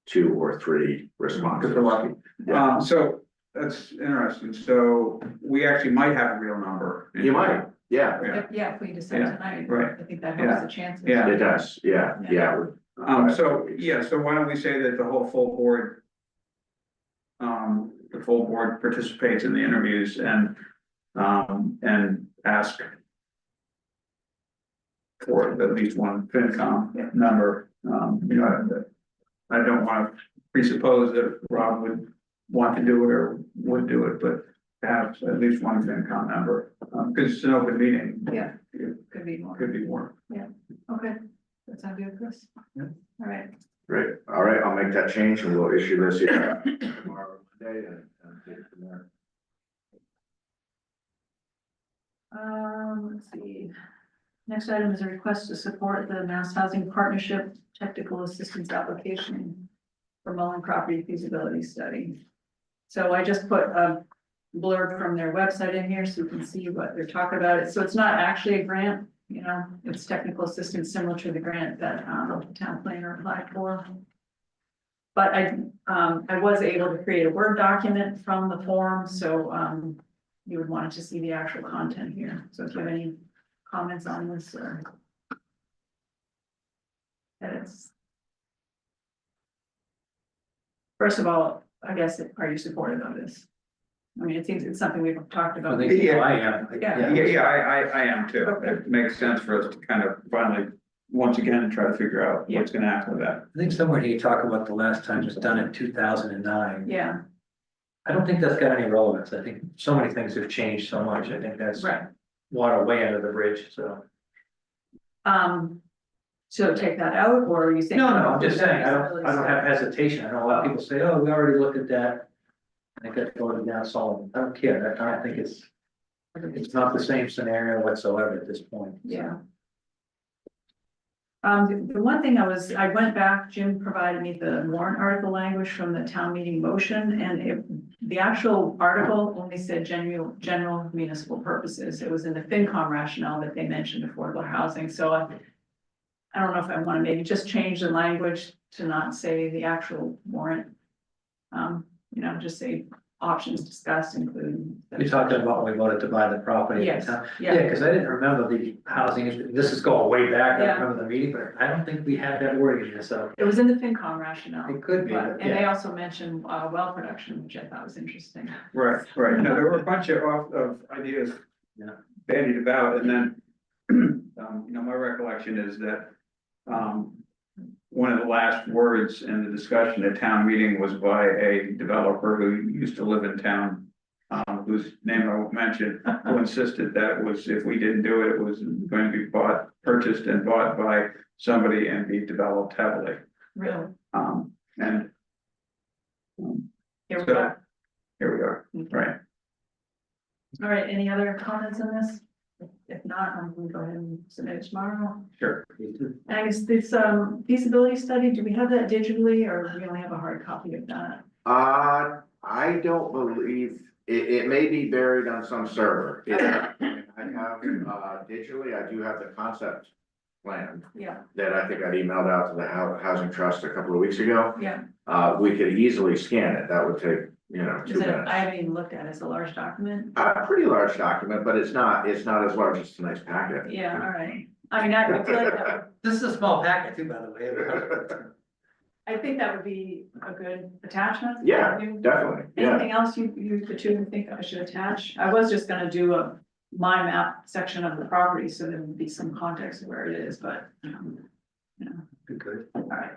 2 or 3 responses. If we're lucky. So that's interesting. So we actually might have a real number. You might, yeah. If we decide tonight, right. I think that helps the chances. Yeah. It does, yeah. So why don't we say that the whole full board. The full board participates in the interviews and ask. for at least one FinCom member. I don't want to presuppose that Rob would want to do it or would do it, but to have at least one FinCom member, because it's an open meeting. Yeah. It Could be more. could be more. Okay, that sounds good, Chris. Yeah. All right. Great, all right, I'll make that change and we'll issue this here tomorrow, Monday, and take it from there. Let's see. Next item is a request to support the Mass Housing Partnership Technical Assistance Application for Mullen Property Feasibility Study. So I just put a blurb from their website in here so you can see what they're talking about. So it's not actually a grant, you know, it's technical assistance similar to the grant that the town planner applied for. But I was able to create a Word document from the form, so you would want to see the actual content here. So if you have any comments on this or edits. First of all, I guess, are you supportive of this? I mean, it seems it's something we've talked about. I think Yeah. I am. Yeah. I am too. It makes sense for us to kind of finally, once again, try to figure out what's gonna happen with that. I think somewhere here you talk about the last time it was done in 2009. Yeah, I don't think that's got any relevance. I think so many things have changed so much. I think that's right. water way under the bridge, so. So take that out, or are you saying? No, I'm just saying, I don't have hesitation. I know a lot of people say, oh, we already looked at that. I think that's voted down solid. I don't care. I don't think it's not the same scenario whatsoever at this point. Yeah. The one thing I went back, Jim provided me the warrant article language from the town meeting motion, and the actual article only said general municipal purposes. It was in the FinCom rationale that they mentioned affordable housing, so I don't know if I want to maybe just change the language to not say the actual warrant. You know, just say options discussed include. You talked about when we voted to buy the property. Yes, Yeah, yeah, because I didn't remember the housing, this is going way back, I Yeah. remember the meeting, but I don't think we had that wording in this, so it was in the FinCom rationale. it could be, But, but and they yeah. also mentioned well production, which I thought was interesting. Right. Now, there were a bunch of ideas Yeah. bandied about, and then, my recollection is that, one of the last words in the discussion at town meeting was by a developer who used to live in town, whose name I won't mention, who insisted that it was, if we didn't do it, it was going to be purchased and bought by somebody and be developed heavily. Really, And here we So- are. here we are, right? All right, any other comments on this? If not, I'm gonna go ahead and submit it tomorrow. Sure. I guess this feasibility study, do we have that digitally or do we only have a hard copy of that? I don't believe, it may be buried on some server. I have, digitally, I do have the concept plan Yeah, that I think I emailed out to the Housing Trust a couple of weeks ago. yeah. We could easily scan it, that would take, 2 Is it, minutes. I haven't even looked at it. It's a large document. A pretty large document, but it's not as large as tonight's packet. Yeah, all right. I mean, I feel like This is a small packet too, by the way. I think that would be a good attachment. Yeah, You- definitely, yeah. Anything else the two think I should attach? I was just gonna do my map section of the property, so there would be some context of where it is, but. Good. All right,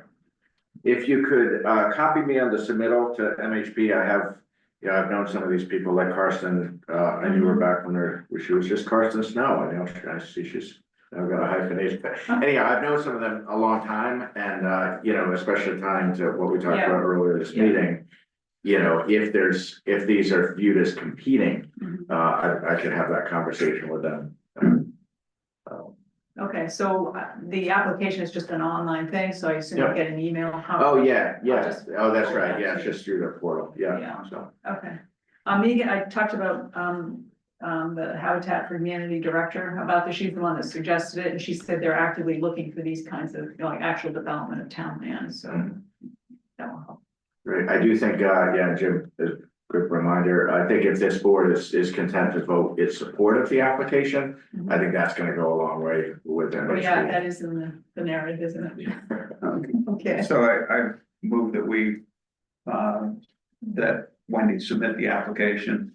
If you could, copy me on the submittal to MHP, I've known some of these people like Karsten, I knew her back when she was just Karsten Snow, I see she's now got a hyphenation. Anyhow, I've known some of them a long time and, especially tying to what we talked Yeah. about earlier this Yeah. meeting. If these are viewed as competing, Mhm. I could have that conversation with them. okay, so the application is just an online thing, so I assume you Yeah. get an email. Oh, yeah, I'll just that's forward right, that yeah, to it's you. just through their portal, Yeah. yeah, so. Okay. Megan, I talked about, the Habitat for Humanity director about this. She's the one that suggested it, and she said they're actively looking for these kinds of, like, actual development of town land, so. That will help. Great, I do think, Jim, a quick reminder, I think if this board is content to vote its support of the application, I think that's gonna go a long way with them. Oh, yeah, that is in the narrative, isn't it? Okay. So I move that we, that Wendy submit the application,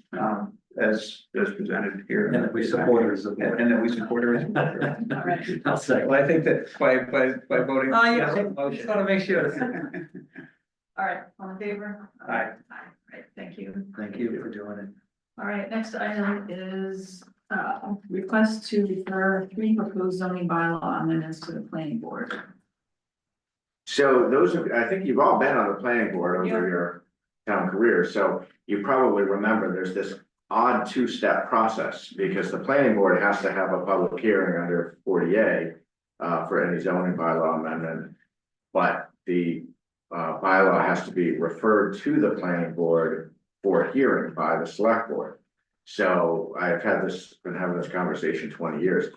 as presented here. And that we support her as a And board. and that we support her as a board. All right. I'll say. Well, I think that by voting. Oh, yeah. yes on the Just motion. wanna make sure. All right, all in favor? Aye. Aye, right, thank you. Thank you for doing it. All right, next item is, request to refer 3 proposed zoning bylaw amendments to the planning board. So those are, I think you've all been on the planning board over Yeah. your town career, so you probably remember there's this odd two-step process, because the planning board has to have a public hearing under 40A for any zoning bylaw amendment, but the bylaw has to be referred to the planning board for hearing by the select board. So I've been having this conversation 20 years.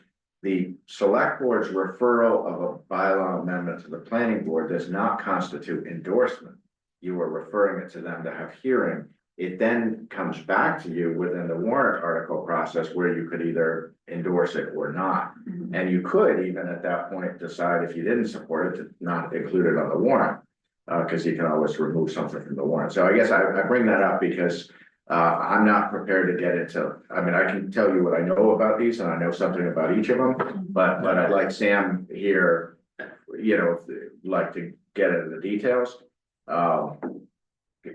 The select board's referral of a bylaw amendment to the planning board does not constitute endorsement. You are referring it to them to have hearing. It then comes back to you within the warrant article process where you could either endorse it or not. And you could even at that point decide, if you didn't support it, to not include it on the warrant. Because you can always remove something from the warrant. So I guess I bring that up because I'm not prepared to get into, I mean, I can tell you what I know about these, and I know something about each of them, but I'd like Sam here, like to get into the details.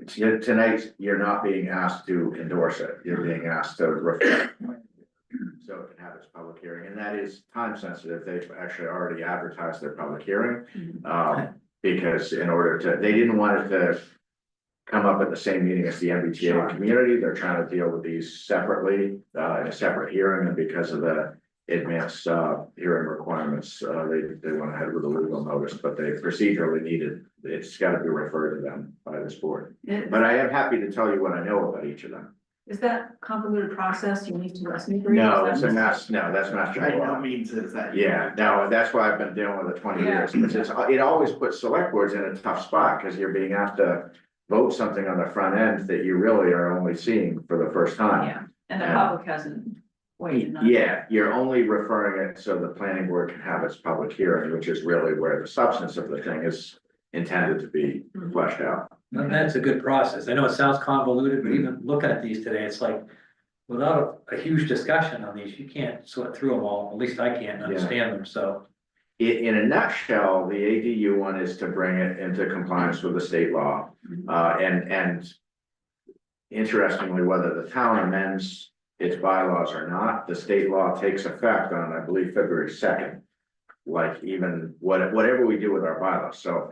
Tonight, you're not being asked to endorse it, you're being asked to refer. So it can have its public hearing, and that is time sensitive. They've actually already advertised their public hearing. Because in order to, they didn't want it to come up at the same meeting as the MBTA community. They're trying to deal with these separately, in a separate hearing, and because of the advanced hearing requirements, they went ahead with a legal notice, but they procedurally needed, it's got to be referred to them by this board. But I am happy to tell you what I know about each of them. Is that convoluted process unique to West Newbury? No, Is that's that- that's master By law. no means is that. Yeah, no, that's why I've been dealing with it 20 years, because it always puts select boards in a tough spot, because you're being asked to vote something on the front end that you really are only seeing for the first time. Yeah, and the public hasn't weighed in. Yeah, you're only referring it so the planning board can have its public hearing, which is really where the substance of the thing is intended to be fleshed out. And that's a good process. I know it sounds convoluted, but even looking at these today, it's like, without a huge discussion on these, you can't sort through them all, at least I can't understand them, so. In a nutshell, the ADU one is to bring it into compliance with the state law. And interestingly, whether the town amends its bylaws or not, the state law takes effect on, I believe, February 2nd. Like even whatever we do with our bylaws, so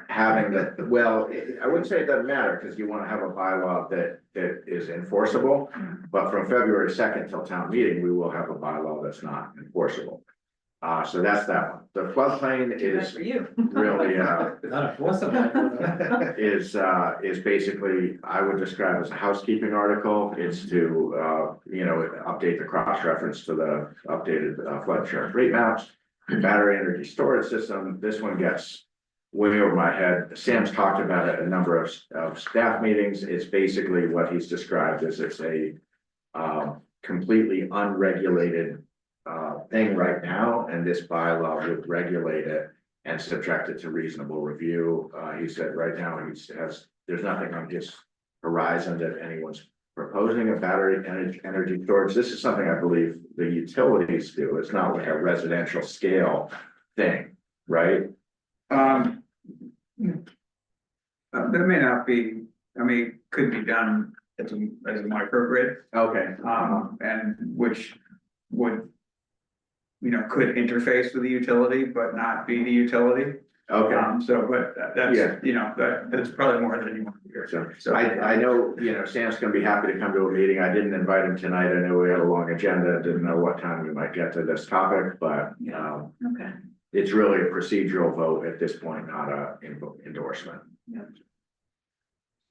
having that, well, I wouldn't say it doesn't matter, because you want to have a bylaw that is enforceable. But from February 2nd till town meeting, we will have a bylaw that's not enforceable. So that's that one. The floodplain is For you. really, Not enforceable. is basically, I would describe as a housekeeping article. It's to, update the cross-reference to the updated flood insurance rate maps. Battery energy storage system, this one gets way over my head. Sam's talked about it at a number of staff meetings. It's basically what he's described as it's a completely unregulated thing right now, and this bylaw would regulate it and subject it to reasonable review. He said right now there's nothing on his horizon that anyone's proposing a battery energy storage. This is something I believe the utilities do. It's not like a residential scale thing, right? That may not be, I mean, could be done as a microgrid, Okay. and which would, could interface with the utility, but not be the utility. Okay. But that's, that's probably more than you want to hear. So I know, Sam's gonna be happy to come to a meeting. I didn't invite him tonight. I knew we had a long agenda. Didn't know what time we might get to this topic, but Okay. it's really a procedural vote at this point, not a endorsement.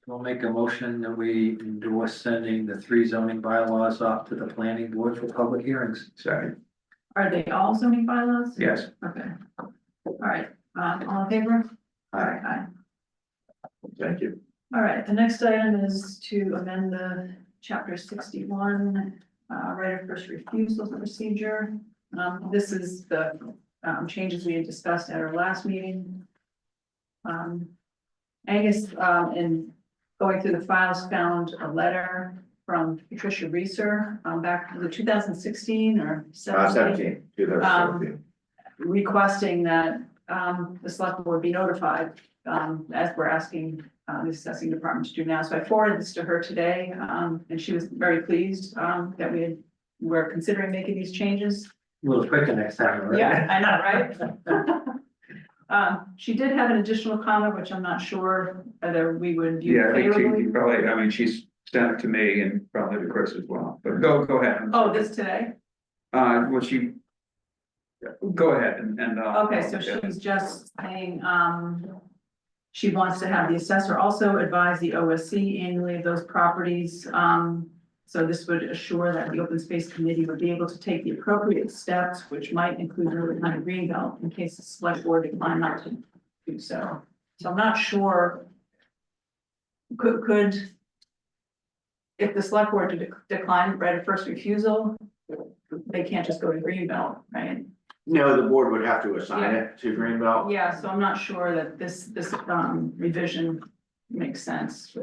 We'll make a motion that we endorse sending the 3 zoning bylaws off to the planning board for public hearings. Second, Are they all zoning bylaws? yes. Okay. All right, all in favor? Aye. Aye. Thank you. All right, the next item is to amend the chapter 61, right of first refusal procedure. This is the changes we had discussed at our last meeting. Angus, in going through the files, found a letter from Patricia Reeser, back to the 2016 or 17. 2017. Requesting that, the select board be notified, as we're asking, the assessing department to do now. So I forwarded this to her today, and she was very pleased, that we're considering making these changes. A little quicker next time, right? Yeah, I know, right? She did have an additional comment, which I'm not sure whether we would view Yeah, I think favorably. she probably, I mean, she's sent it to me and probably to Chris as well, but go ahead. Oh, this today? Well, go ahead and. Okay, so she's just saying, she wants to have the assessor also advise the OSC annually of those properties. So this would assure that the open space committee would be able to take the appropriate steps, which might include early kind of green belt in case the select board decline not to do so. So I'm not sure. Could, if the select board decline right of first refusal, they can't just go to green belt, right? No, the board would have to assign it to Greenbelt. Yeah, so I'm not sure that this revision makes sense.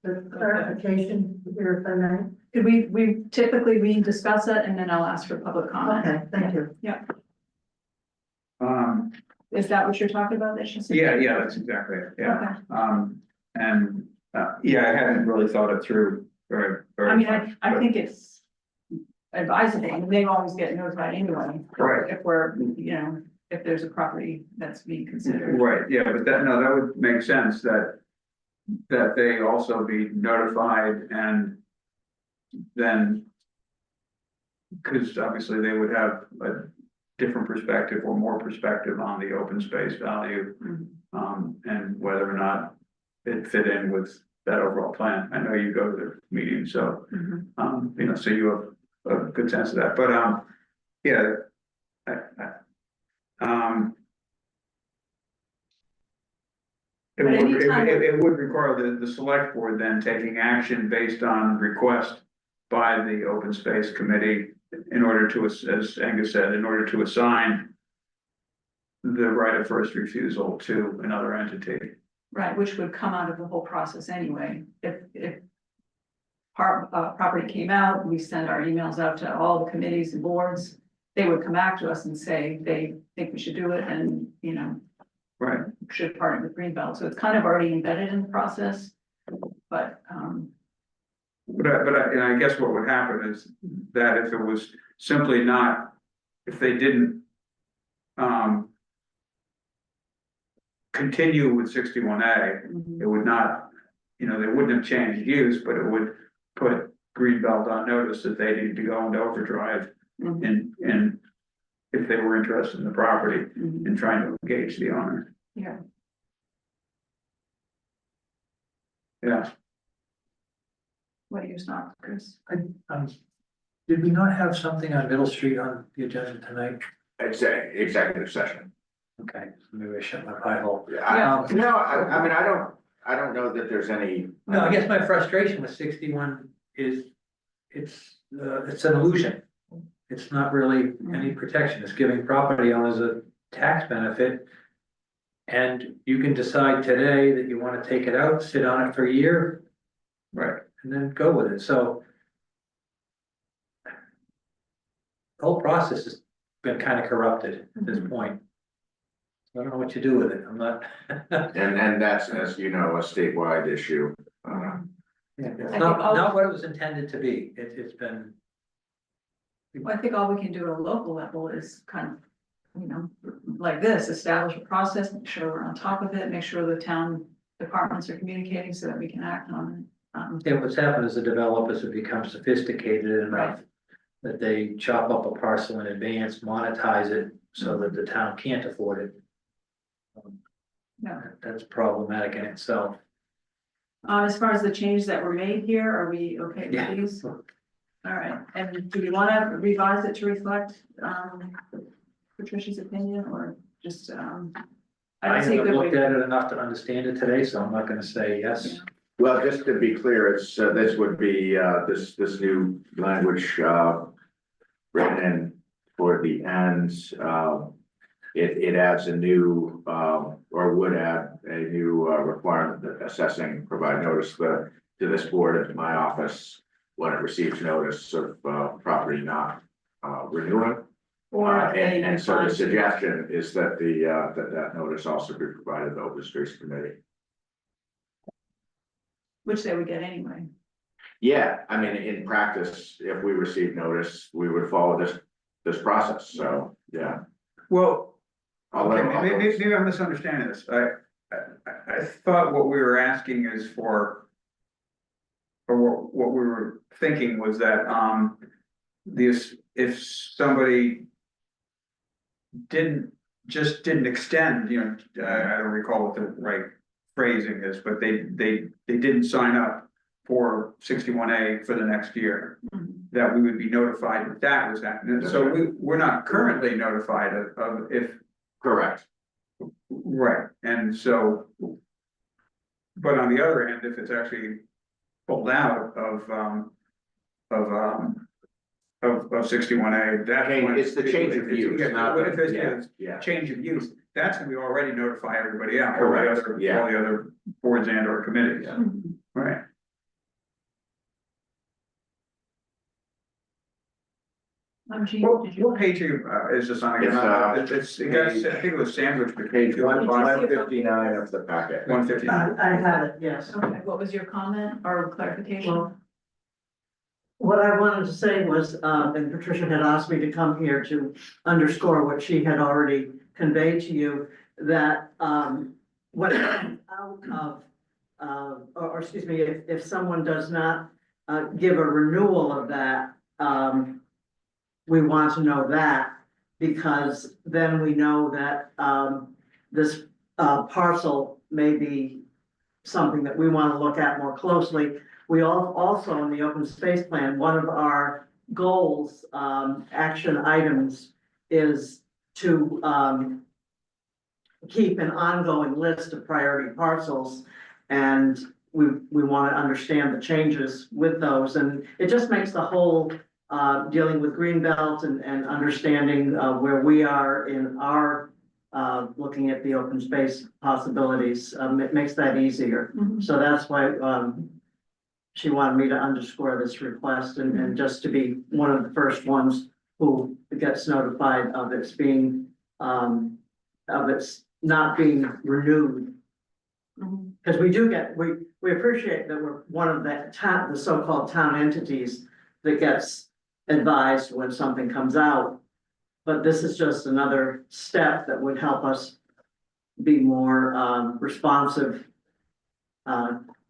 Clarification here, if I may. Could we typically discuss it and then I'll ask for public comment. Okay, thank you. Yeah, is that what you're talking about? That she said? Yeah, that's exactly it, yeah. Okay. Yeah, I hadn't really thought it through very. I mean, much, I but- think it's advisable, and they always get notified anyway. Right. If we're, if there's a property that's being considered. Right, yeah, but that would make sense that they also be notified and then, because obviously they would have a different perspective or more perspective on the open space value, and whether or not it fit in with that overall plan. I know you go to the meeting, so, so you have a good sense of that, but, yeah. It would require the select board then taking action based on request by the open space committee in order to, as Angus said, in order to assign the right of first refusal to another entity. Right, which would come out of the whole process anyway. If property came out, we send our emails out to all the committees and boards. They would come back to us and say they think we should do it and, Right. should partner with Greenbelt. So it's kind of already embedded in the process, but, But I guess what would happen is that if it was simply not, if they didn't continue with 61A, it would not, they wouldn't have changed use, but it would put Greenbelt on notice that they need to go into overdrive and if they were interested in the property and trying to engage the owner. yeah. Yeah. What are your thoughts, Chris? Did we not have something on Middle Street on the agenda tonight? Executive session. Okay, so maybe I shut my pie hole. No, I mean, I don't know that there's any. No, I guess my frustration with 61 is it's an illusion. It's not really any protection. It's giving property owners a tax benefit. And you can decide today that you want to take it out, sit on it for a year. Right. And then go with it. So the whole process has been kind of corrupted at this point. I don't know what you do with it. I'm not. And that's, as you know, a statewide issue. It's not what it was intended to be. It's been. Well, I think all we can do at a local level is kind of, like this, establish a process, make sure we're on top of it, make sure the town departments are communicating so that we can act on it. Yeah, what's happened is the developers have become sophisticated enough that they chop up a parcel in advance, monetize it so that the town can't afford it. Yeah. That's problematic in itself. As far as the changes that were made here, are we okay Yeah. with these? All right, and do we want to revise it to reflect, Patricia's opinion or just, I don't see a haven't good way. looked at it enough to understand it today, so I'm not gonna say yes. Well, just to be clear, it's, this would be, this new language, written in for the ends. It adds a new, or would add a new, requirement that assessing provide notice to this board and to my office when it receives notice of, property not, renewing. Or any And so the funds. suggestion is that that notice also be provided to the Open Space Committee. Which they would get anyway. Yeah, I mean, in practice, if we receive notice, we would follow this process, so, yeah. Well, I'll okay, let- I'll- maybe I'm misunderstanding this. I thought what we were asking is for. Or what we were thinking was that, if somebody. Didn't extend, you know, I don't recall what the right phrasing is, but they didn't sign up for 61A for the next year. That we would be notified that that was happening, so we're not currently notified of if. Correct. Right, and so. But on the other hand, if it's actually pulled out of 61A, that's when. It's the change of use, not If it's, yeah, yeah. change of use, that's when we already notify everybody else, Correct, all yeah. the other boards and or committees. Yeah. Right. What page is this on again? I think it was sandwiched between. Page 159 of the packet. 159. I have it, yes. Okay, what was your comment or clarification? Well, what I wanted to say was, and Patricia had asked me to come here to underscore what she had already conveyed to you, that, what comes out of, or excuse me, if someone does not, give a renewal of that, we want to know that, because then we know that, this, parcel may be something that we want to look at more closely. We also in the open space plan, one of our goals, action items is to, keep an ongoing list of priority parcels. And we want to understand the changes with those, and it just makes the whole, dealing with Greenbelt and understanding, where we are in our, looking at the open space possibilities, it makes that easier. So that's why, she wanted me to underscore this request and just to be one of the first ones who gets notified of its being, of its not being renewed. Because we do get, we appreciate that we're one of the so-called town entities that gets advised when something comes out. But this is just another step that would help us be more, responsive,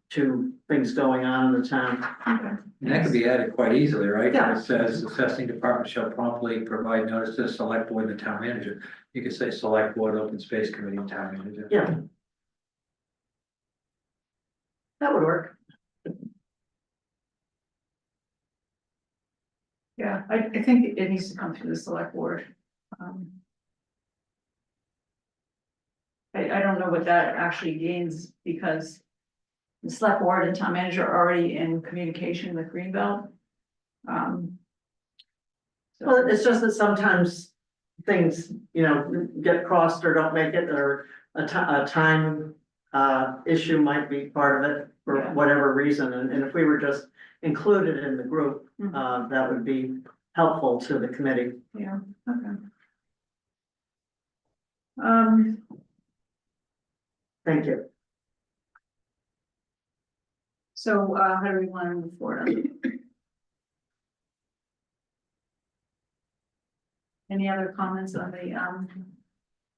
to things going on in the town. And that could be added quite easily, right? Yeah. It says assessing department shall promptly provide notice to the select board and the town manager. You could say select board, open space committee, and town manager. Yeah. That would work. Yeah, I think it needs to come through the select board. I don't know what that actually gains, because the select board and town manager are already in communication with Greenbelt. Well, it's just that sometimes things, get crossed or don't make it, or a time issue might be part of it for Yeah. whatever reason, and if we were just included in the group, that would be helpful to the committee. Yeah, okay. Thank you. So, how do we want to move forward? Any other comments on the,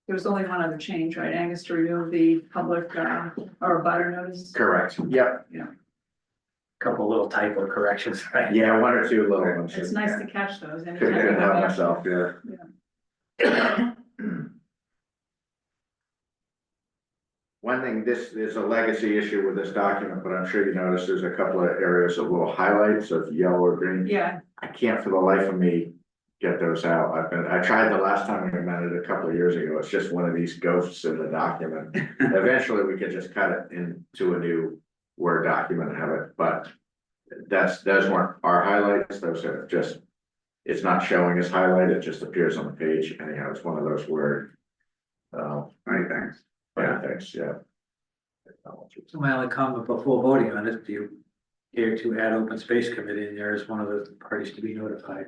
there was only one other change, right, Angus, to remove the public, or butter notice? Correct, yep, Couple little typo corrections, right? yeah, one or two little ones. It's nice to catch those. anytime Couldn't we help have myself, yeah. One thing, this is a legacy issue with this document, but I'm sure you noticed there's a couple of areas of little highlights of yellow or green. Yeah, I can't for the life of me get those out. I tried the last time we amended it a couple of years ago. It's just one of these ghosts in the document. Eventually, we could just cut it into a new Word document and have it, but those weren't our highlights. Those are just, it's not showing as highlight. It just appears on the page. Anyhow, it's one of those where, Many thanks. yeah, thanks, yeah. So my only comment before voting on it, do you care to add open space committee in there as one of the parties to be notified.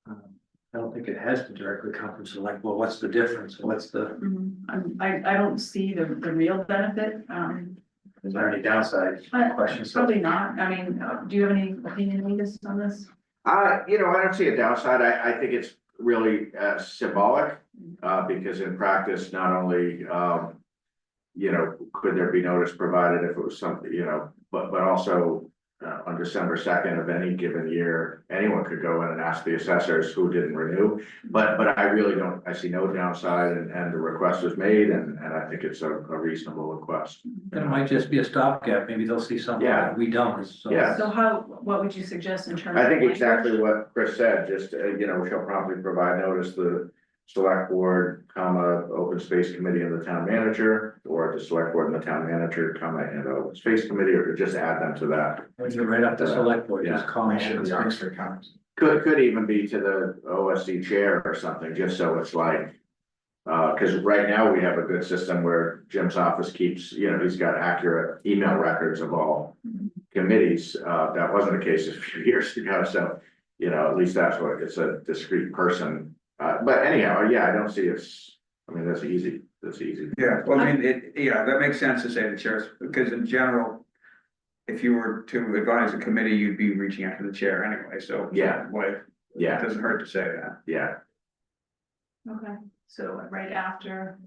I don't think it has to directly come from select, well, what's the difference, what's the, I don't see the real benefit, is there any downside questions? probably not, I mean, do you have any opinion, Angus, on this? I don't see a downside. I think it's really symbolic, because in practice, not only, could there be notice provided if it was something, but also on December 2nd of any given year, anyone could go in and ask the assessors who didn't renew. But I really don't, I see no downside, and the request was made, and I think it's a reasonable request. It might just be a stopgap, maybe they'll see something that we don't, so. Yeah. So what would you suggest in terms of? I think language? exactly what Chris said, just, shall promptly provide notice to the select board, open space committee and the town manager, or the select board and the town manager, and the open space committee, or just add them to that. When you're right up to select board, just comment. Mention the Oxford County. Could even be to the OSC chair or something, just so it's like, cause right now we have a good system where Jim's office keeps, he's got accurate email records of all committees. That wasn't the case a few years ago, so, at least that's what, it's a discrete person. But anyhow, I don't see that's easy, Yeah, well, I mean, that makes sense to say the chairs, because in general, if you were to advise a committee, you'd be reaching out to the chair anyway, so. Yeah. It Yeah, doesn't hurt to say that. yeah. Okay, so right after,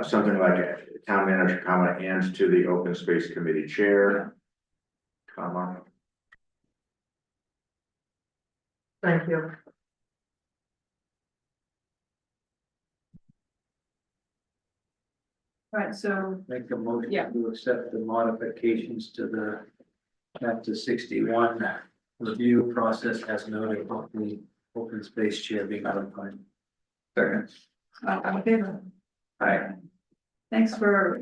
Something like a town manager, and to the open space committee chair, comma. Thank you. right, so, Make a motion Yeah. to accept the modifications to the chapter 61 review process as noted about the open space chair being notified. Second. all in favor? Aye. Thanks for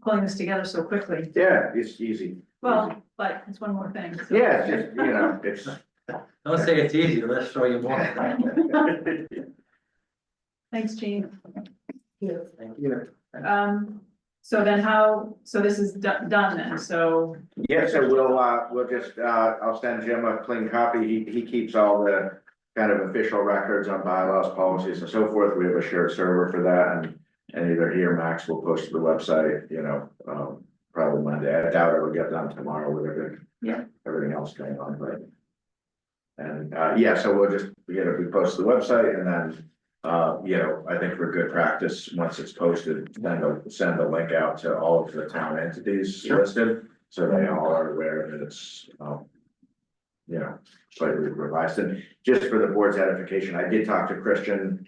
pulling this together so quickly. Yeah, it's easy. Well, but it's one more thing. so- Yeah, it's just, Don't say it's easy, let's show you more. Thanks, Jean. Thank you. So then so this is done then, so, Yeah, so we'll just, I'll send Jim a clean copy. He keeps all the kind of official records on bylaws, policies and so forth. We have a shared server for that, and either he or Max will post to the website, probably Monday. I doubt it'll get done tomorrow with everything else going on, but. And, so we'll just, we post to the website, and then, I think for good practice, once it's posted, then send a link out to all of the town entities listed, so they all are aware that it's, slightly revised. And just for the board's edification, I did talk to Christian,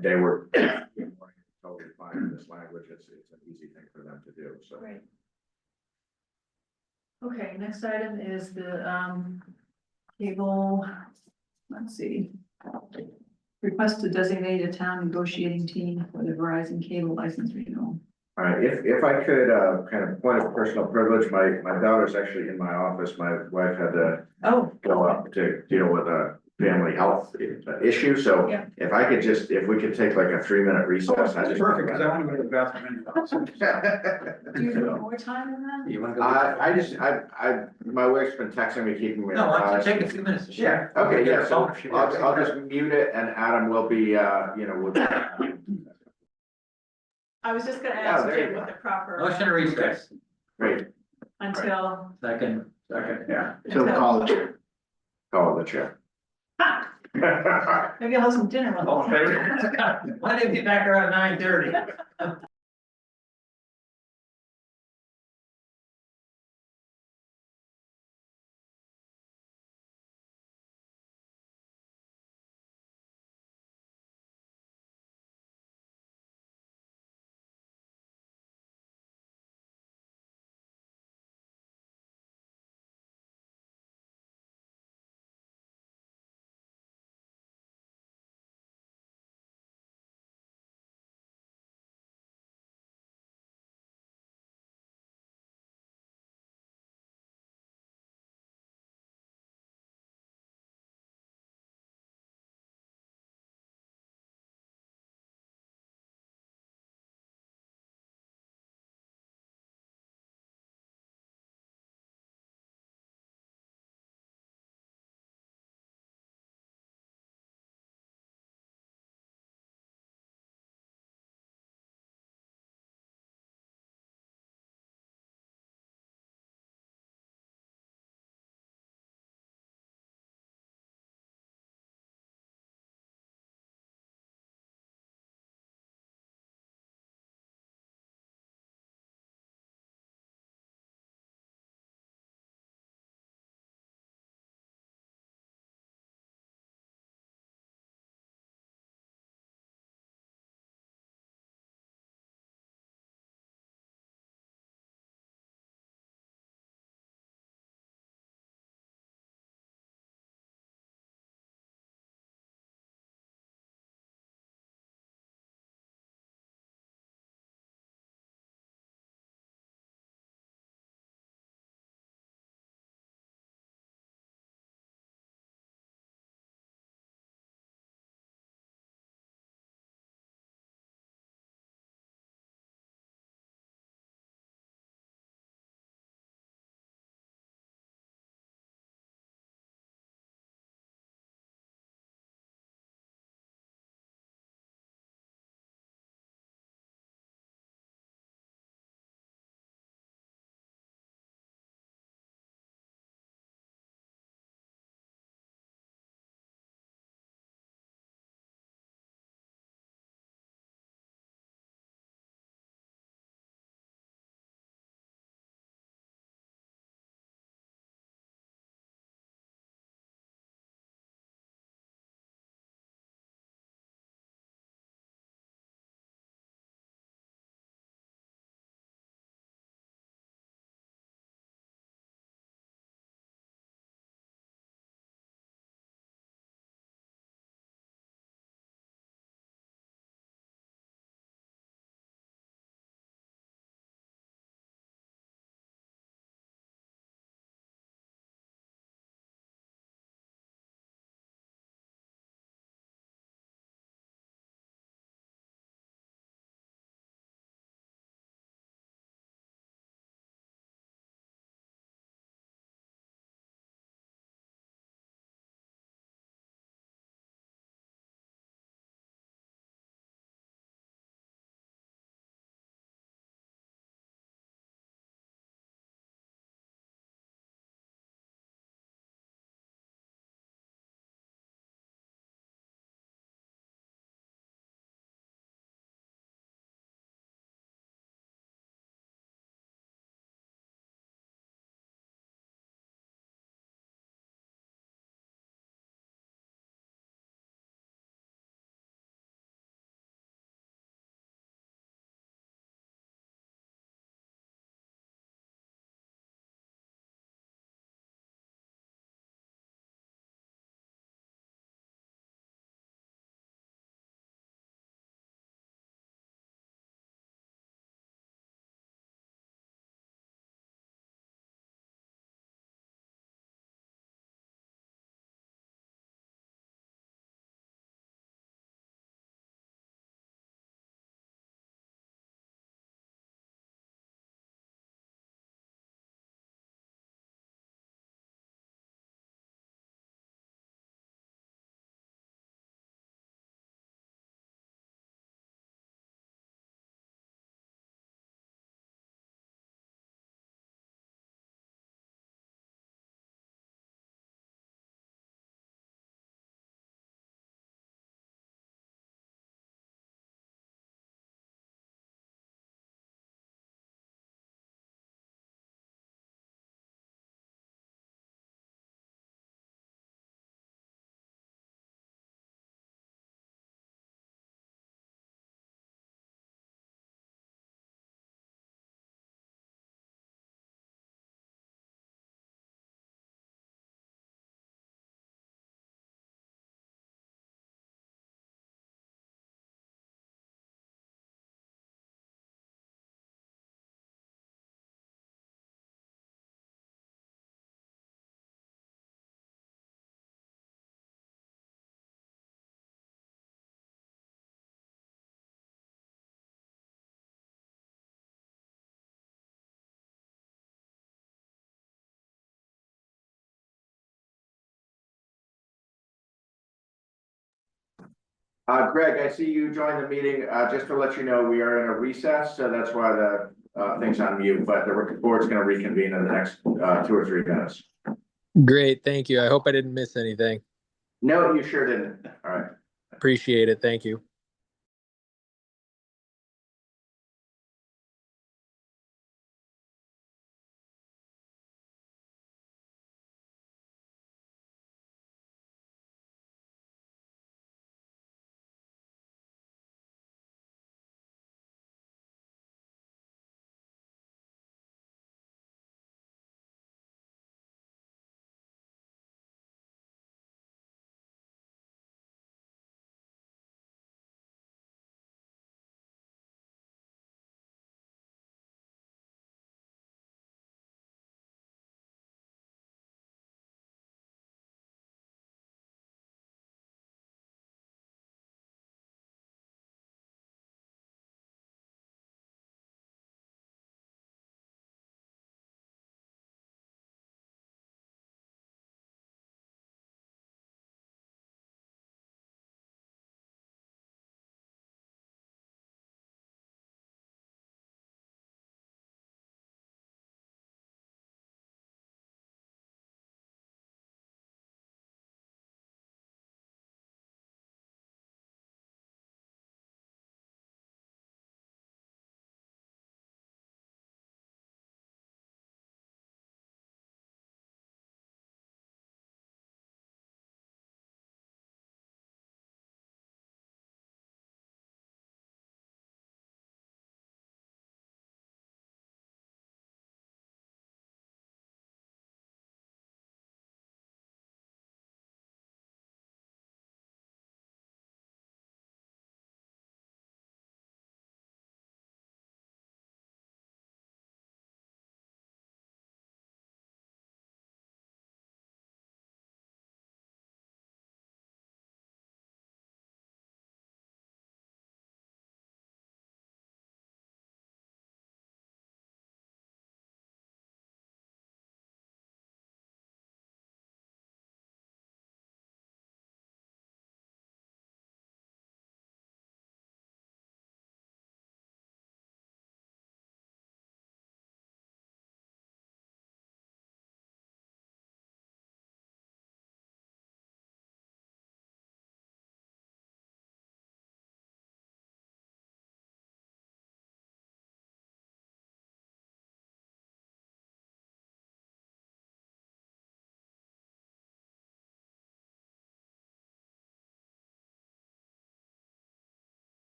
they were totally fine with this language. It's an easy thing for them to do, so. great. Okay, next item is the, cable, let's see. Request to designate a town negotiating team for the Verizon cable license renewal. All right, if I could, kind of point of personal privilege, my daughter's actually in my office. My wife had to go up to deal with a family health issue, so Yeah. if we could take like a 3-minute recess. I just. Perfect, because I want to go to the bathroom anyway. Do you need more time than that? You wanna go? My wife's been texting me, keeping me. No, why don't you apprised. take a few minutes to share. Okay, yeah, so If she I'll wants. just mute it, and Adam will be, will. I was just gonna ask there you Jim go. what the proper. Motion to recess. Great, Until. Second. yeah, So call the chair. call the chair. Ha! Maybe I'll have some dinner. All in favor? Why didn't you be back around 9:30? Greg, I see you joined the meeting. Just to let you know, we are in a recess, so that's why the thing's on mute, but the board's gonna reconvene in the next 2 or 3 minutes. Great, thank you. I hope I didn't miss anything. No, you sure didn't. All right. Appreciate it. Thank you.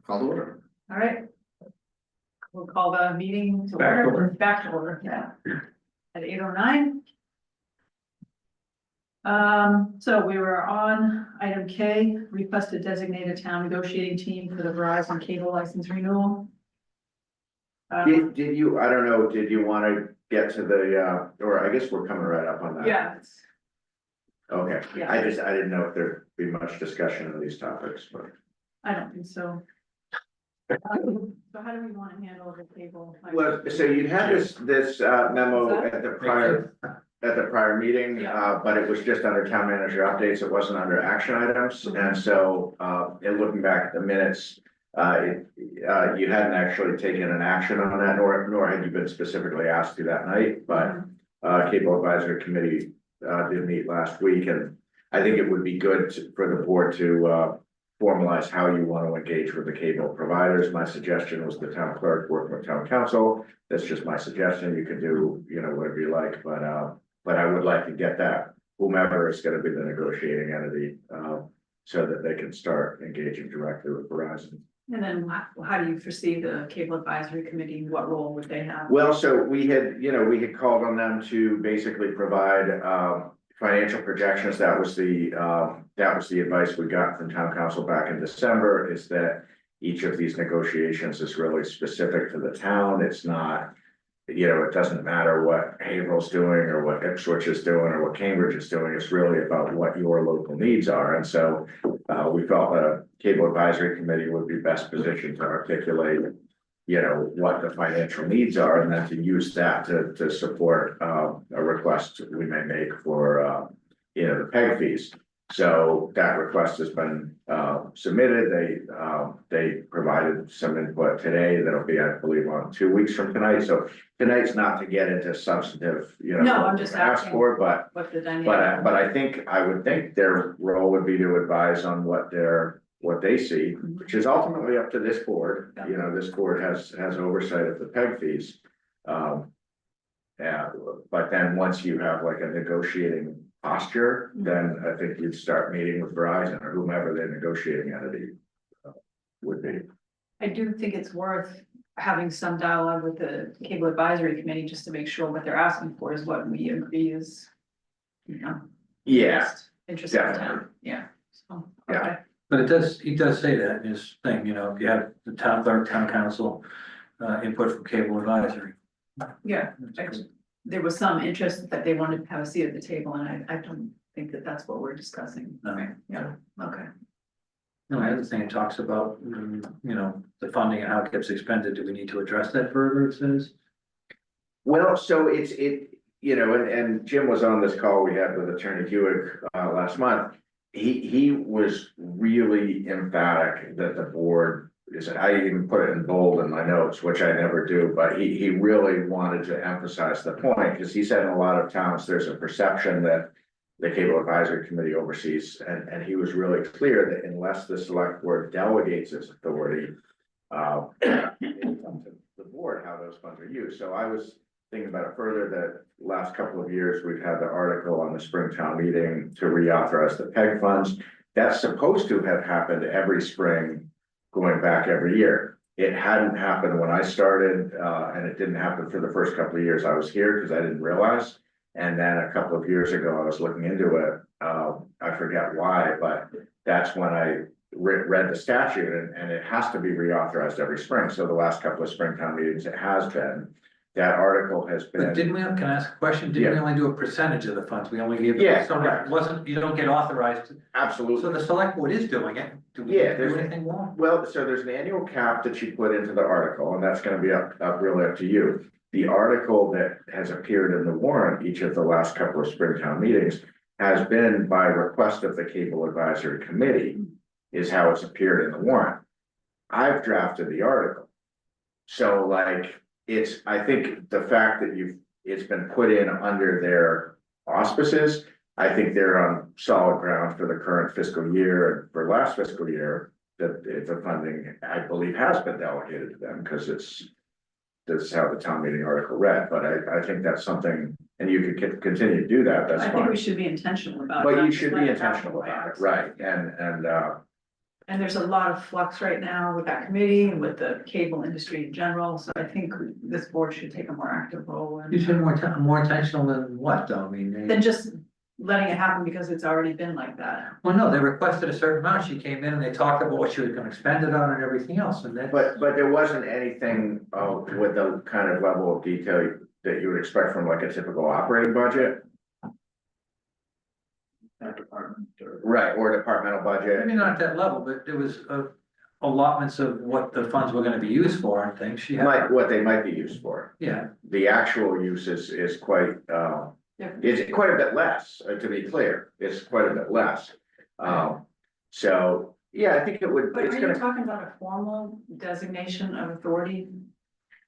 Call to order. All right. We'll call the meeting to Back to order, order. back to order, yeah, at 8:09. So we were on item K, request to designate a town negotiating team for the Verizon cable license renewal. Did you, I don't know, did you wanna get to the, or I guess we're coming right up on that. Yeah, it's- Okay, Yeah. I didn't know if there'd be much discussion of these topics, but. I don't think so. So how do we want to handle the cable? Well, so you had this memo What's at the prior meeting, Yeah. but it was just under town manager updates, it wasn't under action items, and so, in looking back at the minutes. You hadn't actually taken an action on that, nor had you been specifically asked to that night, but, Cable Advisory Committee, did meet last week, and I think it would be good for the board to, formalize how you want to engage with the cable providers. My suggestion was the town clerk working with town council. That's just my suggestion. You can do, whatever you like, but I would like to get that whomever is gonna be the negotiating entity, so that they can start engaging directly with Verizon. And then how do you foresee the cable advisory committee? What role would they have? Well, so we had called on them to basically provide, financial projections. That was the advice we got from town council back in December, is that each of these negotiations is really specific to the town. It's not, it doesn't matter what Haverhill's doing or what Ipswich is doing or what Cambridge is doing. It's really about what your local needs are. And so we felt that a cable advisory committee would be best positioned to articulate, what the financial needs are, and then to use that to support a request we may make for, the PEG fees. So that request has been submitted. They provided some input today. That'll be, I believe, on 2 weeks from tonight. So tonight's not to get into substantive, No, I'm just ask asking for, but what the dynamic. but I would think their role would be to advise on what they see, which is ultimately up to this board. This board has oversight of the PEG fees. Yeah, but then once you have like a negotiating posture, then I think you'd start meeting with Verizon or whomever their negotiating entity would be. I do think it's worth having some dialogue with the cable advisory committee, just to make sure what they're asking for is what we agree is, Yeah, interest of the definitely. town, yeah. So, Yeah. okay. But he does say that in his thing, if you have the town clerk, town council, input from cable advisory. Yeah, there was some interest that they wanted to have a seat at the table, and I don't think that that's what we're discussing. No. Right, yeah, okay. No, the other thing it talks about, the funding and how it gets expended. Do we need to address that further, it says? Well, so and Jim was on this call we had with Attorney Hewig last month. He was really emphatic that the board is, I even put it in bold in my notes, which I never do, but he really wanted to emphasize the point, because he said in a lot of towns, there's a perception that the cable advisory committee oversees, and he was really clear that unless the select board delegates its authority, it's up to the board how those funds are used. So I was thinking about it further, that last couple of years, we've had the article on the Springtown meeting to reauthorize the PEG funds. That's supposed to have happened every spring, going back every year. It hadn't happened when I started, and it didn't happen for the first couple of years I was here, because I didn't realize. And then a couple of years ago, I was looking into it. I forget why, but that's when I read the statute, and it has to be reauthorized every spring. So the last couple of Springtown meetings, it has been. That article has been. But can I ask a question? Didn't we only do a percentage of the funds? We only gave. Yeah, So correct. you don't get authorized. Absolutely. So the select board is doing it. Do we Yeah, do anything wrong? Well, so there's an annual cap that you put into the article, and that's gonna be up really up to you. The article that has appeared in the warrant each of the last couple of Springtown meetings has been by request of the Cable Advisory Committee, is how it's appeared in the warrant. I've drafted the article. So I think the fact that it's been put in under their auspices, I think they're on solid ground for the current fiscal year and for last fiscal year, that the funding, I believe, has been delegated to them, because that's how the town meeting article read. But I think that's something, and you could continue to do that, that's I fine. think we should be intentional about it. But not you just should let be it happen intentional by about it, accident. right? And there's a lot of flux right now with that committee and with the cable industry in general, so I think this board should take a more active role You in said more intentional than what, though? I mean, than just letting it happen because it's already been like that. well, no, they requested a certain amount. She came in and they talked about what she was gonna spend it on and everything else, and then. But there wasn't anything, with the kind of level of detail that you would expect from like a typical operating budget. Right, or departmental budget. Maybe not at that level, but there was allotments of what the funds were gonna be used for and things. She had, Like what they might be used for. yeah, The actual use is quite, is quite a bit less, to be clear, it's quite a bit less. So, yeah, I think it would, But it's are you gonna, talking about a formal designation of authority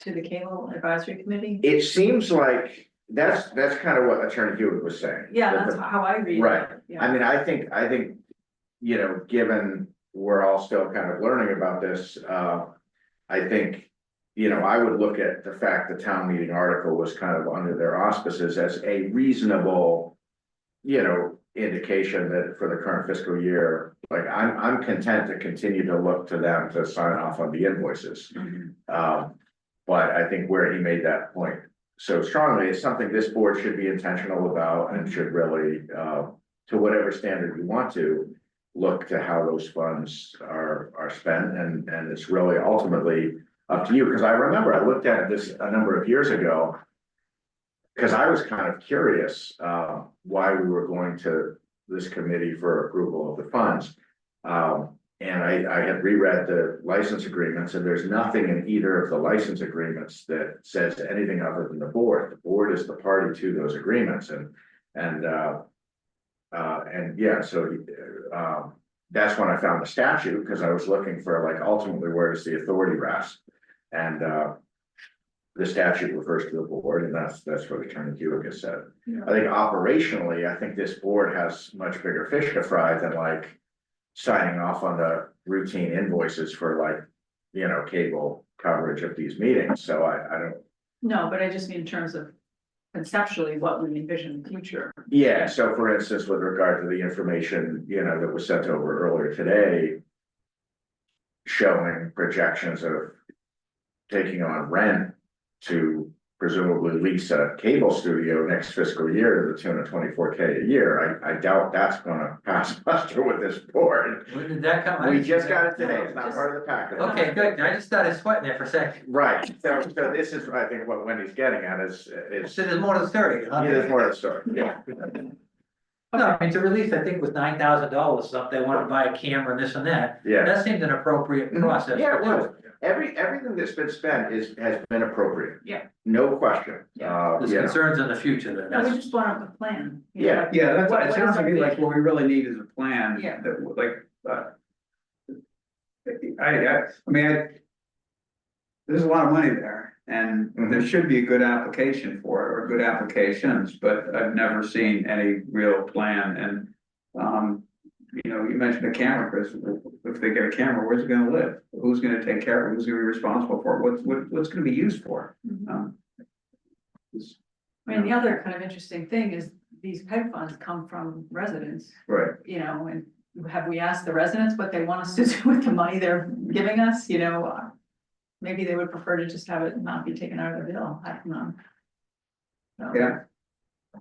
to the cable advisory committee? it seems like, that's kind of what Attorney Hewitt was saying. Yeah, that that's the- how I read it. Right. Yeah. I mean, I think, you know, given we're all still kind of learning about this, I think, you know, I would look at the fact the town meeting article was kind of under their auspices as a reasonable, you know, indication that for the current fiscal year, like, I'm content to continue to look to them to sign off on the invoices. But I think where he made that point so strongly is something this board should be intentional about and should really, to whatever standard you want to, look to how those funds are spent, and it's really ultimately up to you, because I remember I looked at this a number of years ago. Because I was kind of curious, why we were going to this committee for approval of the funds. And I had reread the license agreements, and there's nothing in either of the license agreements that says anything other than the board. The board is the party to those agreements, and yeah, so, that's when I found the statute, because I was looking for like ultimately where does the authority rest? And, the statute refers to the board, and that's what Attorney Hewitt has said. I think operationally, I think this board has much bigger fish to fry than like signing off on the routine invoices for like, you know, cable coverage of these meetings, so I don't. No, but I just mean in terms of conceptually what we envision in the future. Yeah, so for instance, with regard to the information, you know, that was sent over earlier today, showing projections of taking on rent to presumably lease a cable studio next fiscal year to the tune of $24K a year. I doubt that's gonna pass muster with this board. when did that come? We just got it today, it's not part of the package. Okay, good. I just started sweating there for a second. Right, so this is, I think, what Wendy's getting at is, So there's more to the story. yeah, there's more to the story, yeah. No, I mean, to release, I think was $9,000 something. They wanted to buy a camera and this and that. Yeah. That seemed an appropriate process. Yeah, to it do. was. Everything that's been spent has been appropriate. Yeah. No question. Yeah. There's You know. concerns in the future then. No, we That's- just want the plan. you Yeah. know, like, Yeah, that's, what- it what sounds is to our me like vision? what we really need is a plan. Yeah. That, like, I mean, there's a lot of money there, and there should be a good application for it, or good applications, but I've never seen any real plan, and, you know, you mentioned a camera, Chris, if they get a camera, where's it gonna live? Who's gonna take care of it? Who's gonna be responsible for it? What's gonna be used for? I mean, the other kind of interesting thing is these PEG funds come from residents, Right. you know, and have we asked the residents what they want us to do with the money they're giving us, you know? Maybe they would prefer to just have it not be taken out of their bill, I don't know. So- Yeah,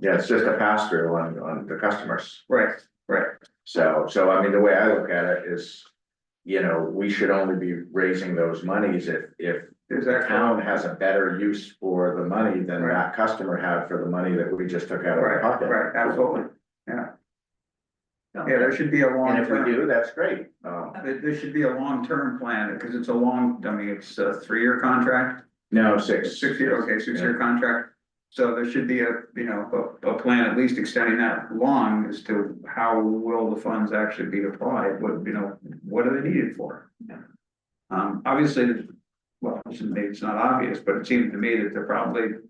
Yeah, it's just a pass through on the customers. right, right. So I mean, the way I look at it is, you know, we should only be raising those monies if the Exactly. town has a better use for the money than Right. that customer had for the money that we just took out of our Right, pocket. right, absolutely. Yeah, So- yeah, there should be a long And if we term. do, that's great. There should be a long-term plan, because it's a long, I mean, it's a 3-year contract, No, 6. 6-year, okay, 6-year contract. So there should be a, you know, a plan at least extending that long as to how will the funds actually be applied, what, you know, what are they needed for? Obviously, well, maybe it's not obvious, but it seems to me that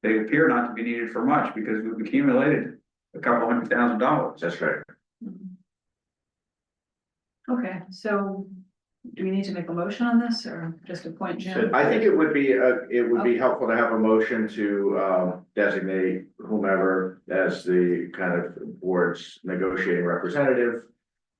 they appear not to be needed for much, because we've accumulated a couple $100,000. That's right. Okay, so do we need to make a motion on this or just appoint Jim? I think it would be helpful to have a motion to designate whomever as the kind of board's negotiating representative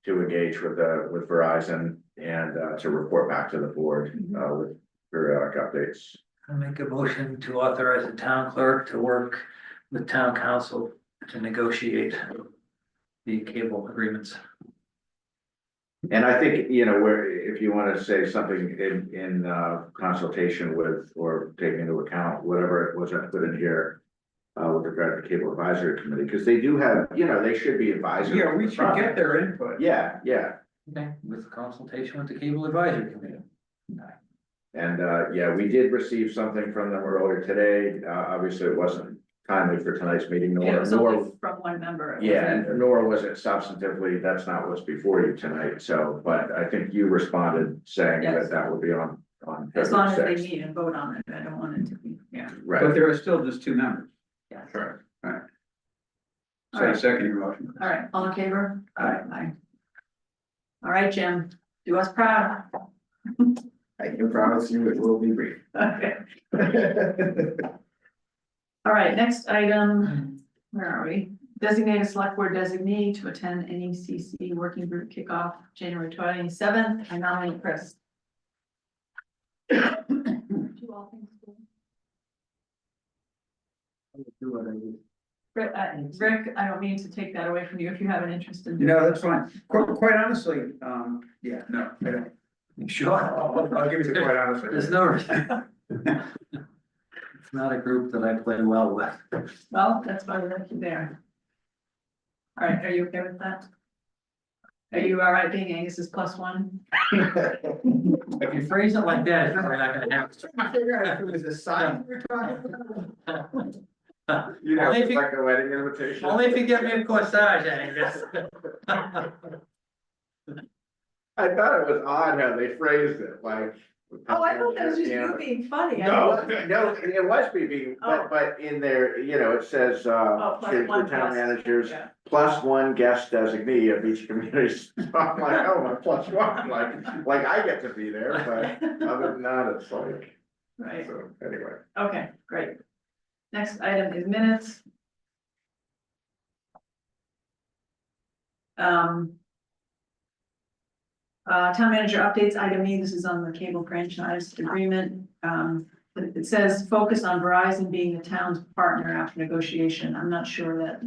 to engage with Verizon and to report back to the board with periodic updates. I make a motion to authorize the town clerk to work with town council to negotiate the cable agreements. And I think, you know, where, if you want to say something in consultation with, or take into account, whatever it was I put in here. With regard to cable advisory committee, because they do have, you know, they should be advisory. Yeah, we should get their input. Yeah, yeah, Okay, with consultation with the cable advisory committee. and yeah, we did receive something from them earlier today. Obviously, it wasn't timely for tonight's meeting, Yeah, it nor was nor. only from one member. It Yeah, wasn't- and nor was it substantively, that's not what's before you tonight, so, but I think you responded saying Yes. that that would be on As long as they February 6th. meet and vote on it, I don't want it to be, yeah. But Right, there are still just two members. Yeah. Correct. Alright. All So right. second your motion. All right, all in favor? Aye. Aye. All right, Jim, do us proud. I can promise you it will be brief. Okay. All right, next item, where are we? Designated select board designee to attend NECC working group kickoff January 27th. I nominate Chris. Do all things cool. Rick, I don't mean to take that away from you if you have an interest in. No, that's fine. Quite honestly, yeah, no, I don't. Sure. I'll give you the quite honestly. There's no. It's not a group that I play well with. Well, that's why we left you there. All right, are you okay with that? Are you all right being Angus's +1? If you phrase it like that, it's probably not gonna happen. I figured out if it was a sign we were talking about. you know, Only if it's you- like a wedding invitation. Only if you give me a corsage, Angus. I thought it was odd how they phrased it, like. Oh, I thought that was just you being funny. I No, didn't- no, it was me being, Oh. but in there, you know, it says, Oh, plus should one the town guest. managers Yeah. +1 guest designee of each community. So I'm like, oh, my +1, like I get to be there, but other than that, it's like, Right, so, anyway. okay, great. Next item is minutes. Town manager updates, item E, this is on the cable franchise agreement. It says focus on Verizon being the town's partner after negotiation. I'm not sure that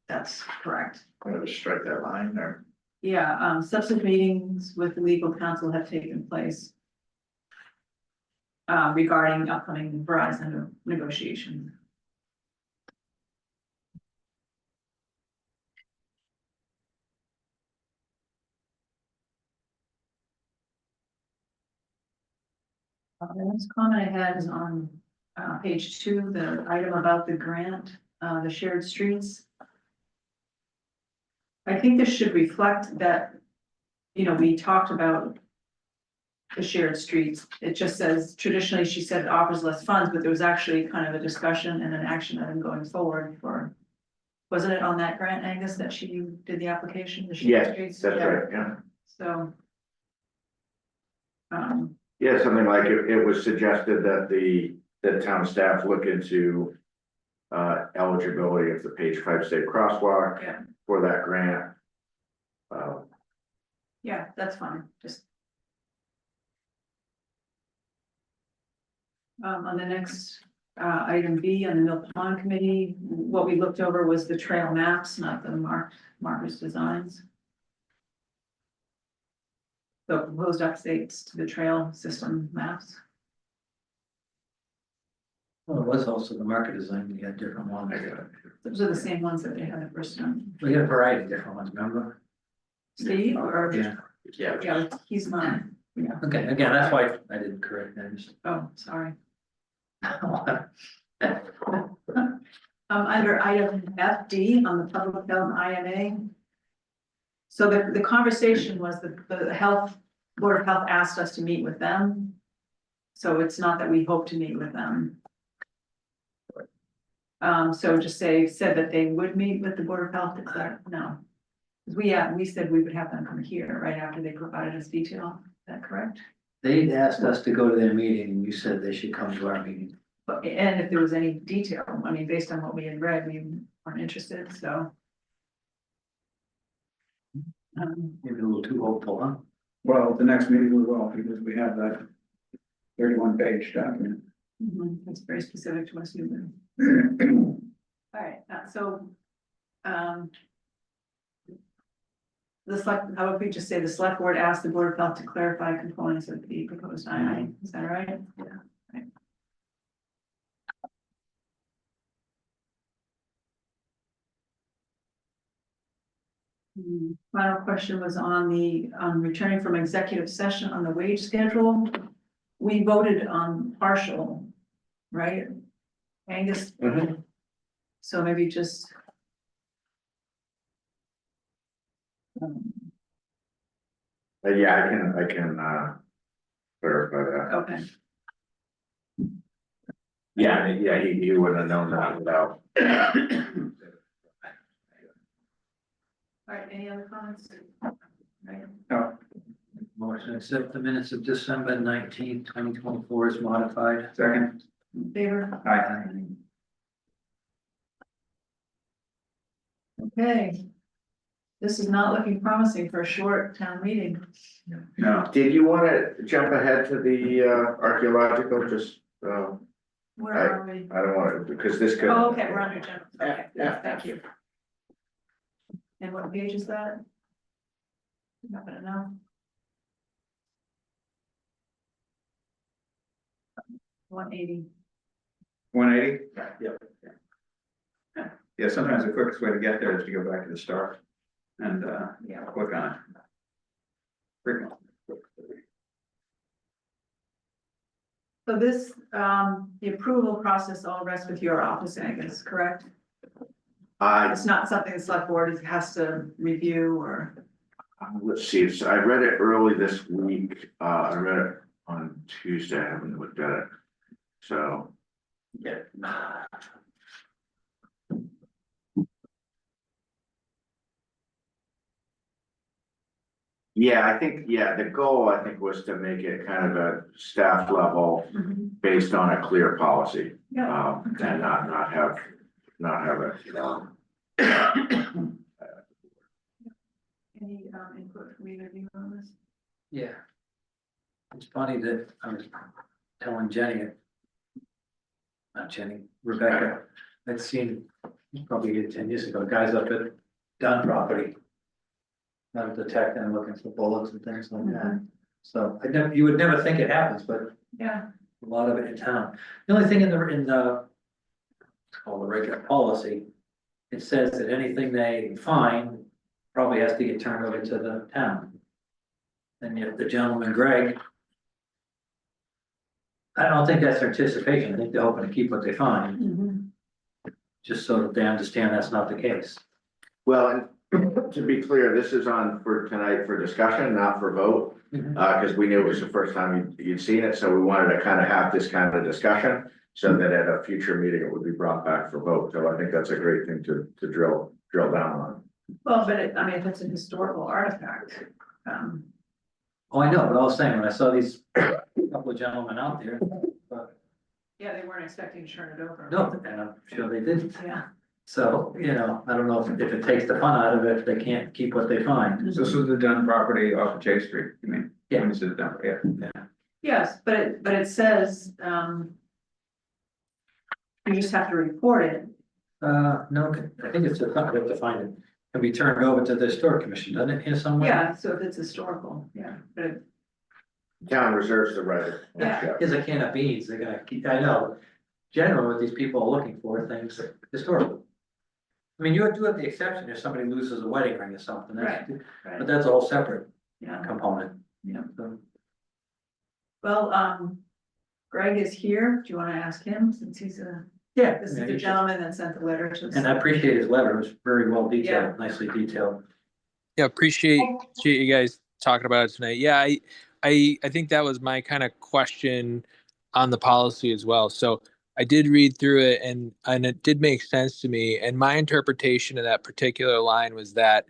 that's correct. I'm gonna strike that line there. Yeah, subsequent meetings with legal counsel have taken place. Regarding upcoming Verizon negotiations. The next comment I had is on page 2, the item about the grant, the shared streets. I think this should reflect that, you know, we talked about the shared streets. It just says traditionally, she said it offers less funds, but there was actually kind of a discussion and an action item going forward for. Wasn't it on that grant, Angus, that she did the application? The shared Yes, streets? that's Yeah. right, yeah. So. Yeah, something like it was suggested that the town staff look into eligibility of the page 5 state crosswalk Yeah. for that grant. Yeah, that's fine, just. On the next, item B on the Mill Pond Committee, what we looked over was the trail maps, not the markers designs. The proposed updates to the trail system maps. Well, it was also the market design, we had different ones. Those are the same ones that they had the first time. We had a variety of different ones, remember? Steve, or, Yeah, yeah, he's mine, yeah, okay, again, that's why I didn't correct that. Just- oh, sorry. Under item FD on the public health IMA. So the conversation was the health, Board of Health asked us to meet with them. So it's not that we hope to meet with them. So just said that they would meet with the Board of Health, is that, no? 'Cause we said we would have them come here right after they provided us detail, is that correct? They asked us to go to their meeting and you said they should come to our meeting. But, and if there was any detail, I mean, based on what we had read, we weren't interested, so. Maybe a little too hopeful, huh? Well, the next meeting we will, because we have that 31-page document. It's very specific to West Newbury. All right, the select, how would we just say the select board asked the board of health to clarify components of the proposed II, is that right? Yeah. Right. Final question was on the, returning from executive session on the wage schedule. We voted on partial, right? Angus? So maybe just. Yeah, I can clarify that. Okay. Yeah, he wouldn't have known that without. All right, any other comments? Right. No. Motion to accept the minutes of December 19th, 2024 is modified. Second. In favor? Aye. Okay. This is not looking promising for a short town meeting. No. Did you want to jump ahead to the archaeological, just, Where are we? I don't want to, because this could. Oh, okay, we're on your agenda. Okay, Yeah. thank you. And what page is that? Not gonna know. 180. 180? Yep. Yeah, sometimes the quickest way to get there is to go back to the start and Yeah. click on it. Frequently. So this, the approval process all rests with your office, Angus, correct? It's not something the select board has to review or. Let's see, so I read it early this week, I read it on Tuesday, I haven't looked at it, so. Yeah. Yeah, I think, the goal, I think, was to make it kind of a staff level based on a clear policy. Yeah. And not have it, Any input from either of you on this? Yeah. It's funny that I was telling Jenny, not Jenny, Rebecca, I'd seen probably 10 years ago, guys up at Dunn property. Not detecting and looking for bullets and things like that. So you would never think it happens, but Yeah. a lot of it in town. The only thing in the, it's called the regular policy, it says that anything they find probably has to get turned over to the town. And yet the gentleman, Greg, I don't think that's their anticipation. I think they're hoping to keep what they find, just so that they understand that's not the case. Well, and to be clear, this is on for tonight for discussion, not for vote. Because we knew it was the first time you'd seen it, so we wanted to kind of have this kind of discussion. So that at a future meeting, it would be brought back for vote, so I think that's a great thing to drill down on. Well, but if it's an historical artifact, Oh, I know, but I was saying, when I saw these couple of gentlemen out there, yeah, they weren't expecting to turn it over. no, and I'm sure they didn't. Yeah. So, I don't know if it takes the fun out of it, if they can't keep what they find. So this is the Dunn property off of J Street, you mean? Yeah. This is Dunn, yeah. Yes, but it says, you just have to report it. No, I think it's, I have to find it. Can be turned over to the historic commission, doesn't it, here somewhere? Yeah, so if it's historical, yeah, but it, Town reserves the right. of Yeah. ownership. Here's a can of beans, they gotta keep, I know, generally what these people are looking for, things historical. I mean, you do have the exception if somebody loses a wedding ring or something, that's, right, but that's a whole separate yeah, component. yeah. So, Well, Greg is here. Do you want to ask him since he's yeah. this is the gentleman that sent the letter to us? And I appreciate his letter, it was very well Yeah. detailed, nicely detailed. Yeah, appreciate you guys talking about it tonight. Yeah, I think that was my kind of question on the policy as well. So I did read through it and it did make sense to me. And my interpretation of that particular line was that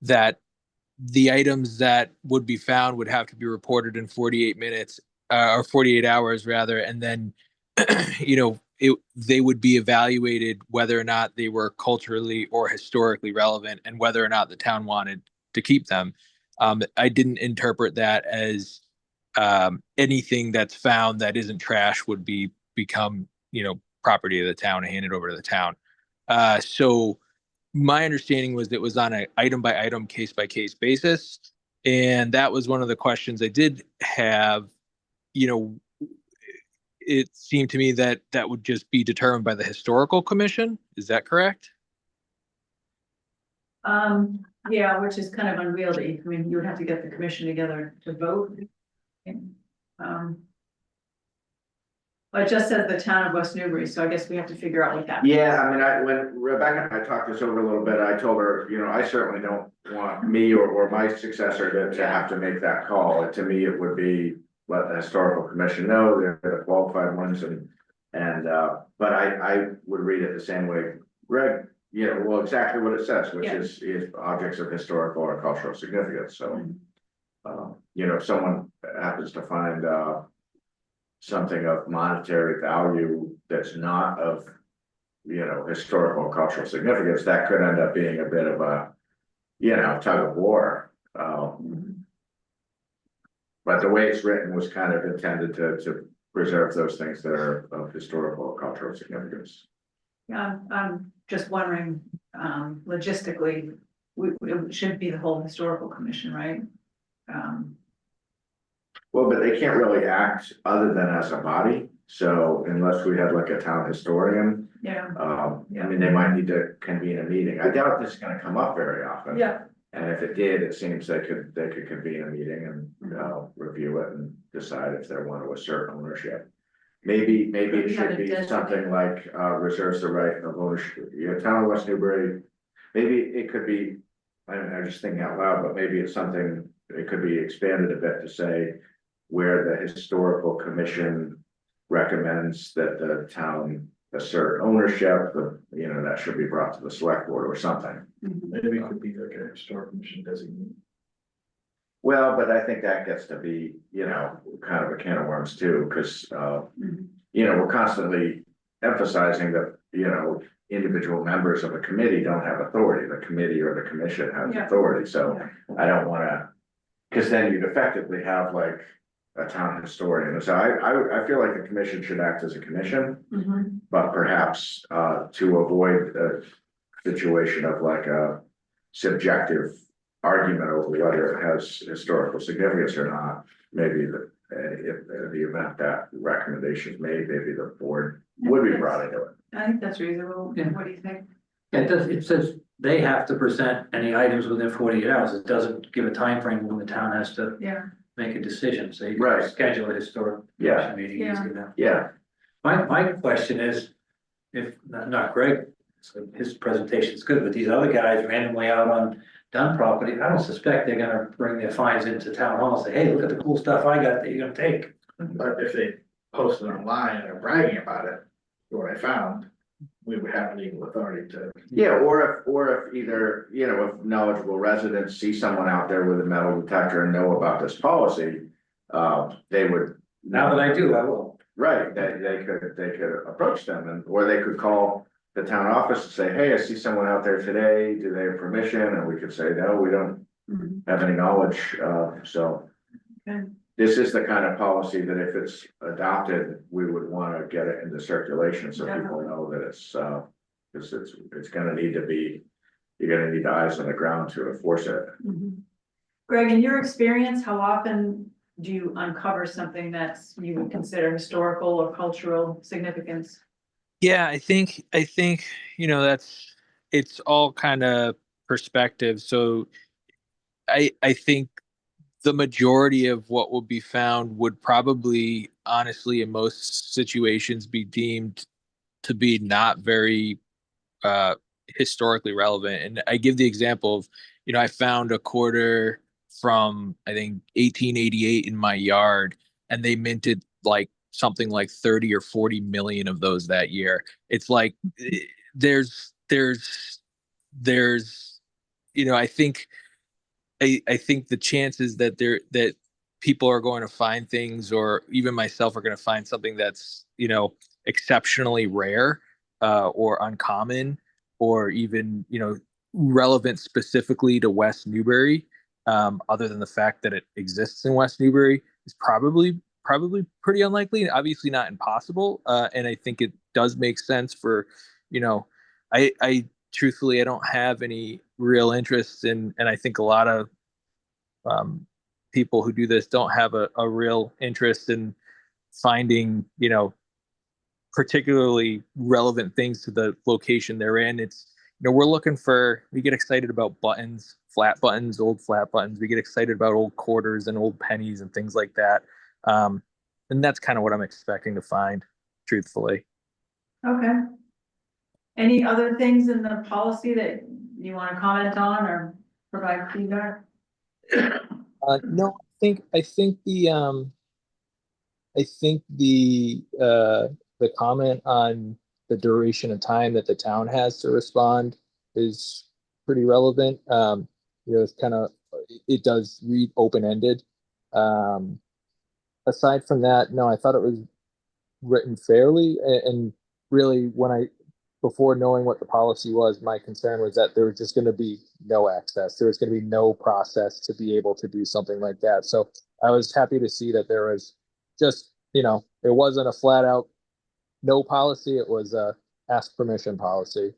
the items that would be found would have to be reported in 48 minutes or 48 hours rather, and then they would be evaluated whether or not they were culturally or historically relevant and whether or not the town wanted to keep them. I didn't interpret that as anything that's found that isn't trash would become, property of the town and handed over to the town. So my understanding was it was on an item by item, case by case basis. And that was one of the questions I did have. It seemed to me that that would just be determined by the historical commission. Is that correct? Yeah, which is kind of unwieldy. I mean, you would have to get the commission together to vote. But it just says the town of West Newbury, so I guess we have to figure out what that. Yeah, I mean, when Rebecca and I talked this over a little bit, I told her, I certainly don't want me or my successor to have to make that call. To me, it would be let the historical commission know they're the qualified ones but I would read it the same way. Greg, well, exactly what it says, which is objects of historical or cultural significance. So, if someone happens to find, something of monetary value that's not of, historical or cultural significance, that could end up being a bit of a, tug of war. But the way it's written was kind of intended to preserve those things that are of historical or cultural significance. Yeah, I'm just wondering, logistically, it should be the whole historical commission, right? Well, but they can't really act other than as a body, so unless we had like a town historian. Yeah. I mean, they might need to convene a meeting. I doubt this is gonna come up very often. Yeah. And if it did, it seems they could convene a meeting and, review it and decide if they want to assert ownership. Maybe it should be something like, reserves the right of ownership, town of West Newbury. Maybe it could be, I'm just thinking out loud, but maybe it's something, it could be expanded a bit to say where the historical commission recommends that the town assert ownership, that should be brought to the select board or something. Maybe it could be like a historic commission designee. Well, but I think that gets to be, kind of a can of worms too, because, we're constantly emphasizing that, individual members of a committee don't have authority. The committee or the commission has authority, so I don't wanna, because then you'd effectively have like a town historian. So I feel like the commission should act as a commission, but perhaps, to avoid a situation of like a subjective argument over whether it has historical significance or not, maybe if the event that recommendation is made, maybe the board would be brought into it. I think that's reasonable. Yeah. What do you think? It says they have to present any items within 48 hours. It doesn't give a time frame when the town has to Yeah. make a decision, so you Right. can schedule a historic Yeah. meeting. Yeah. easy enough. Yeah, My question is, if, not Greg, so his presentation is good, but these other guys randomly out on Dunn property, I don't suspect they're gonna bring their finds into town hall and say, hey, look at the cool stuff I got that you're gonna take. But if they post it online and are bragging about it, what I found, we would have legal authority to. yeah, or if either, if knowledgeable residents see someone out there with a metal detector and know about this policy, they would. Now that I do, I will. Right, they could approach them or they could call the town office and say, hey, I see someone out there today, do they have permission? And we could say, no, we don't have any knowledge, so. Okay. This is the kind of policy that if it's adopted, we would want to get it into circulation so people know that it's, because it's gonna need to be, you're gonna need eyes on the ground to enforce it. Greg, in your experience, how often do you uncover something that's you would consider historical or cultural significance? Yeah, I think it's all kind of perspective. So I think the majority of what will be found would probably, honestly, in most situations, be deemed to be not very historically relevant. And I give the example of, I found a quarter from, I think, 1888 in my yard, and they minted like something like 30 or 40 million of those that year. It's like there's I think the chances that people are going to find things, or even myself are going to find something that's, exceptionally rare or uncommon, or even, relevant specifically to West Newbury, other than the fact that it exists in West Newbury, is probably pretty unlikely. Obviously not impossible. And I think it does make sense for, I truthfully I don't have any real interest in, and I think a lot of people who do this don't have a real interest in finding, particularly relevant things to the location they're in. It's, we get excited about buttons, flat buttons, old flat buttons. We get excited about old quarters and old pennies and things like that. And that's kind of what I'm expecting to find, truthfully. Okay. Any other things in the policy that you want to comment on or provide feedback? No, I think the comment on the duration of time that the town has to respond is pretty relevant. It's it does read open-ended. Aside from that, no, I thought it was written fairly, and really before knowing what the policy was, my concern was that there was just going to be no access. There was going to be no process to be able to do something like that. So I was happy to see that there was just, it wasn't a flat out no policy. It was a ask permission policy.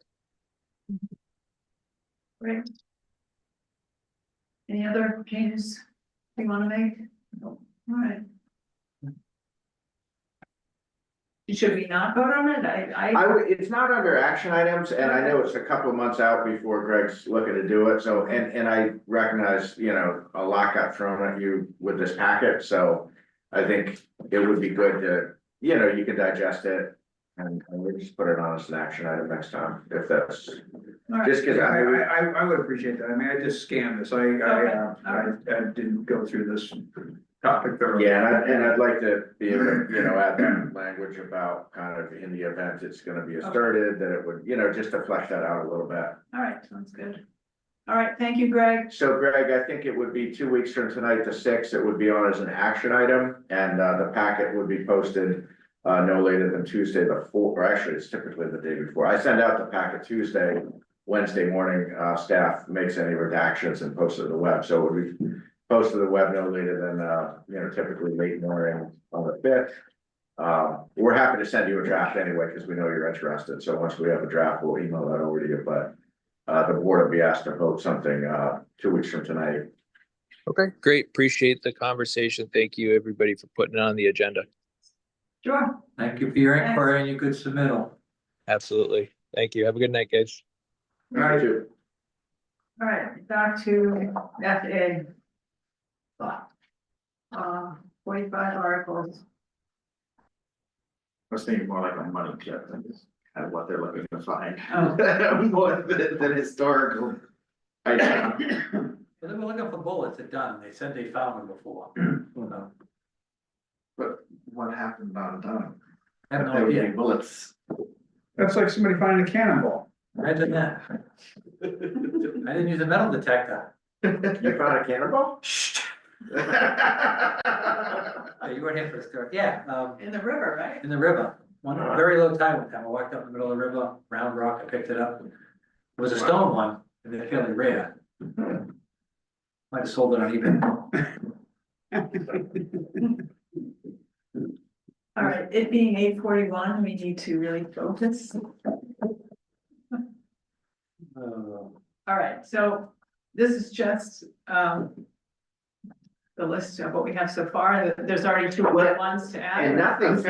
Great. Any other changes you want to make? All right. Should we not vote on it? It's not under action items, and I know it's a couple of months out before Greg's looking to do it, so, and I recognize, a lot got thrown at you with this packet, so I think it would be good to, you can digest it, and we just put it on as an action item next time, if that's, just because I would appreciate that. I mean, I just scanned this. I didn't go through this topic thoroughly. Yeah, and I'd like to be able to, add that language about kind of in the event it's gonna be asserted, that it would, just to flesh that out a little bit. All right, sounds good. All right, thank you, Greg. So Greg, I think it would be 2 weeks from tonight, the 6th, it would be on as an action item, and the packet would be posted no later than Tuesday the 4th, or actually it's typically the day before. I send out the packet Tuesday, Wednesday morning, staff makes any redactions and posts it to the web, so it would be posted to the web no later than, typically late morning on the 5th. We're happy to send you a draft anyway, because we know you're interested, so once we have a draft, we'll email that over to you, but the board will be asked to vote something 2 weeks from tonight. Okay, great. Appreciate the conversation. Thank you, everybody, for putting it on the agenda. Sure. Thank you for your inquiry and your good submittal. Absolutely. Thank you. Have a good night, guys. All right. All right, back to FA. 45 articles. I was thinking more like a money pit than just kind of what they're looking to find. Oh. More than historical. They were looking for bullets at Dunn. They said they found them before. But what happened on Dunn? I have no There would be idea. bullets. That's like somebody finding a cannonball. Imagine that. I didn't use a metal detector. You found a cannonball? Shh. You weren't here for the story. Yeah, In the river, right? in the river. One very low tide one time. I walked up in the middle of the river, round rock, I picked it up. It was a stone one, and they're fairly rare. Might have sold it on eBay. All right, it being 8:41, we need to really focus. All right, so this is just the list of what we have so far. There's already 2 other ones to add. And nothing's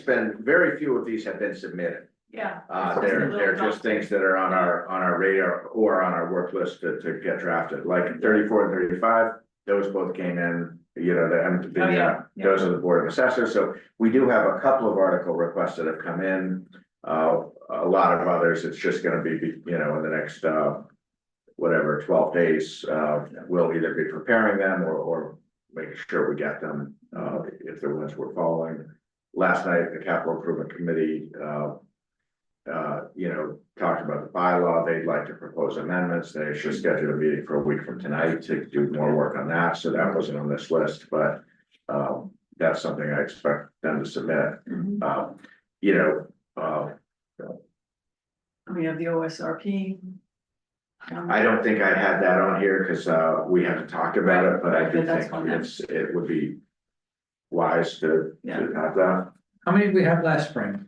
been, very few of these have been submitted. Yeah. They're just things that are on our radar or on our work list to get drafted, like 34 and 35, those both came in, those are the Board of Assessors, so we do have a couple of article requests that have come in. A lot of others, it's just gonna be, in the next, 12 days, we'll either be preparing them or making sure we get them, if they're ones we're following. Last night, the Capital Improvement Committee, talked about the bylaw. They'd like to propose amendments. They should schedule a meeting for a week from tonight to do more work on that. So that wasn't on this list, but that's something I expect them to submit. We have the OSRP. I don't think I had that on here because we haven't talked about it, but I do That's think fine. it would be wise to have that. How many did we have last spring?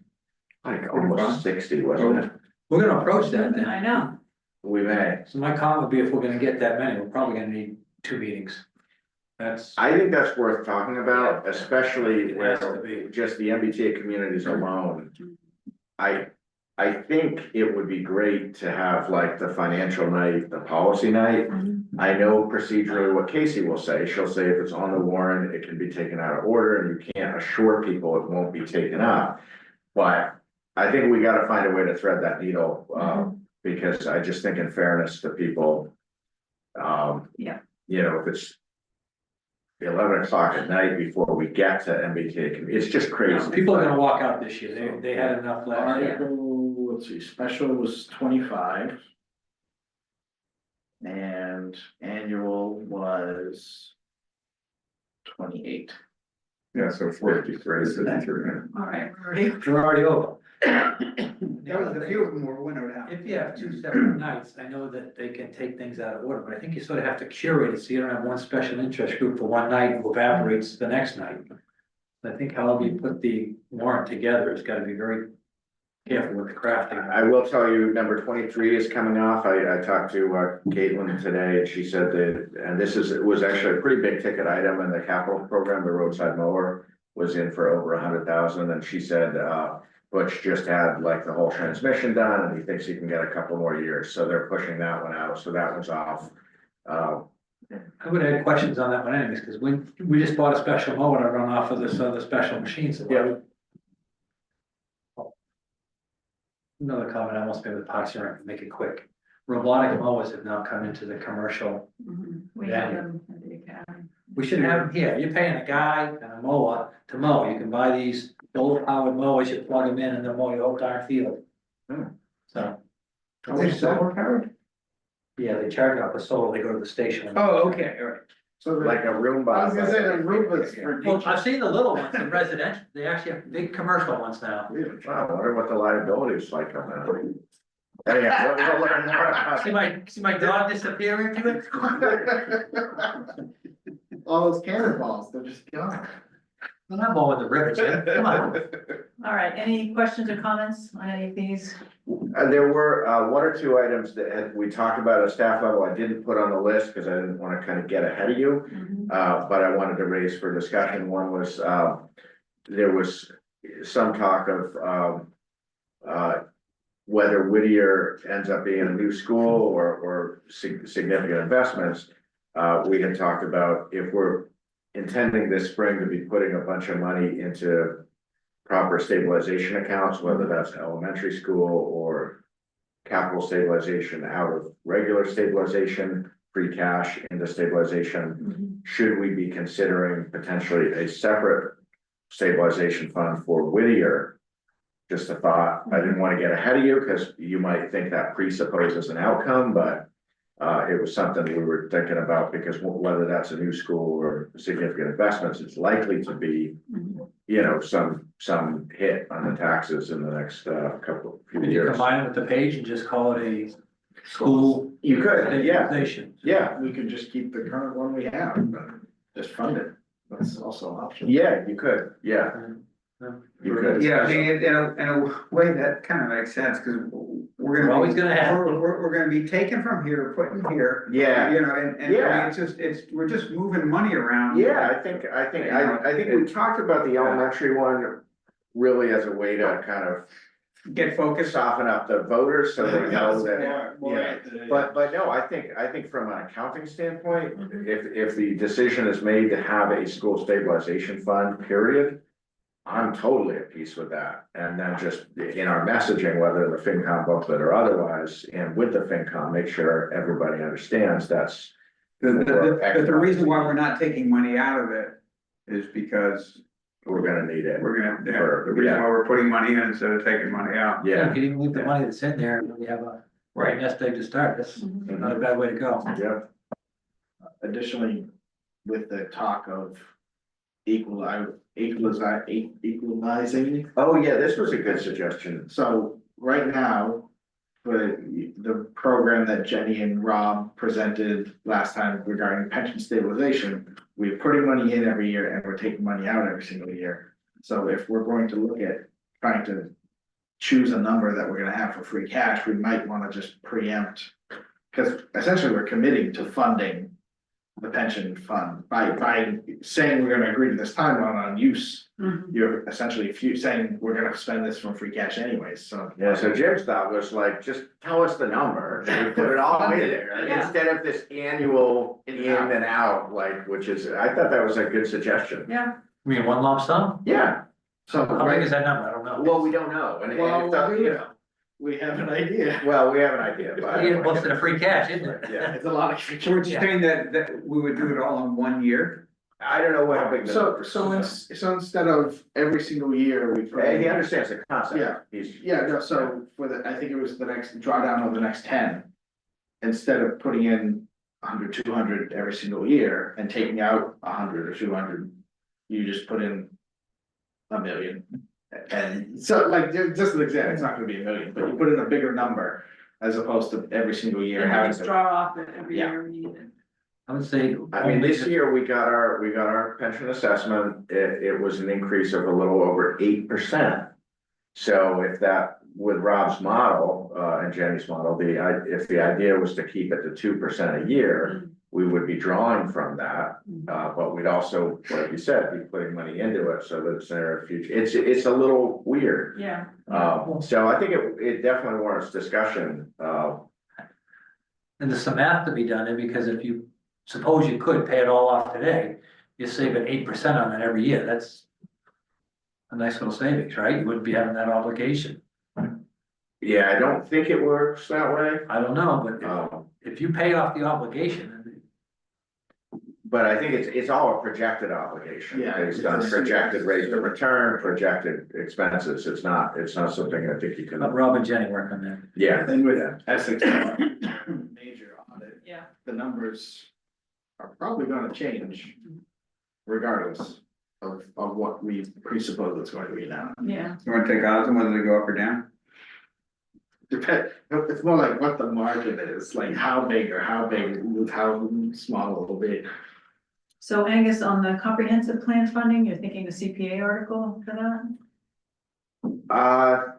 Like almost 60, wasn't it? We're gonna approach that then. I know. We may. So my comment would be if we're gonna get that many, we're probably gonna need 2 meetings. That's. I think that's worth talking about, especially It has to where be. just the MBTA communities alone. I think it would be great to have like the financial night, the policy night. I know procedurally what Casey will say. She'll say if it's on the warrant, it can be taken out of order and you can't assure people it won't be taken up. But I think we gotta find a way to thread that needle, because I just think in fairness to people. Yeah. You know, if it's 11 o'clock at night before we get to MBTA, it's just crazy. People are gonna walk out this year. They had enough last year. Article, let's see, special was 25. And annual was 28. Yeah, so 43, 53. All right, we're ready. We're already over. That was a few of them were winnowed out. If you have 2 separate nights, I know that they can take things out of order, but I think you sort of have to curate it, so you don't have one special interest group for one night who evaporates the next night. I think however you put the warrant together, it's gotta be very careful with the crafting. I will tell you, number 23 is coming off. I talked to Caitlin today and she said that, and it was actually a pretty big ticket item in the capital program, the roadside mower was in for over 100,000. And she said, Butch just had like the whole transmission done and he thinks he can get a couple more years. So they're pushing that one out. So that one's off. I would have questions on that one anyways, because we just bought a special mower to run off of this other special machine, so. Yeah. Another comment, I almost made with Parks and Rec, make it quick. Robotic mowers have now come into the commercial. We have them at the academy. We should have them here. You're paying a guy and a mower to mow. You can buy these solar powered mowers, you plug them in and they'll mow your whole darn field. So. Are they solar powered? Yeah, they charge off the solar, they go to the station. Oh, okay, all right. So Like a Roomba. I was gonna say the Roomba's for. Well, I've seen the little ones in residential. They actually have big commercial ones now. Wow, I wonder what the liability is like on that. Anyhow, we'll learn more about See my dog disappearing to it? All those cannonballs, they're just gone. I'm not mowing the rivers, come on. All right, any questions or comments on any of these? There were 1 or 2 items that we talked about at staff level. I didn't put on the list because I didn't want to kind of get ahead of you. But I wanted to raise for discussion. One was, there was some talk of whether Whittier ends up being a new school or significant investments. We had talked about if we're intending this spring to be putting a bunch of money into proper stabilization accounts, whether that's elementary school or capital stabilization out of regular stabilization, free cash into stabilization. Should we be considering potentially a separate stabilization fund for Whittier? Just a thought. I didn't want to get ahead of you because you might think that presupposes an outcome, but it was something we were thinking about because whether that's a new school or significant investments, it's likely to be, you know, some hit on the taxes in the next few Could you years. combine it with the page and just call it a school? You could, yeah, Stabilization? yeah, We could just keep the current one we have, but just fund it. That's also an option. yeah, you could, yeah. You could. Yeah, I mean, in a way that kind of makes sense, because We're always gonna have. We're gonna be taken from here, put in here. Yeah. You know, and I Yeah. mean, we're just moving money around. Yeah, I think we talked about the elementary one really as a way to kind of Get focused. soften up the voters so they know that. More Yeah. But no, I think from an accounting standpoint, if the decision is made to have a school stabilization fund, period. I'm totally at peace with that. And then just in our messaging, whether the FinCom booklet or otherwise, and with the FinCom, make sure everybody understands that's. The reason why we're not taking money out of it is because We're gonna need it. we're gonna, the reason why we're putting money in instead of taking money out. You Yeah, can even leave the money that's in there and we have a nest egg to start. That's not a bad way to go. yeah. Additionally, with the talk of equalizing. Oh, yeah, this was a good suggestion. So right now, for the program that Jenny and Rob presented last time regarding pension stabilization, we're putting money in every year and we're taking money out every single year. So if we're going to look at trying to choose a number that we're gonna have for free cash, we might wanna just preempt. Cause essentially we're committing to funding the pension fund by saying we're gonna agree to this timeline on use. You're essentially saying we're gonna spend this from free cash anyways, so. Yeah, so Jim's thought was like, just tell us the number, and we put it all in there, Yeah. instead of this annual in and out, like, which is, I thought that was a good suggestion. Yeah, I mean, one lump sum? Yeah, So, How big is that number? I don't know. well, we don't know, and well, it's up to you. we have an idea. Well, we have an idea, but. Yeah, most of the free cash, isn't it? Yeah, It's a lot of. So we're just saying that we would do it all in 1 year? I don't know how big. So instead of every single year, we. Yeah, he understands the concept. Yeah. No, so for the, I think it was the next drawdown of the next 10. Instead of putting in 100, 200 every single year and taking out 100 or 200, you just put in 1 million. And so like, just an example, it's not gonna be 1 million, but you put in a bigger number as opposed to every single year and having just to. draw off it every Yeah. year we need it. I would say. I mean, this year we got our pension assessment, it was an increase of a little over 8%. So if that, with Rob's model, and Jenny's model, if the idea was to keep it to 2% a year, we would be drawing from that. But we'd also, like you said, be putting money into it so that it's there in the future. It's a little weird. Yeah. So I think it definitely warrants discussion. And there's some math to be done there, because if you, suppose you could pay it all off today, you're saving 8% on that every year, that's a nice little savings, right? You wouldn't be having that obligation. Yeah, I don't think it works that way. I don't know, but if you pay off the obligation, But I think it's all a projected obligation. Yeah, Based on projected rate of return, projected expenses. It's not something I think you can. let Rob and Jenny work on that. Yeah, And with Essex major audit, Yeah. the numbers are probably gonna change regardless of what we presuppose it's going to be now. Yeah. You wanna take odds on whether they go up or down? It's more like what the margin is, like how big, how small it will be. So Angus, on the comprehensive plan funding, you're thinking the CPA article for that?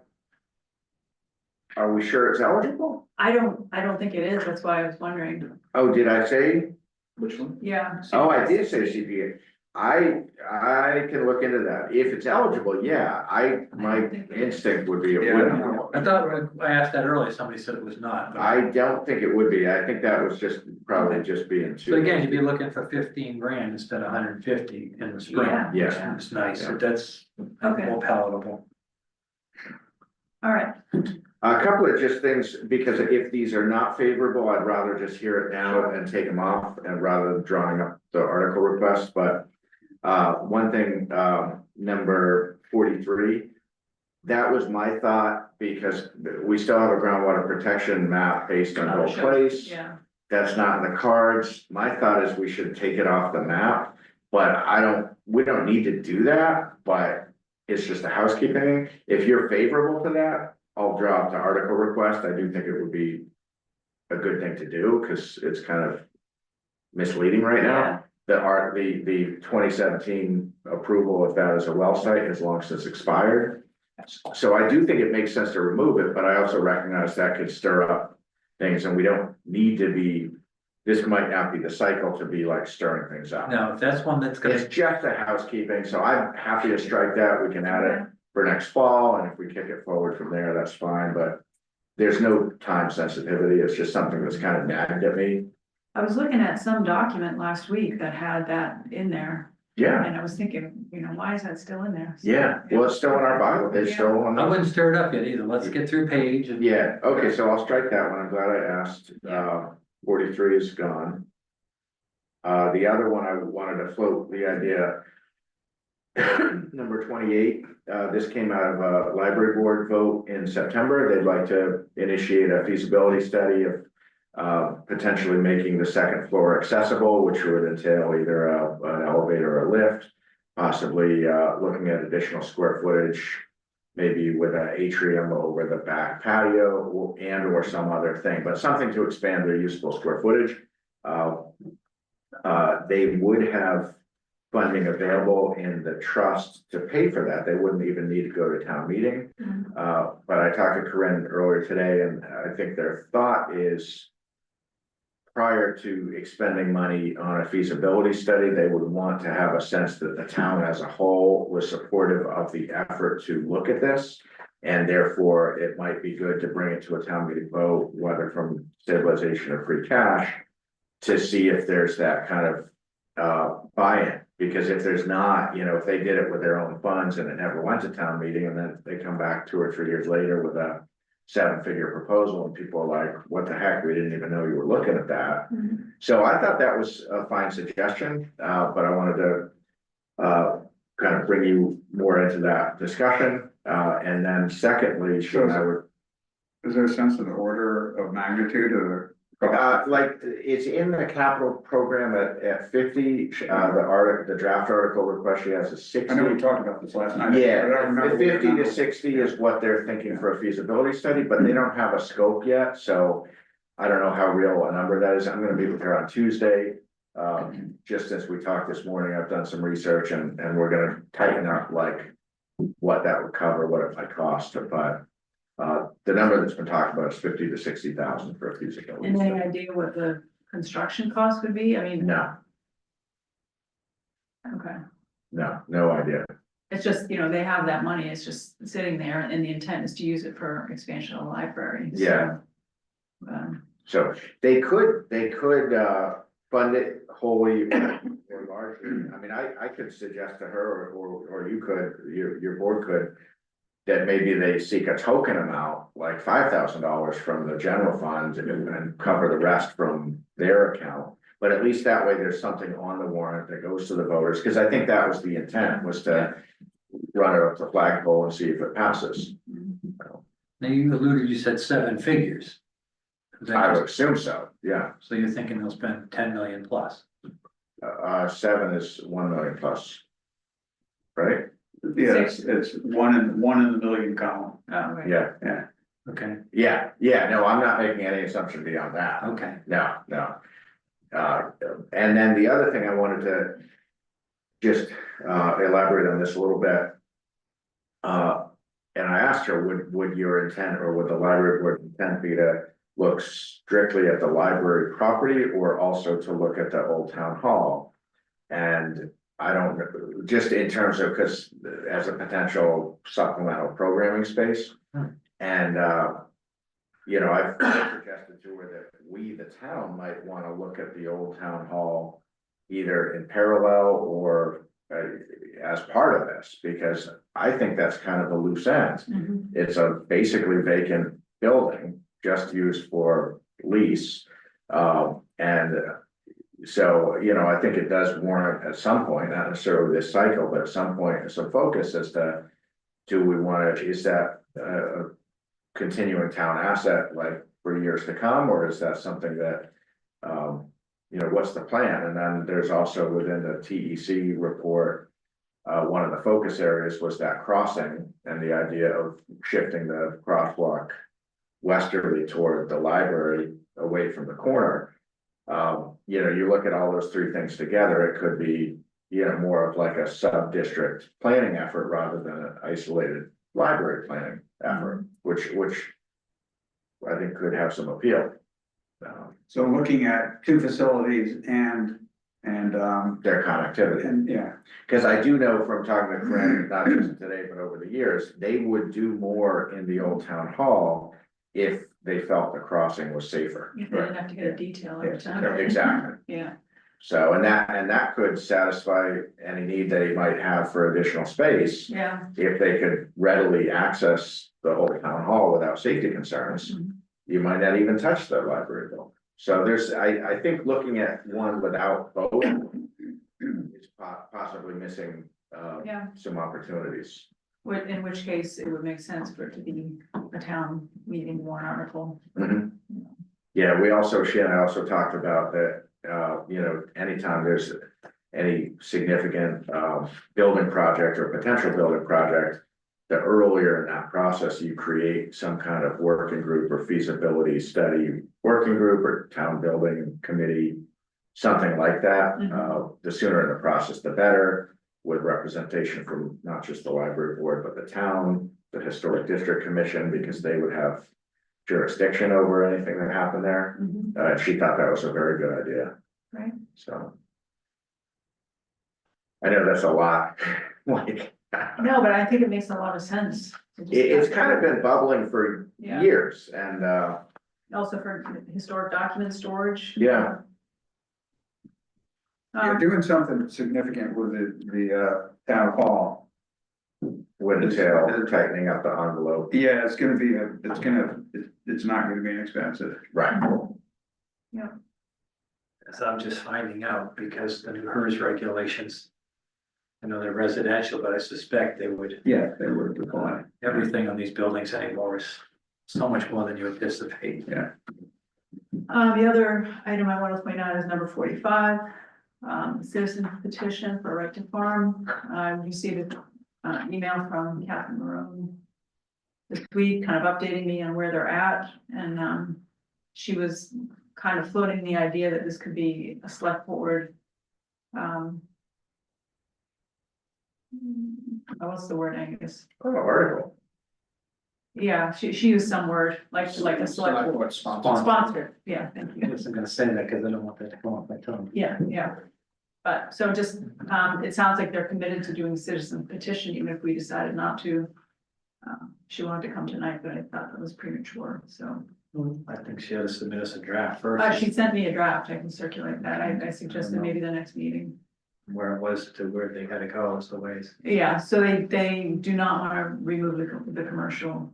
Are we sure it's eligible? I don't think it is, that's why I was wondering. Oh, did I say? Which one? Yeah. Oh, I did say CPA. I can look into that. If it's eligible, yeah, my instinct would be it Yeah, I would don't be. know. I thought, I asked that earlier, somebody said it was not. but- I don't think it would be. I think that was just probably just being too. So again, you'd be looking for 15 grand instead of 150 in the spring. Yeah. Yeah. It's nice, Yeah. that's Okay, more palatable. all right. A couple of just things, because if these are not favorable, I'd rather just hear it now and take them off and rather than drawing up the article request, but. One thing, number 43. That was my thought, because we still have a groundwater protection map based on Old Place. Yeah, That's not in the cards. My thought is we should take it off the map, but we don't need to do that, but it's just a housekeeping. If you're favorable to that, I'll draw up the article request. I do think it would be a good thing to do, because it's kind of misleading right now. The 2017 approval of that as a well site, as long as it's expired. So I do think it makes sense to remove it, but I also recognize that could stir up things, and we don't need to be. This might not be the cycle to be like stirring things up. No, if that's one that's It's gonna, just a housekeeping, so I'm happy to strike that. We can add it for next fall, and if we kick it forward from there, that's fine, but. There's no time sensitivity. It's just something that's kind of nagged at me. I was looking at some document last week that had that in there, Yeah, and I was thinking, why is that still in there? So, yeah. Well, it's still in our Bible. It's still on. I wouldn't stir it up yet either, let's get through page and. Yeah, okay, so I'll strike that one, I'm glad I asked, 43 is gone. The other one, I wanted to float the idea. Number 28, this came out of a library board vote in September, they'd like to initiate a feasibility study of. Potentially making the second floor accessible, which would entail either an elevator or a lift. Possibly looking at additional square footage maybe with an atrium over the back patio or some other thing, but something to expand their usable square footage. They would have funding available in the trust to pay for that. They wouldn't even need to go to town meeting. But I talked to Corinne earlier today, and I think their thought is prior to expending money on a feasibility study, they would want to have a sense that the town as a whole was supportive of the effort to look at this. And therefore, it might be good to bring it to a town meeting vote, whether from stabilization or free cash, to see if there's that kind of buy-in. Because if there's not, if they did it with their own funds and it never went to town meeting, and then they come back 2 or 3 years later with a 7-figure proposal, and people are like, what the heck, we didn't even know you were looking at that. So I thought that was a fine suggestion, but I wanted to kind of bring you more into that discussion. And then secondly, she and I were. Is there a sense of the order of magnitude or? Like, it's in the capital program at 50, the draft article request she has is 60. I know we talked about this last night. Yeah, I don't remember the 50 to 60 is what they're thinking for a feasibility study, but they don't have a scope yet, so I don't know how real a number that is. I'm gonna meet with her on Tuesday. Just as we talked this morning, I've done some research and we're gonna tighten up like what that would cover, what it might cost, but the number that's been talked about is 50 to 60,000 for a feasibility. And any idea what the construction cost would be? I mean. No, Okay, no idea. it's just, they have that money, it's just sitting there, and the intent is to use it for expansion of the library. So, Yeah. um, So they could fund it wholly or largely. I mean, I could suggest to her, or you could, your board could, that maybe they seek a token amount, like $5,000 from the general fund and cover the rest from their account. But at least that way there's something on the warrant that goes to the voters, because I think that was the intent, was to run it up the flagpole and see if it passes. Now you alluded, you said 7 figures. Is that I would just- assume so, yeah. So you're thinking they'll spend 10 million plus? 7 is 1 million plus. Right? Yeah, it's one in the million column. Oh, right. Yeah, Okay, yeah, no, I'm not making any assumption beyond that. okay. No. And then the other thing I wanted to just elaborate on this a little bit. And I asked her, would your intent, or would the library board intent be to look strictly at the library property, or also to look at the old town hall? And I don't, just in terms of, because as a potential supplemental programming space. And I've suggested to her that we, the town, might want to look at the old town hall either in parallel or as part of this, because I think that's kind of a loose end. It's a basically vacant building just used for lease. So, I think it does warrant at some point, not necessarily this cycle, but at some point, some focus as to, is that a continuing town asset like for years to come, or is that something that, what's the plan? And then there's also within the TEC report, one of the focus areas was that crossing and the idea of shifting the crosswalk westerly toward the library away from the corner. You look at all those 3 things together, it could be, more of like a sub-district planning effort rather than an isolated library planning effort, which I think could have some appeal. So looking at 2 facilities and their connectivity. and yeah, Because I do know from talking to Corinne, not just today, but over the years, they would do more in the old town hall if they felt the crossing was safer. If they didn't have to get a detail every time. Exactly. Yeah. So, and that could satisfy any need they might have for additional space. Yeah. If they could readily access the old town hall without safety concerns, you might not even touch the library building. So I think looking at one without both is possibly missing, some opportunities. In which case it would make sense for it to be a town meeting warrant article. Yeah, she and I also talked about that, anytime there's any significant building project or potential building project, the earlier in that process, you create some kind of working group or feasibility study working group or town building committee, something like that, the sooner in the process, the better, with representation from not just the library board, but the town, the historic district commission, because they would have jurisdiction over anything that happened there. And she thought that was a very good idea. Right. So. I know that's a lot, like. No, but I think it makes a lot of sense. to just It's have- kind of been bubbling for Yeah. years and, Also for historic document storage. yeah. You're doing something significant with the town hall. Would entail tightening up the envelope. Yeah, it's gonna be, it's not gonna be inexpensive. Right. As I'm just finding out, because the new HERS regulations, I know they're residential, but I suspect they would, Yeah, they would apply. everything on these buildings anymore is so much more than you anticipate. Yeah. The other item I want to point out is number 45, citizen petition for right to farm. I received an email from Catherine Marone this week, kind of updating me on where they're at, and she was kind of floating the idea that this could be a select board. What's the word, Angus? Oh, article. Yeah, she used some word, like a select board. Sponsored, yeah, thank you. I wasn't gonna say that because I don't want that to come off my tongue. Yeah, yeah. But so just, it sounds like they're committed to doing citizen petition, even if we decided not to. She wanted to come tonight, but I thought that was premature, so. I think she had to submit us a draft first, She sent me a draft, I can circulate that. I suggested maybe the next meeting. where it was to where they had to go, it's the ways. Yeah, so they do not want to remove the commercial.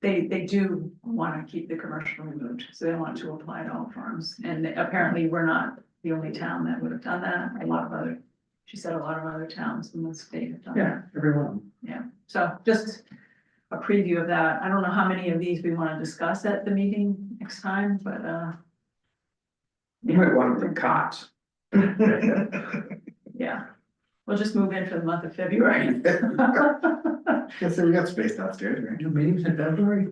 They do want to keep the commercial removed, so they want to apply to all farms. And apparently we're not the only town that would have done that. A lot of other, she said a lot of other towns in the state have done that. Yeah, everyone. Yeah, so just a preview of that. I don't know how many of these we want to discuss at the meeting next time, but You might want to bring cots. yeah. We'll just move in for the month of February. Guess we got space downstairs, right? Your meetings in February?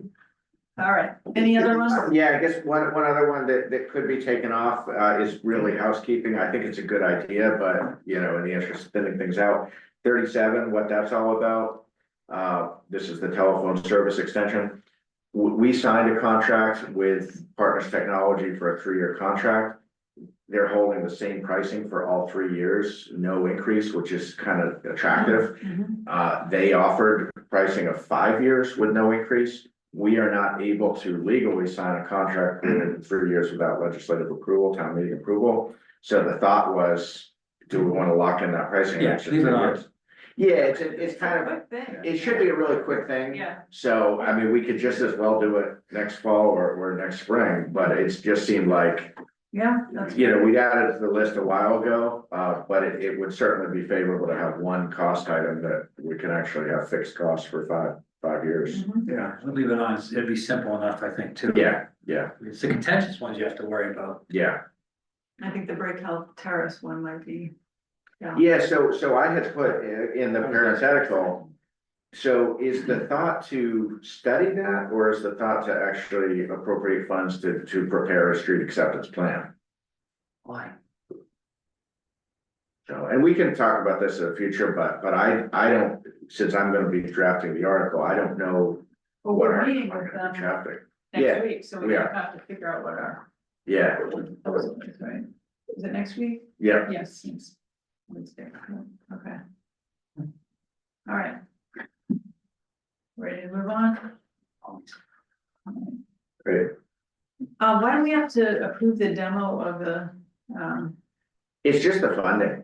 All right, any other ones? Yeah, I guess one other one that could be taken off, is really housekeeping. I think it's a good idea, but, you know, in the interest of thinning things out. 37, what that's all about. This is the telephone service extension. We signed a contract with Partners Technology for a 3-year contract. They're holding the same pricing for all 3 years, no increase, which is kind of attractive. They offered pricing of 5 years with no increase. We are not able to legally sign a contract within 3 years without legislative approval, town meeting approval. So the thought was, do we want to lock in that pricing? Yeah, extra leave it 3 on. years? Yeah, it's kind of, Quick thing. it should be a really quick thing. Yeah. So, I mean, we could just as well do it next fall or next spring, but it's just seemed like, Yeah, that's. you know, we added it to the list a while ago, but it would certainly be favorable to have one cost item that we can actually have fixed costs for five years. Mhm. Yeah, we'll leave it on, it'd be simple enough, I think, too. Yeah, It's the contentious ones you have to worry about. yeah. I think the Break Health Terrace one might be. Yeah, so I had put in the parenthetical, so is the thought to study that, or is the thought to actually appropriate funds to prepare a street acceptance plan? Why? So, and we can talk about this in the future, but I don't, since I'm gonna be drafting the article, I don't know. Well, what we're our- meeting our with them traffic. next Yeah, week, so we we are. have to figure out what our. Yeah, proposal is, right? Is it next week? yeah, Yes, yes. Wednesday, okay. All right. Ready to move on? great. Why do we have to approve the demo of the, It's just the funding.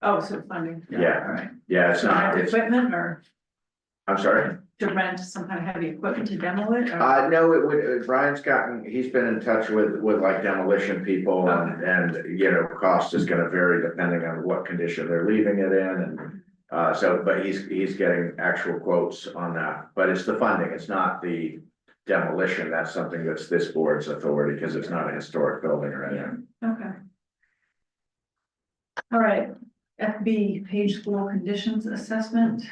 so funding? Yeah. All right. Yeah, it's So not, have equipment or I'm sorry. to rent some kind of heavy equipment to demo it? or- No, it would, he's been in touch with like demolition people and, you know, cost is gonna vary depending on what condition they're leaving it in and. But he's getting actual quotes on that, but it's the funding, it's not the demolition, that's something that's this board's authority, because it's not a historic building or anything. Okay. All right, FB, page school conditions assessment.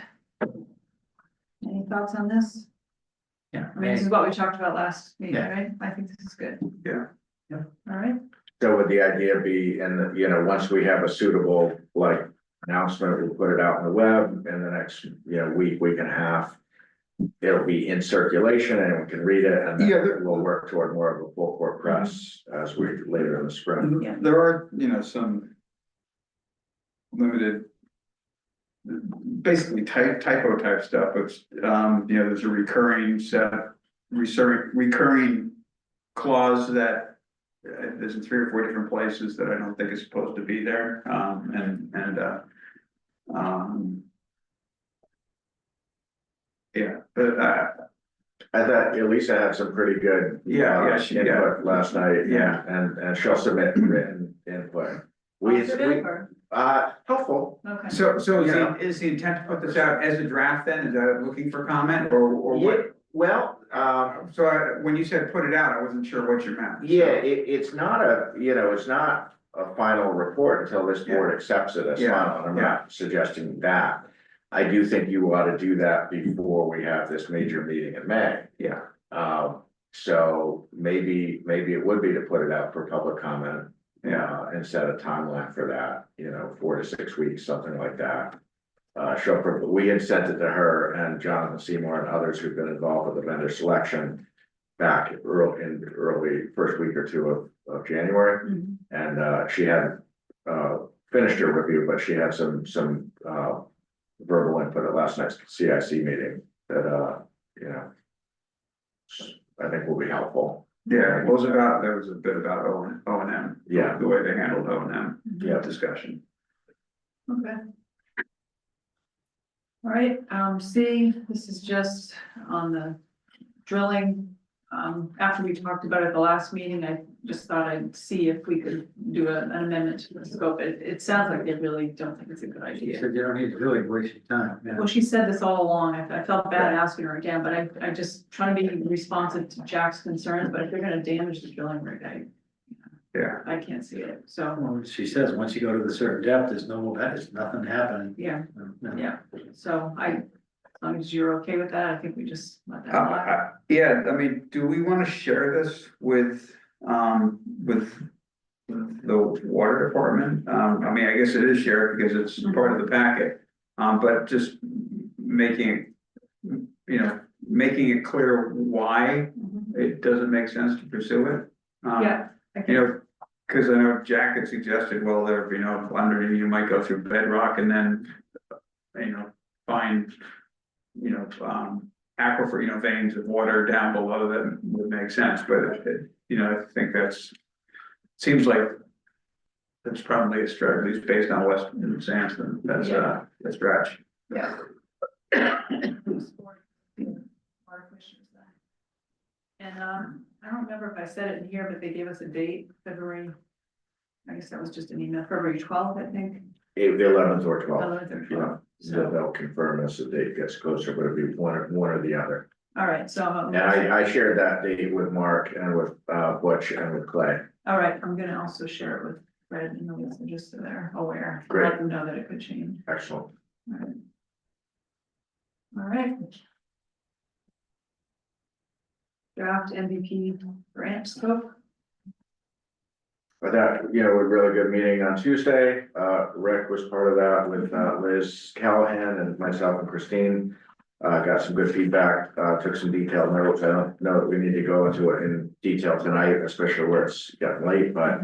Any thoughts on this? Yeah. I mean, this is what we talked about last meeting, Yeah. right? I think this is good. Yeah. All right, So would the idea be, and you know, once we have a suitable like announcement, we'll put it out on the web in the next, week and a half. It'll be in circulation and we can read it and Yeah, then we'll work toward more of a full court press as we later in the spring. Yeah. There are, some limited, basically typo type stuff, it's, there's a recurring clause that there's in 3 or 4 different places that I don't think is supposed to be there, yeah, but, I thought Elisa had some pretty good. Input last night. Yeah. And she'll submit written input. Helpful. okay. so Yeah. is the intent to put this out as a draft then, is that looking for comment or what? Well, When you said put it out, I wasn't sure what you meant. yeah, it's not it's not a final report until this board accepts it as final, and I'm not suggesting that. I do think you ought to do that before we have this major meeting in May. Yeah. So maybe it would be to put it out for public comment. And set a timeline for that, 4 to 6 weeks, something like that. We had sent it to her and Jonathan Seymour and others who've been involved with the vendor selection back early first week or two of January. Mhm. And she hadn't finished her review, but she had some verbal input at last night's CIC meeting that I think will be helpful. Yeah, there was a bit about O and M. Yeah. The way they handled O and M. Yeah. Discussion. Okay. All right, C, this is just on the drilling. After we talked about it the last meeting, I just thought I'd see if we could do an amendment to the scope. It sounds like they really don't think it's a good She idea. said you don't need to really waste your time. Yeah. Well, she said this all along. I felt bad asking her again, but I just trying to be responsive to Jack's concerns, but if they're gonna damage the drilling rig, I can't see it, so, Well, she says, once you go to the certain depth, there's there's nothing happening. yeah, No. yeah. So as long as you're okay with that, I think we just let that lie. Yeah, I mean, do we want to share this with the water department? I mean, I guess it is shared because it's part of the packet. But just making it clear why it doesn't make sense to pursue it. Yeah. Okay. Cause I know Jack had suggested, well, there, under you might go through bedrock and then, find, aquifer, veins of water down below that would make sense, but I think seems like that's probably a stretch, at least based on Western Sampson, that's a stretch. Yeah. And I don't remember if I said it in here, but they gave us a date, February. I guess that was just an email, February 12th, I think. The 11th or 12th. 11th or 12th. So, They'll confirm as the date gets closer, but it'll be one or the other. all right, so. And I shared that date with Mark and with Butch and with Clay. All right, I'm gonna also share it with Fred and Elisa, just so they're aware. Great. Let them know that it could change. Excellent. All right. All right. Draft MVP grant scope. But that, was a really good meeting on Tuesday. Rick was part of that with Liz Callahan and myself and Christine. Got some good feedback, took some detailed notes. I don't know that we need to go into it in detail tonight, especially where it's getting late, but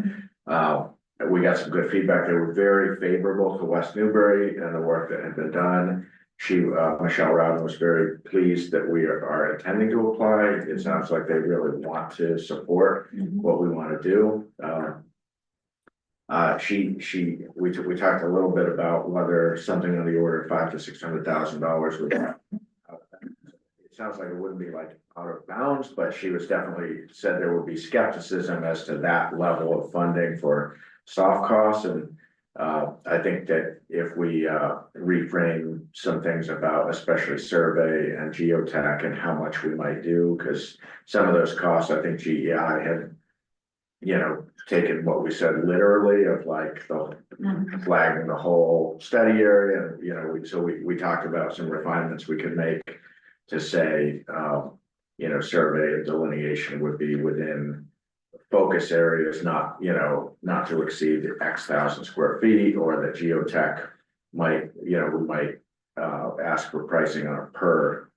we got some good feedback. They were very favorable to West Newbury and the work that had been done. Michelle Rowden was very pleased that we are intending to apply. It sounds like they really want to support what we want to do. We talked a little bit about whether something on the order of $500,000 to $600,000 would. It sounds like it wouldn't be like out of bounds, but she was definitely said there would be skepticism as to that level of funding for soft costs. And I think that if we reframe some things about especially survey and geotech and how much we might do, because some of those costs, I think GEI had you know, taking what we said literally of like the Mhm. flagging the whole study area, and, you know, so we talked about some refinements we could make to say, you know, survey and delineation would be within focus areas, not, you know, not to exceed X thousand square feet, or that geotech might, you know, we might ask for pricing on a per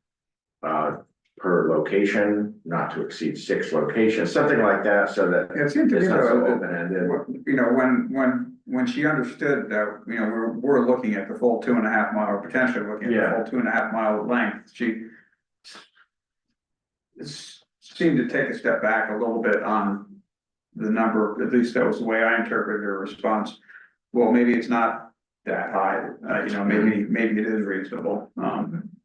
location, not to exceed 6 locations, something like that, so that It seemed to me it's not so though, open-ended. you know, when she understood that, you know, we're looking at the full 2.5 mile, or potentially looking at the full 2.5 mile length, she seemed to take a step back a little bit on the number, at least that was the way I interpreted her response. Well, maybe it's not that high, you know, maybe it is reasonable,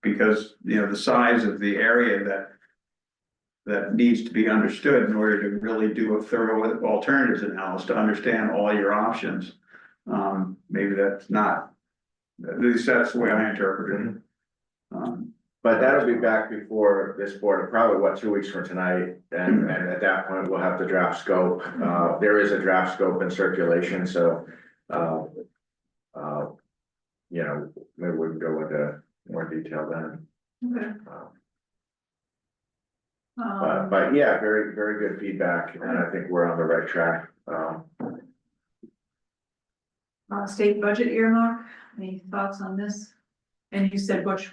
because, you know, the size of the area that needs to be understood in order to really do a thorough alternatives analysis, to understand all your options. Maybe that's not, at least that's the way I interpret it. But that'll be back before this board, probably 2 weeks from tonight, and at that point, we'll have the draft scope. There is a draft scope in circulation, so, you know, maybe we can go into more detail then. Okay. But yeah, very, very good feedback, and I think we're on the right track. State budget earmark, any thoughts on this? And you said Butch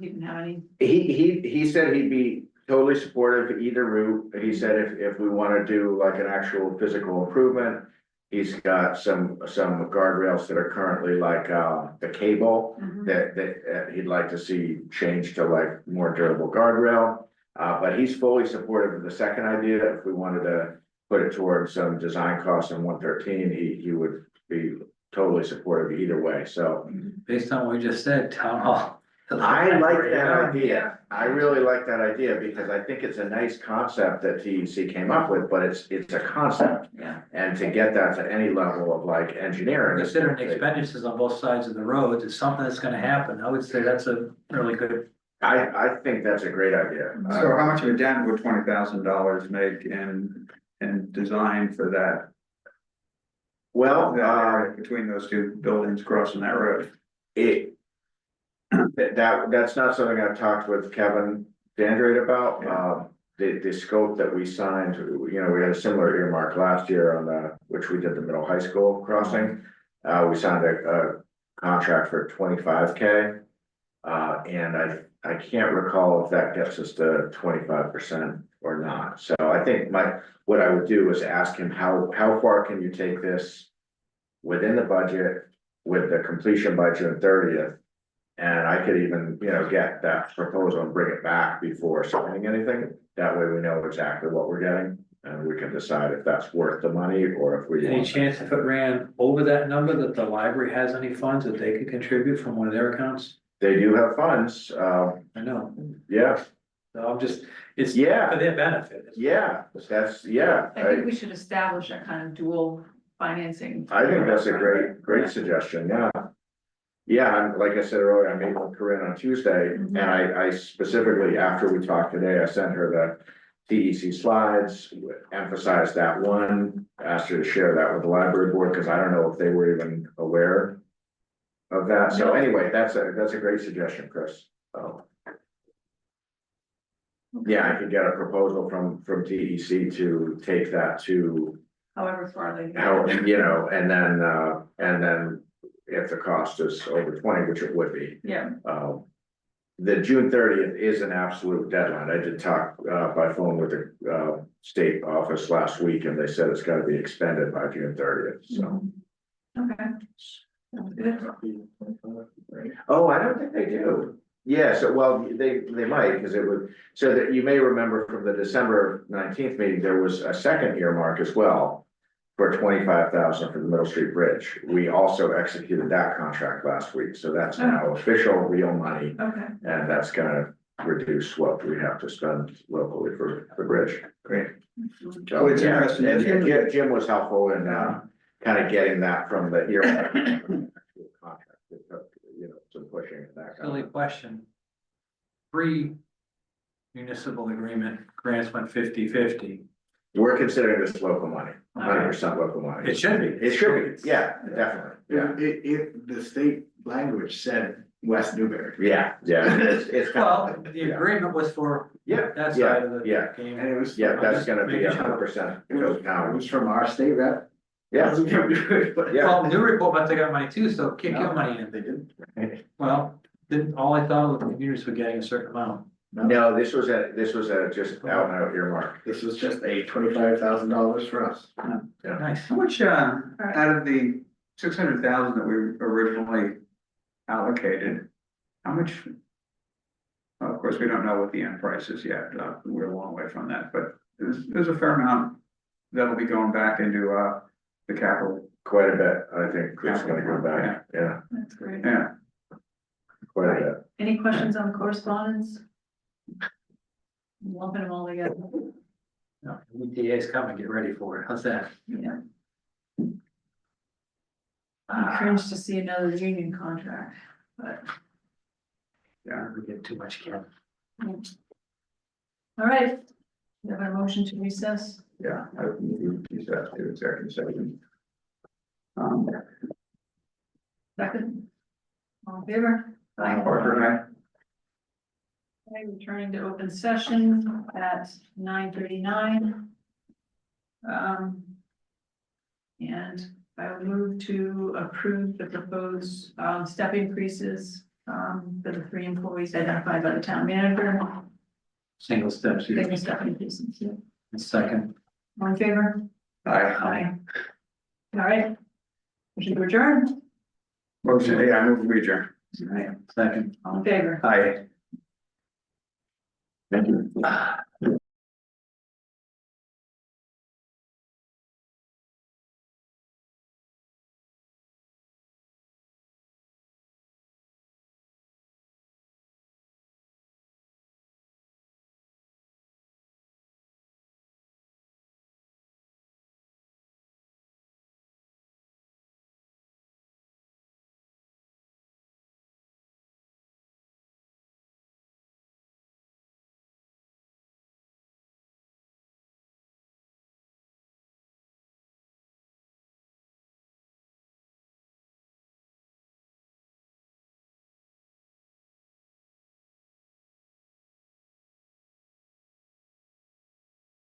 he didn't have any. He said he'd be totally supportive of either route. He said if we want to do like an actual physical improvement, he's got some guardrails that are currently like the cable that he'd like to see changed to like more durable guardrail. But he's fully supportive of the second idea. If we wanted to put it towards some design costs in 113, he would be totally supportive either way. So Based on what we just said, town hall. I like that idea. I really like that idea because I think it's a nice concept that TEC came up with, but it's a concept. Yeah. And to get that to any level of like engineering. Considering the expenditures on both sides of the roads, it's something that's gonna happen. I would say that's a really good. I think that's a great idea. So how much of a dent would $20,000 make in design for that? Well, That area between those two buildings crossing that road? That's not something I've talked with Kevin Dandridge about. The scope that we signed, you know, we had a similar earmark last year on which we did the middle high school crossing. We signed a contract for 25K. And I can't recall if that gets us to 25% or not. So I think what I would do is ask him how far can you take this within the budget with the completion by June 30th? And I could even, you know, get that proposal and bring it back before signing anything. That way we know exactly what we're getting and we can decide if that's worth the money or if we. Any chance if it ran over that number that the library has any funds that they could contribute from one of their accounts? They do have funds, I know. yeah. So I'm just, it's for Yeah. their benefit. Yeah, I think we should establish a kind of dual financing. I think that's a great suggestion, yeah. Yeah, and like I said earlier, I met with Corinne on Tuesday, and I specifically, after we talked today, I sent her the TEC slides, emphasized that one, asked her to share that with the library board, because I don't know if they were even aware of that. So anyway, that's a great suggestion, Chris. Yeah, I could get a proposal from TEC to take that to, However far they. you know, and then if the cost is over 20, which it would be. Yeah. The June 30th is an absolute deadline. I did talk by phone with the state office last week, and they said it's got to be expended by June 30th. So. Okay. Oh, I don't think they do. Yeah, so well, they might, because it would, so that you may remember from the December 19th meeting, there was a second earmark as well for 25,000 for the Middle Street Bridge. We also executed that contract last week, so that's now official, real money. Okay. And that's gonna reduce what we have to spend locally for the bridge. Great. Oh, it's interesting. And Jim was helpful in kind of getting that from the earmark. Contract, you know, some pushing and that kind Silly of. question. Pre-municipal agreement, grants went 50-50. We're considering this local money, 100% local money. It should be. It should be, yeah, definitely, yeah, The state language said West Newbury. yeah, it's kind Well, of, the agreement was for yeah, that yeah, side of the yeah. game. And it was. Yeah, that's gonna be Making sure. 100% because It now, was from our state rep. yeah, yeah. Well, Newburyport must have got money too, so kick your No. money in. They didn't. Well, didn't, all I thought was the communities were getting a certain amount. No, this was a just out and out earmark. This was just a $25,000 for us. Nice. How much, out of the 600,000 that we originally allocated, how much? Well, of course, we don't know what the end price is yet, we're a long way from that, but there's a fair amount that'll be going back into, the capital. Quite a bit, I think it's gonna go back, yeah, That's great. Yeah, quite a bit. Any questions on correspondence? Lumping them all together, No, ETA's coming, get ready for it. How's that? yeah. I cringe to see another union contract, but, Yeah, we get too much care. all right. You have a motion to recess? yeah, I would use that to executive session. Second? All in favor? Parker and I. Okay, returning to open session at 9:39. And I will move to approve the proposed, step increases, for the 3 employees identified by the town manager. Single steps here. Taking step increases, yeah. Second. All in favor? Aye. All right. Motion to adjourn? Motion, yeah, I move we adjourn. All right, Second. all in favor? Aye. Thank you.